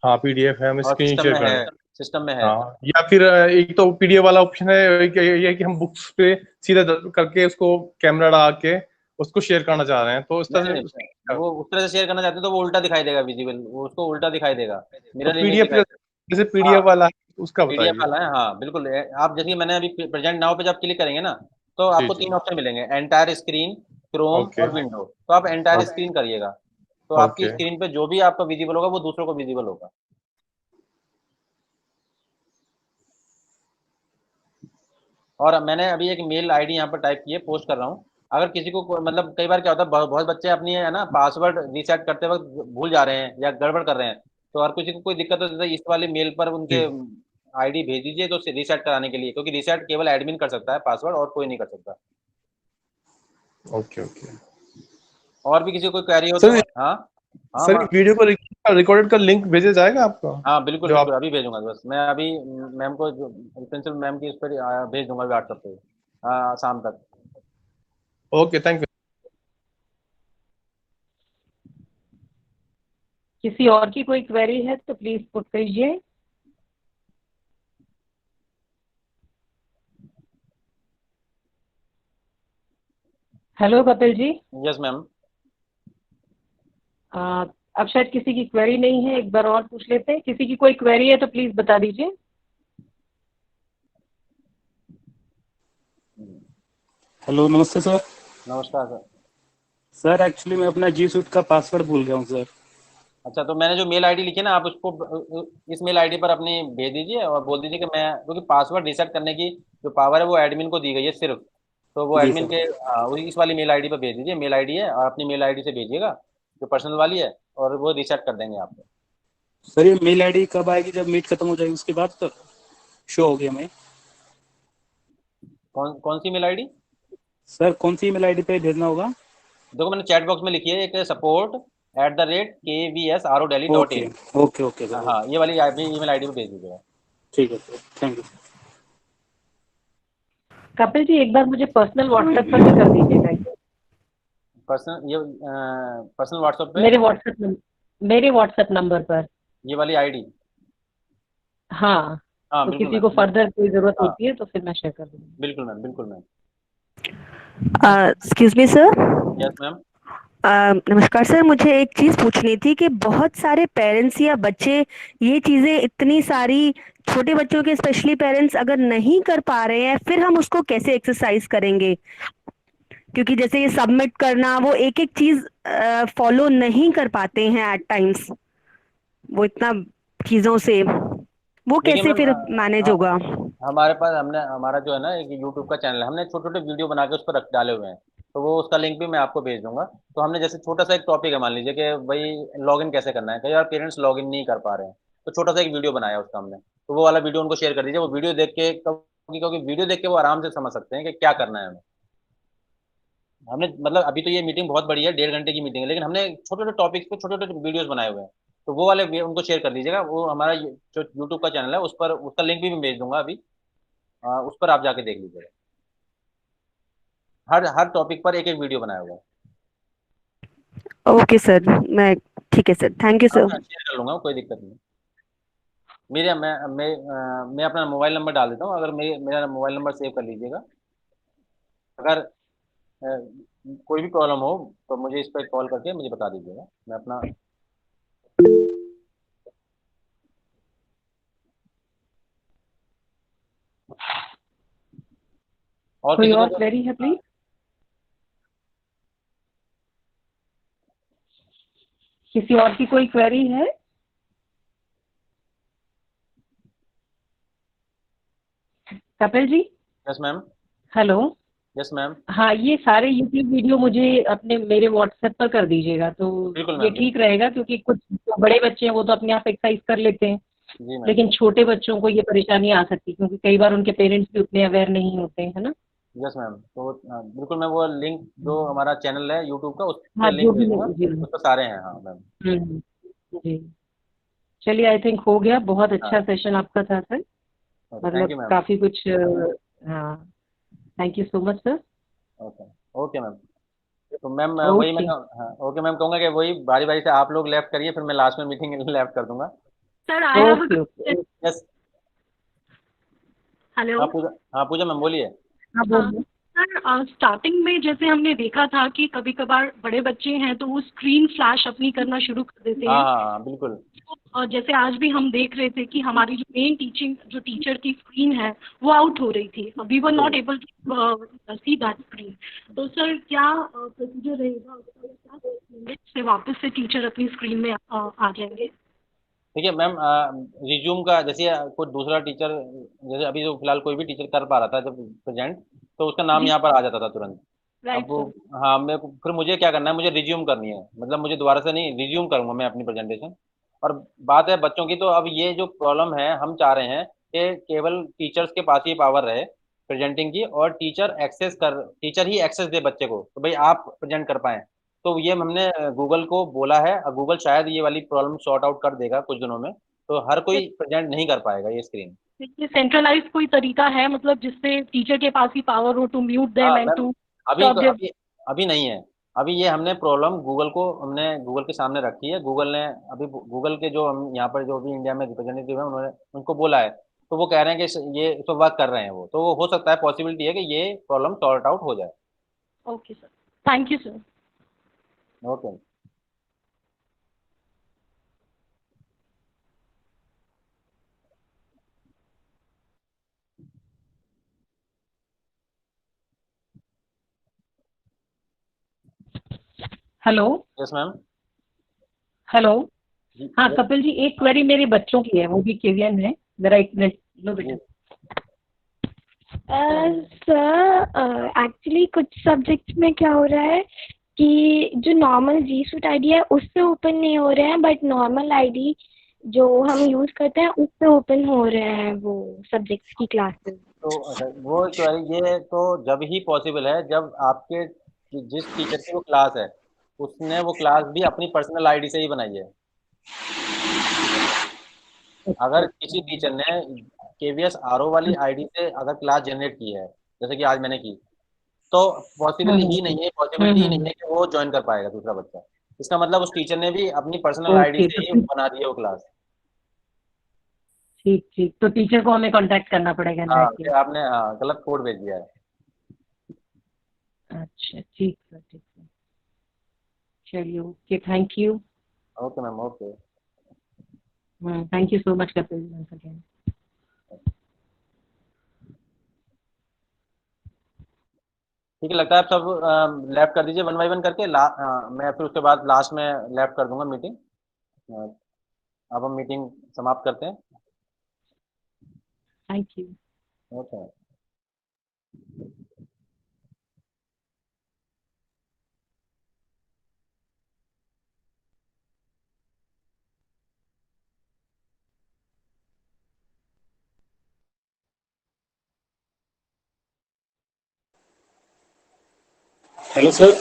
Speaker 3: हाँ पीडीएफ है, हमें
Speaker 1: और
Speaker 3: स्क्रीन
Speaker 1: सिस्टम
Speaker 3: शेयर
Speaker 1: में है,
Speaker 3: करनी।
Speaker 1: सिस्टम में है।
Speaker 3: हाँ, या फिर एक तो पीडीएफ वाला ऑप्शन है, एक ये है कि हम बुक्स पे सीधा करके उसको कैमरा लगा के उसको शेयर करना चाह रहे हैं, तो इस
Speaker 1: नहीं
Speaker 3: तरह
Speaker 1: नहीं,
Speaker 3: से
Speaker 1: वो उस तरह से शेयर करना चाहते हैं तो वो उल्टा दिखाई देगा, विजिबल वो उसको उल्टा दिखाई देगा,
Speaker 3: तो
Speaker 1: मिरर इमेज
Speaker 3: पीडीएफ
Speaker 1: दिखाई देगा।
Speaker 3: जैसे
Speaker 1: हाँ
Speaker 3: पीडीएफ वाला है उसका
Speaker 1: पीडीएफ
Speaker 3: बताइए।
Speaker 1: वाला है, हाँ बिल्कुल। आप जैसे मैंने अभी प्रेजेंट नाउ पे जब क्लिक करेंगे ना, तो
Speaker 3: जी
Speaker 1: आपको
Speaker 3: जी।
Speaker 1: तीन ऑप्शन मिलेंगे, एंटायर स्क्रीन, क्रोम
Speaker 3: ओके
Speaker 1: और विंडो। तो आप एंटायर
Speaker 3: ओके
Speaker 1: स्क्रीन करिएगा, तो आपकी
Speaker 3: ओके।
Speaker 1: स्क्रीन पे जो भी आपका विजिबल होगा वो दूसरों को विजिबल होगा। और मैंने अभी एक मेल आईडी यहाँ पर टाइप की है, पोस्ट कर रहा हूँ। अगर किसी को मतलब कई बार क्या होता है, बहुत बच्चे अपनी है ना पासवर्ड रीसेट करते वक्त भूल जा रहे हैं या गड़बड़ कर रहे हैं, तो हर किसी को कोई दिक्कत हो तो इस वाले मेल पर उनके
Speaker 3: जी।
Speaker 1: आईडी भेज दीजिए तो रीसेट कराने के लिए, क्योंकि रीसेट केवल एडमिन कर सकता है पासवर्ड, और कोई नहीं कर सकता।
Speaker 3: Okay okay.
Speaker 1: और भी किसी को कोई क्वेरी हो तो
Speaker 3: सर
Speaker 1: हाँ। हाँ
Speaker 3: सर वीडियो को रिकॉर्डेड का लिंक भेजा जाएगा आपको?
Speaker 1: हाँ बिल्कुल
Speaker 3: जो आप।
Speaker 1: बिल्कुल, अभी भेजूंगा बस मैं अभी मैम को प्रिंसिपल मैम की उस पर भेज दूंगा व्हाट्सएप पे, हाँ शाम तक।
Speaker 3: Okay thank you.
Speaker 4: किसी और की कोई क्वेरी है तो प्लीज पुट कीजिए। Hello Kapil ji.
Speaker 1: Yes ma'am.
Speaker 4: अब शायद किसी की क्वेरी नहीं है, एक बार और पूछ लेते हैं। किसी की कोई क्वेरी है तो प्लीज बता दीजिए।
Speaker 5: हेलो, नमस्ते सर।
Speaker 1: नमस्कार सर।
Speaker 5: सर एक्चुअली मैं अपना जी सूट का पासवर्ड भूल गया हूँ सर।
Speaker 1: अच्छा, तो मैंने जो मेल आईडी लिखी है ना, आप उसको इस मेल आईडी पर अपनी भेज दीजिए और बोल दीजिए कि मैं, क्योंकि पासवर्ड रीसेट करने की जो पावर है वो एडमिन को दी गई है सिर्फ। तो वो
Speaker 5: जी
Speaker 1: एडमिन
Speaker 5: सर।
Speaker 1: के इस वाली मेल आईडी पर भेज दीजिए। मेल आईडी है और अपनी मेल आईडी से भेजिएगा जो पर्सनल वाली है, और वो रीसेट कर देंगे आपको।
Speaker 5: सर ये मेल आईडी कब आएगी? जब मीट खत्म हो जाएगी उसके बाद तो शो हो गया मैं।
Speaker 1: कौन कौन सी मेल आईडी?
Speaker 5: सर कौन सी ईमेल आईडी पे भेजना होगा?
Speaker 1: देखो, मैंने चैट बॉक्स में लिखी है एक, support@kvsrodeli.in।
Speaker 5: Okay okay okay sir,
Speaker 1: हाँ,
Speaker 5: ओके।
Speaker 1: ये वाली ईमेल आईडी पे भेज दीजिएगा।
Speaker 5: ठीक है sir, thank you.
Speaker 4: Kapil ji एक बार मुझे पर्सनल व्हाट्सएप पर भी कर दीजिएगा ये।
Speaker 1: पर्सनल व्हाट्सएप पे
Speaker 4: मेरे व्हाट्सएप नंबर पर।
Speaker 1: ये वाली आईडी।
Speaker 4: हाँ,
Speaker 1: हाँ
Speaker 4: तो
Speaker 1: बिल्कुल
Speaker 4: किसी को
Speaker 1: मैम।
Speaker 4: फर्दर कोई जरूरत
Speaker 1: हाँ
Speaker 4: होती है तो फिर मैं शेयर कर दूंगी।
Speaker 1: बिल्कुल मैम, बिल्कुल ma'am.
Speaker 6: Excuse me sir.
Speaker 1: Yes ma'am.
Speaker 6: नमस्कार सर, मुझे एक चीज़ पूछनी थी कि बहुत सारे पेरेंट्स या बच्चे ये चीज़ें इतनी सारी, छोटे बच्चों के स्पेशली पेरेंट्स अगर नहीं कर पा रहे हैं फिर हम उसको कैसे एक्सरसाइज करेंगे? क्योंकि जैसे ये सबमिट करना, वो एक एक चीज़ फॉलो नहीं कर पाते हैं एट टाइम्स, वो इतना चीज़ों से, वो
Speaker 1: देखिए
Speaker 6: कैसे
Speaker 1: मैम,
Speaker 6: फिर मैनेज होगा?
Speaker 1: हमारे पास, हमने, हमारा जो है ना एक यूट्यूब का चैनल है, हमने छोटे छोटे वीडियो बना के उस पर रख डाले हुए हैं। तो वो उसका लिंक भी मैं आपको भेज दूंगा। तो हमने जैसे छोटा सा एक टॉपिक है, मान लीजिए कि भाई लॉगिन कैसे करना है, कई बार पेरेंट्स लॉगिन नहीं कर पा रहे हैं, तो छोटा सा एक वीडियो बनाया उसका हमने। तो वो वाला वीडियो उनको शेयर कर दीजिए। वो वीडियो देख के, क्योंकि वीडियो देख के वो आराम से समझ सकते हैं कि क्या करना है हमें। हमने मतलब, अभी तो ये मीटिंग बहुत बड़ी है, 1.5 घंटे की मीटिंग है, लेकिन हमने छोटे छोटे टॉपिक्स पे छोटे छोटे वीडियोस बनाए हुए हैं। तो वो वाले उनको शेयर कर दीजिएगा। वो हमारा जो यूट्यूब का चैनल है उस पर उसका लिंक भी मैं भेज दूंगा अभी। उस पर आप जाके देख लीजिएगा। हर हर टॉपिक पर एक एक वीडियो बनाया हुआ है।
Speaker 6: ओके सर, मैं, ठीक है सर, थैंक यू
Speaker 1: हाँ,
Speaker 6: सर।
Speaker 1: मैं शेयर कर लूंगा, कोई दिक्कत नहीं। मेरे मैं अपना मोबाइल नंबर डाल देता हूँ, अगर मेरा मोबाइल नंबर सेव कर लीजिएगा। अगर अ, कोई भी प्रॉब्लम हो तो मुझे इस पर कॉल करके मुझे बता दीजिएगा, मैं अपना। और
Speaker 4: कोई
Speaker 1: किसी को
Speaker 4: और क्वेरी है प्लीज? किसी और की कोई क्वेरी है? Kapil ji.
Speaker 1: Yes ma'am.
Speaker 4: Hello.
Speaker 1: Yes ma'am.
Speaker 4: हाँ, ये सारे यूट्यूब वीडियो मुझे अपने मेरे व्हाट्सएप पर कर दीजिएगा तो
Speaker 1: बिल्कुल
Speaker 4: ये
Speaker 1: मैम,
Speaker 4: ठीक
Speaker 1: बिल्कुल।
Speaker 4: रहेगा, क्योंकि कुछ जो बड़े बच्चे हैं वो तो अपने आप एक्सरसाइज कर लेते हैं,
Speaker 1: जी मैम।
Speaker 4: लेकिन छोटे बच्चों को ये परेशानी आ सकती है क्योंकि कई बार उनके पेरेंट्स भी उतने अवेयर नहीं होते हैं, है ना।
Speaker 1: यस मैम, तो बिल्कुल मैं वो लिंक, जो हमारा चैनल है यूट्यूब का, उस
Speaker 4: हाँ,
Speaker 1: पर
Speaker 4: जो
Speaker 1: लिंक
Speaker 4: भी
Speaker 1: भेज दूंगा।
Speaker 4: जी।
Speaker 1: उस पर सारे हैं, हाँ मैम।
Speaker 4: जी। चलिए, आई थिंक हो गया। बहुत अच्छा
Speaker 1: हाँ।
Speaker 4: सेशन आपका था सर।
Speaker 1: ओके, थैंक
Speaker 4: मतलब
Speaker 1: यू मैम।
Speaker 4: काफी कुछ हाँ, thank you so much sir.
Speaker 1: Okay. Okay ma'am. तो मैम वही मैं
Speaker 4: ओके
Speaker 1: हाँ, ओके मैम, कहूँगा कि वही बारी बारी से आप लोग लेफ्ट करिए, फिर मैं लास्ट में मीटिंग लेफ्ट कर दूंगा।
Speaker 7: Sir I have a
Speaker 4: okay okay.
Speaker 1: Yes.
Speaker 7: Hello.
Speaker 1: हाँ पूजा, हाँ पूजा मैम बोलिए।
Speaker 4: हाँ
Speaker 7: हाँ
Speaker 4: बोलिए।
Speaker 7: सर, स्टार्टिंग में जैसे हमने देखा था कि कभी कभार बड़े बच्चे हैं तो वो स्क्रीन फ्लैश अपनी करना शुरू कर देते
Speaker 1: हाँ
Speaker 7: हैं।
Speaker 1: हाँ हाँ बिल्कुल।
Speaker 7: और जैसे आज भी हम देख रहे थे कि हमारी जो मेन टीचिंग जो टीचर की स्क्रीन है वो आउट हो रही थी, we were not able to see that screen. तो सर क्या प्रोसीजर रहेगा, क्या करेंगे से वापस से टीचर अपनी स्क्रीन में आ जाएंगे?
Speaker 1: देखिए मैम, रिज्यूम का जैसे कोई दूसरा टीचर, जैसे अभी जो फिलहाल कोई भी टीचर कर पा रहा था जब प्रेजेंट, तो उसका नाम
Speaker 7: जी
Speaker 1: यहाँ पर आ जाता था तुरंत।
Speaker 7: राइट
Speaker 1: अब वो,
Speaker 7: सर।
Speaker 1: हाँ, फिर मुझे क्या करना है, मुझे रिज्यूम करनी है, मतलब मुझे दोबारा से नहीं, रिज्यूम करूंगा मैं अपनी प्रेजेंटेशन। और बात है बच्चों की, तो अब ये जो प्रॉब्लम है, हम चाह रहे हैं कि केवल टीचर्स के पास ही पावर रहे प्रेजेंटिंग की, और टीचर ही एक्सेस दे बच्चे को, तो भाई आप प्रेजेंट कर पाएं। तो ये हमने गूगल को बोला है, और गूगल शायद ये वाली प्रॉब्लम सॉर्ट आउट कर देगा कुछ दिनों में। तो हर कोई प्रेजेंट नहीं कर पाएगा ये स्क्रीन।
Speaker 7: देखिए सेंट्रलाइज कोई तरीका है मतलब जिससे टीचर के पास ही पावर हो टू म्यूट देम
Speaker 1: हाँ
Speaker 7: एंड
Speaker 1: मैम,
Speaker 7: टू
Speaker 1: अभी
Speaker 7: स्टॉप देयर?
Speaker 1: अभी अभी नहीं है। अभी ये हमने प्रॉब्लम गूगल के सामने रखी है। गूगल ने अभी गूगल के जो हम यहाँ पर जो भी इंडिया में रिप्रेजेंटेटिव है उन्होंने उनको बोला है, तो वो कह रहे हैं कि ये इस वर्क कर रहे हैं वो, तो वो हो सकता है, पॉसिबिलिटी है कि ये प्रॉब्लम सॉर्ट आउट हो जाए।
Speaker 7: Okay sir, thank you sir.
Speaker 1: Okay.
Speaker 4: Hello.
Speaker 1: Yes ma'am.
Speaker 4: Hello.
Speaker 1: जी
Speaker 4: हाँ
Speaker 1: yes,
Speaker 4: कपिल जी, एक क्वेरी मेरे बच्चों की है, वो भी केवीएन है, जरा एक मिनट लो बेटा।
Speaker 1: जी
Speaker 8: सर एक्चुअली कुछ सब्जेक्ट में क्या हो रहा है कि जो नॉर्मल जी सूट आईडी है उससे ओपन नहीं हो रहे हैं, बट नॉर्मल आईडी जो हम यूज़ करते हैं उससे ओपन हो रहे हैं वो सब्जेक्ट्स की क्लासेस।
Speaker 1: तो अच्छा, वो क्वेरी ये तो जब ही पॉसिबल है जब आपके जिस टीचर की वो क्लास है उसने वो क्लास भी अपनी पर्सनल आईडी से ही बनाई है। अगर किसी टीचर ने केवीएस आरओ वाली आईडी से अगर क्लास जनरेट की है, जैसे कि आज मैंने की, तो पॉसिबिलिटी ही नहीं है कि वो ज्वाइन कर पाएगा दूसरा बच्चा। इसका मतलब उस टीचर ने भी अपनी पर्सनल आईडी
Speaker 4: ओके,
Speaker 1: से
Speaker 4: तो
Speaker 1: ही बना दी है वो क्लास।
Speaker 4: ठीक ठीक, तो टीचर को हमें कांटेक्ट करना पड़ेगा इन
Speaker 1: हाँ
Speaker 4: दैट
Speaker 1: कि
Speaker 4: केस।
Speaker 1: आपने हाँ गलत कोड भेज दिया है।
Speaker 4: अच्छा ठीक है, ठीक है, चलिए okay, thank you.
Speaker 1: Okay ma'am, okay.
Speaker 4: Thank you so much Kapil ji once again।
Speaker 1: ठीक है, लगता है आप सब लेफ्ट कर दीजिए वन बाई वन करके। मैं फिर उसके बाद लास्ट में लेफ्ट कर दूंगा मीटिंग। अब हम मीटिंग समाप्त करते हैं।
Speaker 4: Thank you.
Speaker 1: Okay.
Speaker 5: Hello sir.